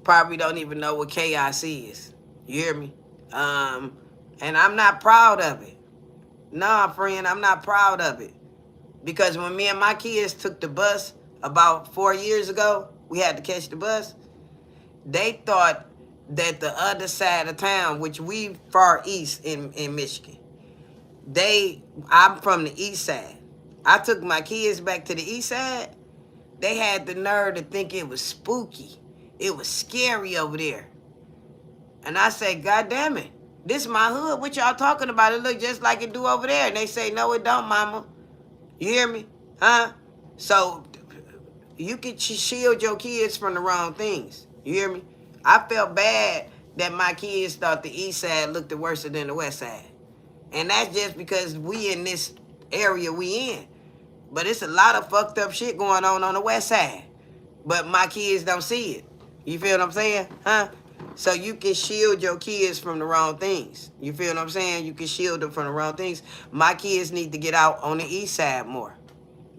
probably don't even know what chaos is. You hear me? Um, and I'm not proud of it. Nah, friend, I'm not proud of it. Because when me and my kids took the bus about 4 years ago, we had to catch the bus. They thought that the other side of town, which we far east in Michigan, I'm from the east side. I took my kids back to the east side. They had the nerve to think it was spooky. It was scary over there. And I say, God damn it. This is my hood. What y'all talking about? It look just like it do over there. And they say, no, it don't, mama. You hear me? Huh? So you can shield your kids from the wrong things. You hear me? I felt bad that my kids thought the east side looked worse than the west side. And that's just because we in this area we in. But it's a lot of fucked up shit going on the west side. But my kids don't see it. You feel what I'm saying? Huh? So you can shield your kids from the wrong things. You feel what I'm saying? You can shield them from the wrong things. My kids need to get out on the east side more.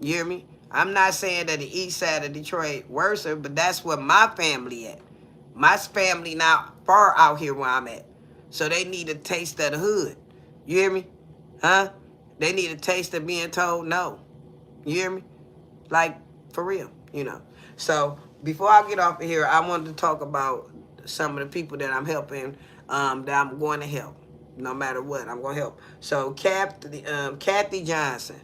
You hear me? I'm not saying that the east side of Detroit worse, but that's where my family at. My family not far out here where I'm at. So they need a taste of the hood. You hear me? Huh? They need a taste of being told no. You hear me? Like, for real, you know. So before I get off of here, I wanted to talk about some of the people that I'm helping, that I'm going to help. No matter what, I'm going to help. So Kathy Johnson.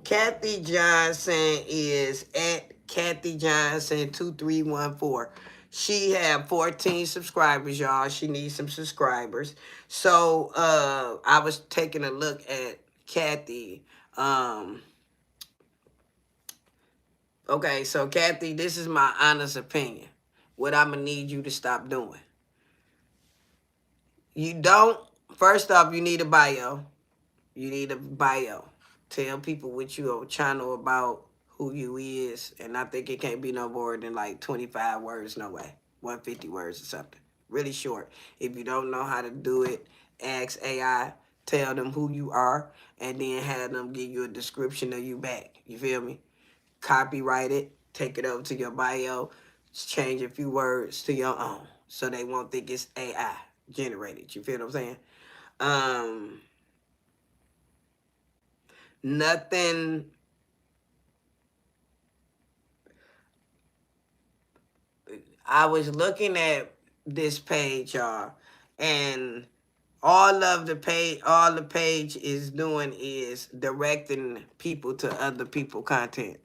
Kathy Johnson is at Kathy Johnson 2314. She have 14 subscribers, y'all. She needs some subscribers. So I was taking a look at Kathy. Okay, so Kathy, this is my honest opinion. What I'm gonna need you to stop doing. You don't. First off, you need a bio. You need a bio. Tell people what you are channel about. who you is, and I think it can't be no more than like 25 words, no way. 150 words or something. Really short. If you don't know how to do it, ask AI, tell them who you are, and then have them give you a description of you back. You feel me? Copyright it, take it over to your bio, change a few words to your own. So they won't think it's AI generated. You feel what I'm saying? Um Nothing. I was looking at this page, y'all, and all the page is doing is directing people to other people content.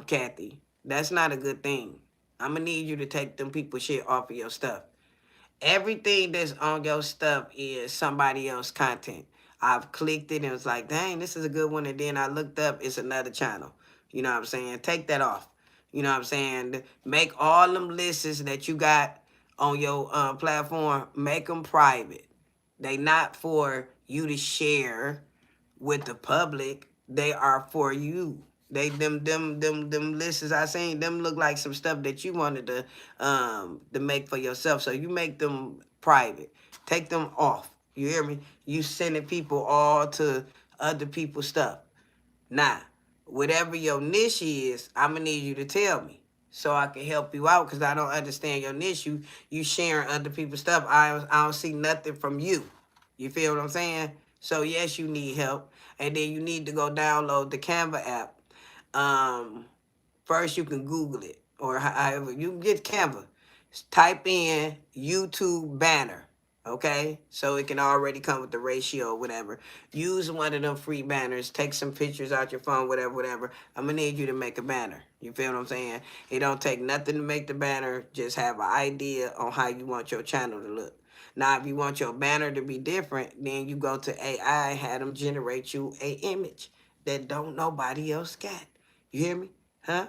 Kathy, that's not a good thing. I'm gonna need you to take them people shit off of your stuff. Everything that's on your stuff is somebody else content. I've clicked it and it's like, dang, this is a good one. And then I looked up, it's another channel. You know what I'm saying? Take that off. You know what I'm saying? Make all them lists that you got on your platform, make them private. They not for you to share with the public. They are for you. They them lists I seen them look like some stuff that you wanted to make for yourself. So you make them private. Take them off. You hear me? You sending people all to other people's stuff. Now, whatever your niche is, I'm gonna need you to tell me so I can help you out because I don't understand your niche. You sharing other people's stuff. I don't see nothing from you. You feel what I'm saying? So yes, you need help, and then you need to go download the Canva app. Um, First, you can Google it, or however you can get Canva. Type in YouTube banner, okay? So it can already come with the ratio or whatever. Use one of them free banners. Take some pictures out your phone, whatever, whatever. I'm gonna need you to make a banner. You feel what I'm saying? It don't take nothing to make the banner. Just have an idea on how you want your channel to look. Now, if you want your banner to be different, then you go to AI, have them generate you a image that don't nobody else got. You hear me? Huh?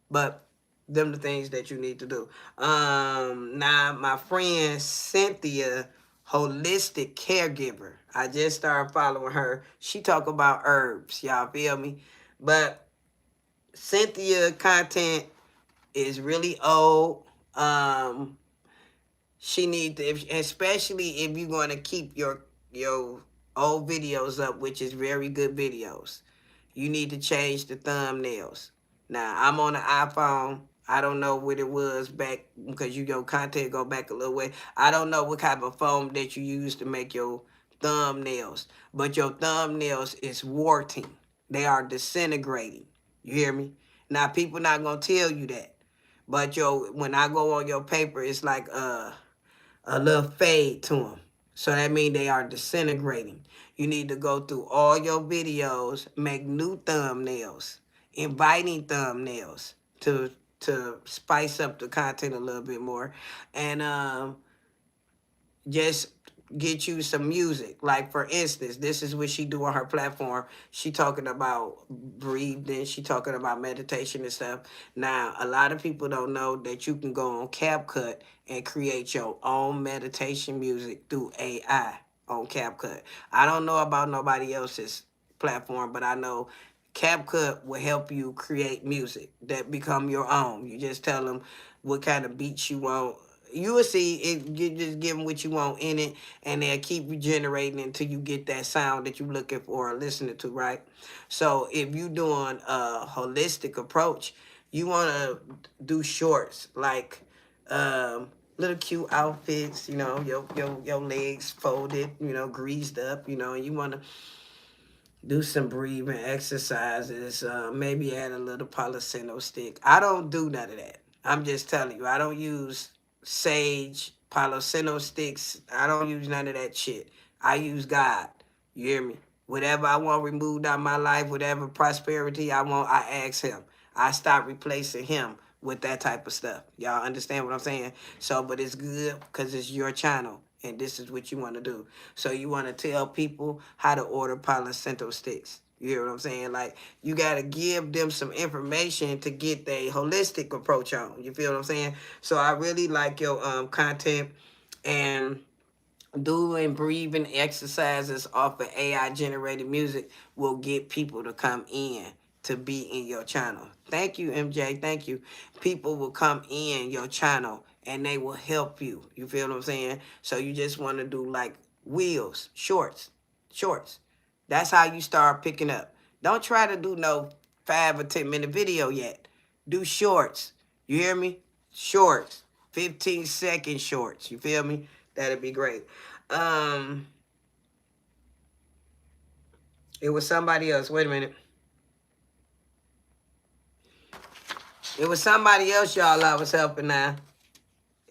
But them the things that you need to do. Now my friend Cynthia, holistic caregiver. I just started following her. She talk about herbs. Y'all feel me? But Cynthia content is really old. She need to, especially if you're going to keep your old videos up, which is very good videos. You need to change the thumbnails. Now I'm on an iPhone. I don't know what it was back because your content go back a little way. I don't know what kind of phone that you use to make your thumbnails, but your thumbnails is warting. They are disintegrating. You hear me? Now people not gonna tell you that, but when I go on your paper, it's like a little fade to them. So that means they are disintegrating. You need to go through all your videos, make new thumbnails, inviting thumbnails to spice up the content a little bit more, and just get you some music. Like for instance, this is what she do on her platform. She talking about breathing. She talking about meditation and stuff. Now, a lot of people don't know that you can go on CapCut and create your own meditation music through AI on CapCut. I don't know about nobody else's platform, but I know CapCut will help you create music that become your own. You just tell them what kind of beats you want. You will see it. You just give them what you want in it, and they'll keep regenerating until you get that sound that you're looking for or listening to, right? So if you're doing a holistic approach, you want to do shorts like little cute outfits. Your legs folded, greased up. And you want to do some breathing exercises, maybe add a little polycino stick. I don't do none of that. I'm just telling you, I don't use sage, polycino sticks. I don't use none of that shit. I use God. You hear me? Whatever I want removed out of my life, whatever prosperity I want, I ask him. I stop replacing him with that type of stuff. Y'all understand what I'm saying? So, but it's good because it's your channel and this is what you want to do. So you want to tell people how to order Palo Santo sticks. You hear what I'm saying? Like, you got to give them some information to get the holistic approach on. You feel what I'm saying? So I really like your content, and doing breathing exercises off of AI generated music will get people to come in to be in your channel. Thank you, MJ. Thank you. People will come in your channel and they will help you. You feel what I'm saying? So you just want to do like wheels, shorts. That's how you start picking up. Don't try to do no 5 or 10 minute video yet. Do shorts. You hear me? Shorts. 15-second shorts. You feel me? That'd be great. It was somebody else. Wait a minute. It was somebody else, y'all, I was helping now.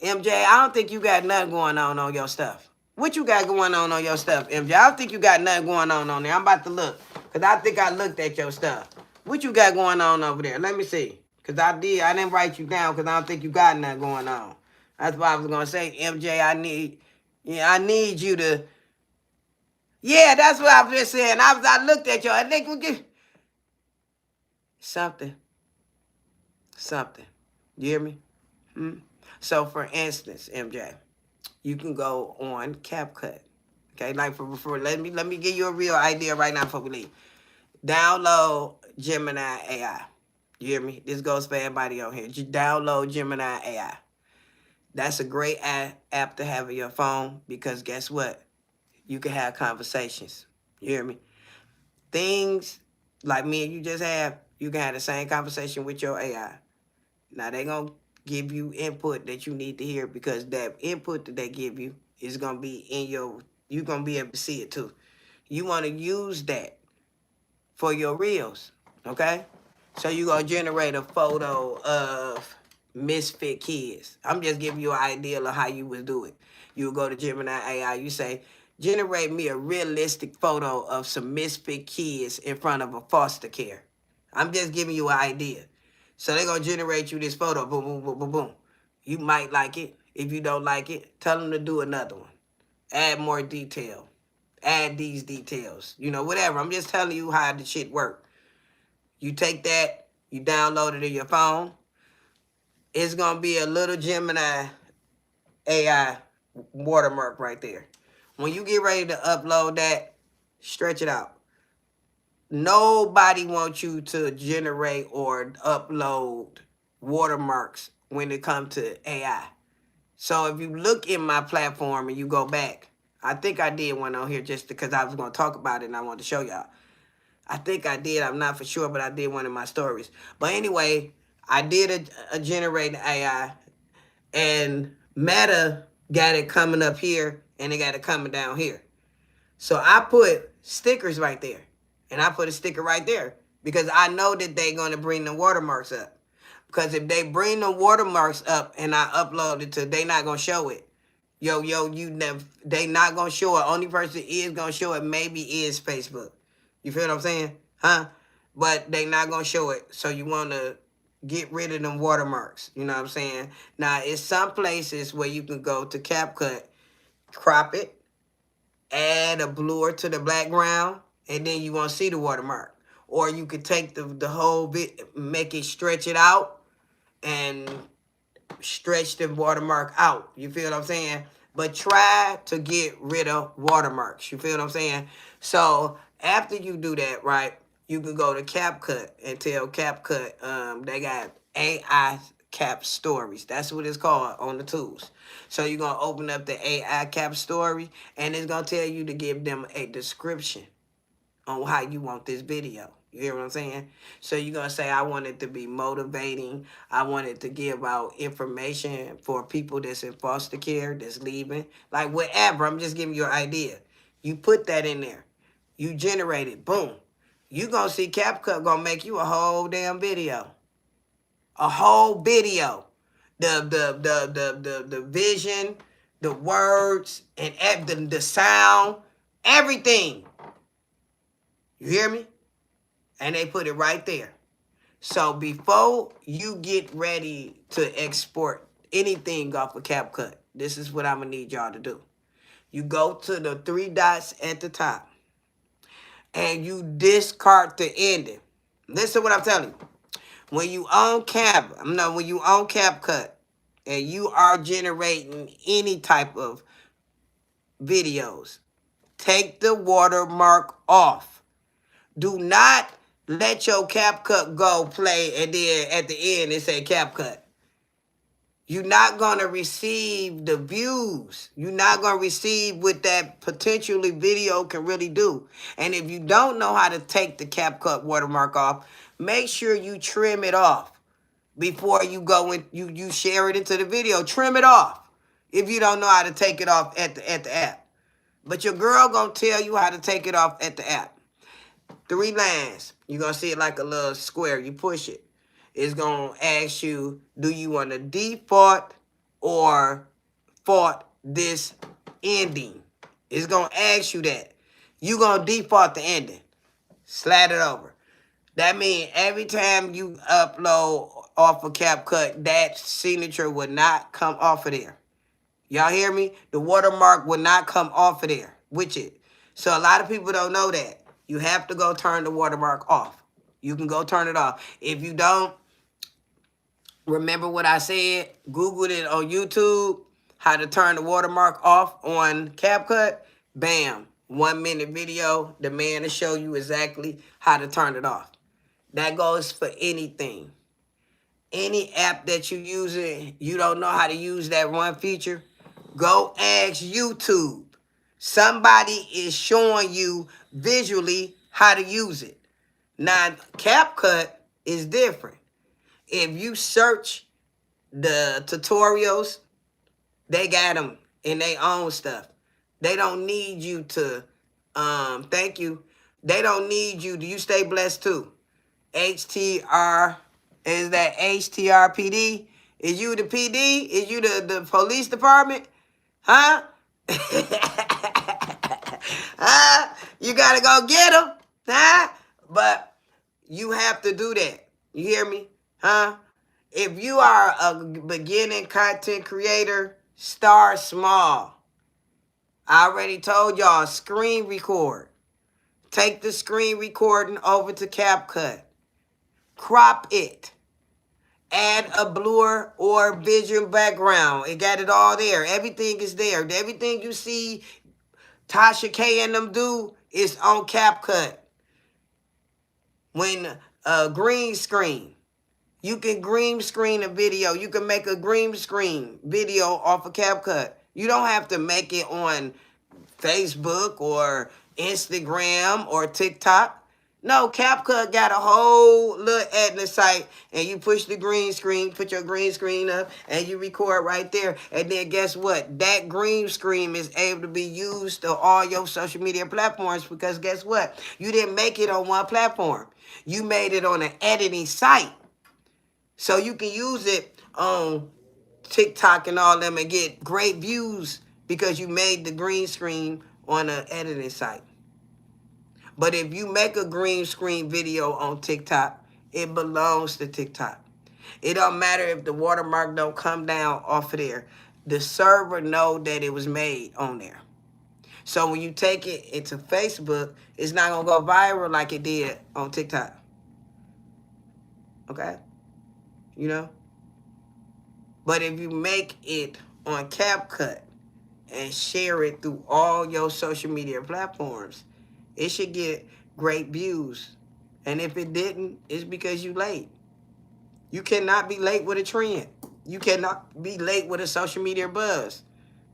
MJ, I don't think you got nothing going on your stuff. What you got going on your stuff, MJ? I don't think you got nothing going on there. I'm about to look, because I think I looked at your stuff. What you got going on over there? Let me see. Because I didn't write you down because I don't think you got nothing going on. That's what I was going to say. MJ, I need you to, yeah, that's what I was just saying. I looked at you. I think we get something. You hear me? So, for instance, MJ, you can go on CapCut. Okay, like for let me give you a real idea right now before we leave. Download Gemini AI. You hear me? This goes for everybody on here. Just download Gemini AI. That's a great app to have on your phone because guess what? You can have conversations. You hear me? Things like me and you just have, you can have the same conversation with your AI. Now they gonna give you input that you need to hear because that input that they give you is gonna be in you're gonna be able to see it too. You wanna use that for your reels, okay? So you're gonna generate a photo of misfit kids. I'm just giving you an idea of how you would do it. You go to Gemini AI, you say, generate me a realistic photo of some misfit kids in front of a foster care. I'm just giving you an idea. So they're going to generate you this photo. Boom, boom, boom, boom, boom. You might like it. If you don't like it, tell them to do another one. Add more detail. Add these details. You know, whatever. I'm just telling you how the shit work. You take that, you download it in your phone. It's going to be a little Gemini AI watermark right there. When you get ready to upload that, stretch it out. Nobody wants you to generate or upload watermarks when it comes to AI. So if you look in my platform and you go back, I think I did one on here just because I was going to talk about it and I wanted to show y'all. I think I did. I'm not for sure, but I did one of my stories. But anyway, I did a generated AI and Meta got it coming up here and they got it coming down here. So I put stickers right there. And I put a sticker right there because I know that they're going to bring the watermarks up. Because if they bring the watermarks up and I upload it to, they not going to show it. They not going to show it. Only person is going to show it maybe is Facebook. You feel what I'm saying? Huh? But they not going to show it. So you want to get rid of them watermarks. You know what I'm saying? Now, it's some places where you can go to CapCut, crop it, add a blur to the background, and then you won't see the watermark. Or you could take the whole bit, make it stretch it out, and stretch the watermark out. You feel what I'm saying? But try to get rid of watermarks. You feel what I'm saying? So after you do that, right, you can go to CapCut and tell CapCut they got AI cap stories. That's what it's called on the tools. So you're going to open up the AI cap story and it's going to tell you to give them a description on how you want this video. You hear what I'm saying? So you're going to say, I want it to be motivating. I want it to give out information for people that's in foster care, that's leaving. Like whatever. I'm just giving you an idea. You put that in there. You generate it. Boom. You going to see CapCut going to make you a whole damn video. A whole video. The vision, the words, and the sound, everything. You hear me? And they put it right there. So before you get ready to export anything off of CapCut, this is what I'm going to need y'all to do. You go to the 3 dots at the top and you discard the ending. Listen to what I'm telling you. When you own CapCut and you are generating any type of videos, take the watermark off. Do not let your CapCut go play, and then at the end it say CapCut. You're not going to receive the views. You're not going to receive what that potentially video can really do. And if you don't know how to take the CapCut watermark off, make sure you trim it off before you go and you share it into the video. Trim it off if you don't know how to take it off at the app. But your girl going to tell you how to take it off at the app. 3 lines. You're going to see it like a little square. You push it. It's going to ask you, do you want to default or fault this ending? It's going to ask you that. You're going to default the ending. Slide it over. That means every time you upload off of CapCut, that signature will not come off of there. Y'all hear me? The watermark will not come off of there with it. So a lot of people don't know that. You have to go turn the watermark off. You can go turn it off. If you don't, remember what I said? Google it on YouTube, how to turn the watermark off on CapCut. Bam. 1 minute video. The man will show you exactly how to turn it off. That goes for anything. Any app that you using, you don't know how to use that one feature, go ask YouTube. Somebody is showing you visually how to use it. Now, CapCut is different. If you search the tutorials, they got them in their own stuff. They don't need you to, thank you. They don't need you. Do you stay blessed too? HTR, is that HTRPD? Is you the PD? Is you the police department? Huh? Huh? You gotta go get them. Huh? But you have to do that. You hear me? Huh? If you are a beginning content creator, start small. I already told y'all, screen record. Take the screen recording over to CapCut. Crop it. Add a blur or vision background. It got it all there. Everything is there. Everything you see Tasha K and them do is on CapCut. When green screen. You can green screen a video. You can make a green screen video off of CapCut. You don't have to make it on Facebook or Instagram or TikTok. No, CapCut got a whole little editing site, and you push the green screen, put your green screen up, and you record right there. And then guess what? That green screen is able to be used on all your social media platforms because guess what? You didn't make it on one platform. You made it on an editing site. So you can use it on TikTok and all them and get great views because you made the green screen on an editing site. But if you make a green screen video on TikTok, it belongs to TikTok. It don't matter if the watermark don't come down off of there. The server know that it was made on there. So when you take it into Facebook, it's not going to go viral like it did on TikTok. Okay? You know? But if you make it on CapCut and share it through all your social media platforms, it should get great views. And if it didn't, it's because you late. You cannot be late with a trend. You cannot be late with a social media buzz.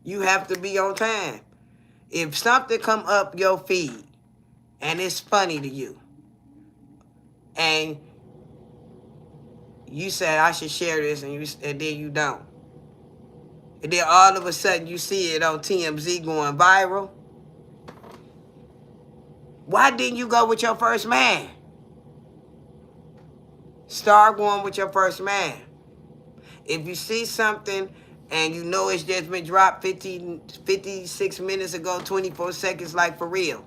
You have to be on time. If something come up your feed and it's funny to you, and you say, I should share this, and then you don't. And then all of a sudden you see it on TMZ going viral. Why didn't you go with your first man? Start going with your first man. If you see something and you know it's just been dropped 56 minutes ago, 24 seconds, like for real,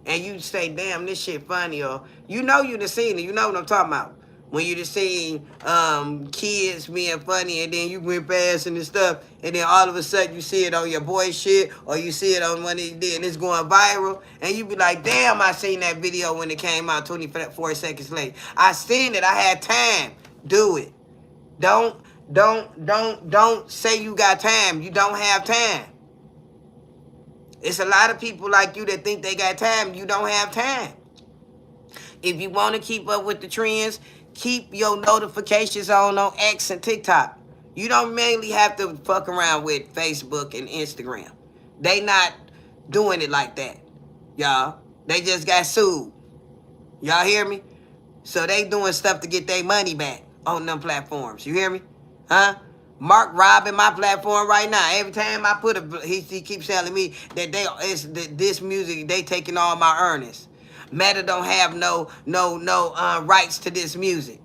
and you say, damn, this shit funny, or you know you done seen it, you know what I'm talking about. When you just seen kids being funny and then you went past and stuff, and then all of a sudden you see it on your boy shit, or you see it on one of these, and it's going viral, and you be like, damn, I seen that video when it came out 24 seconds late. I seen it, I had time. Do it. Don't say you got time. You don't have time. It's a lot of people like you that think they got time. You don't have time. If you want to keep up with the trends, keep your notifications on X and TikTok. You don't mainly have to fuck around with Facebook and Instagram. They not doing it like that, y'all. They just got sued. Y'all hear me? So they doing stuff to get their money back on them platforms. You hear me? Huh? Mark robbing my platform right now. Every time I put he keeps telling me that this music, they taking all my earnings. Meta don't have no rights to this music.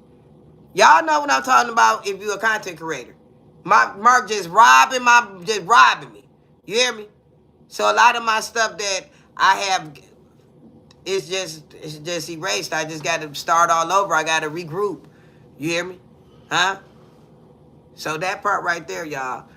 Y'all know what I'm talking about if you're a content creator. Mark just robbing me. You hear me? So a lot of my stuff that I have, it's just erased. I just got to start all over. I got to regroup. You hear me? Huh? So that part right there, y'all.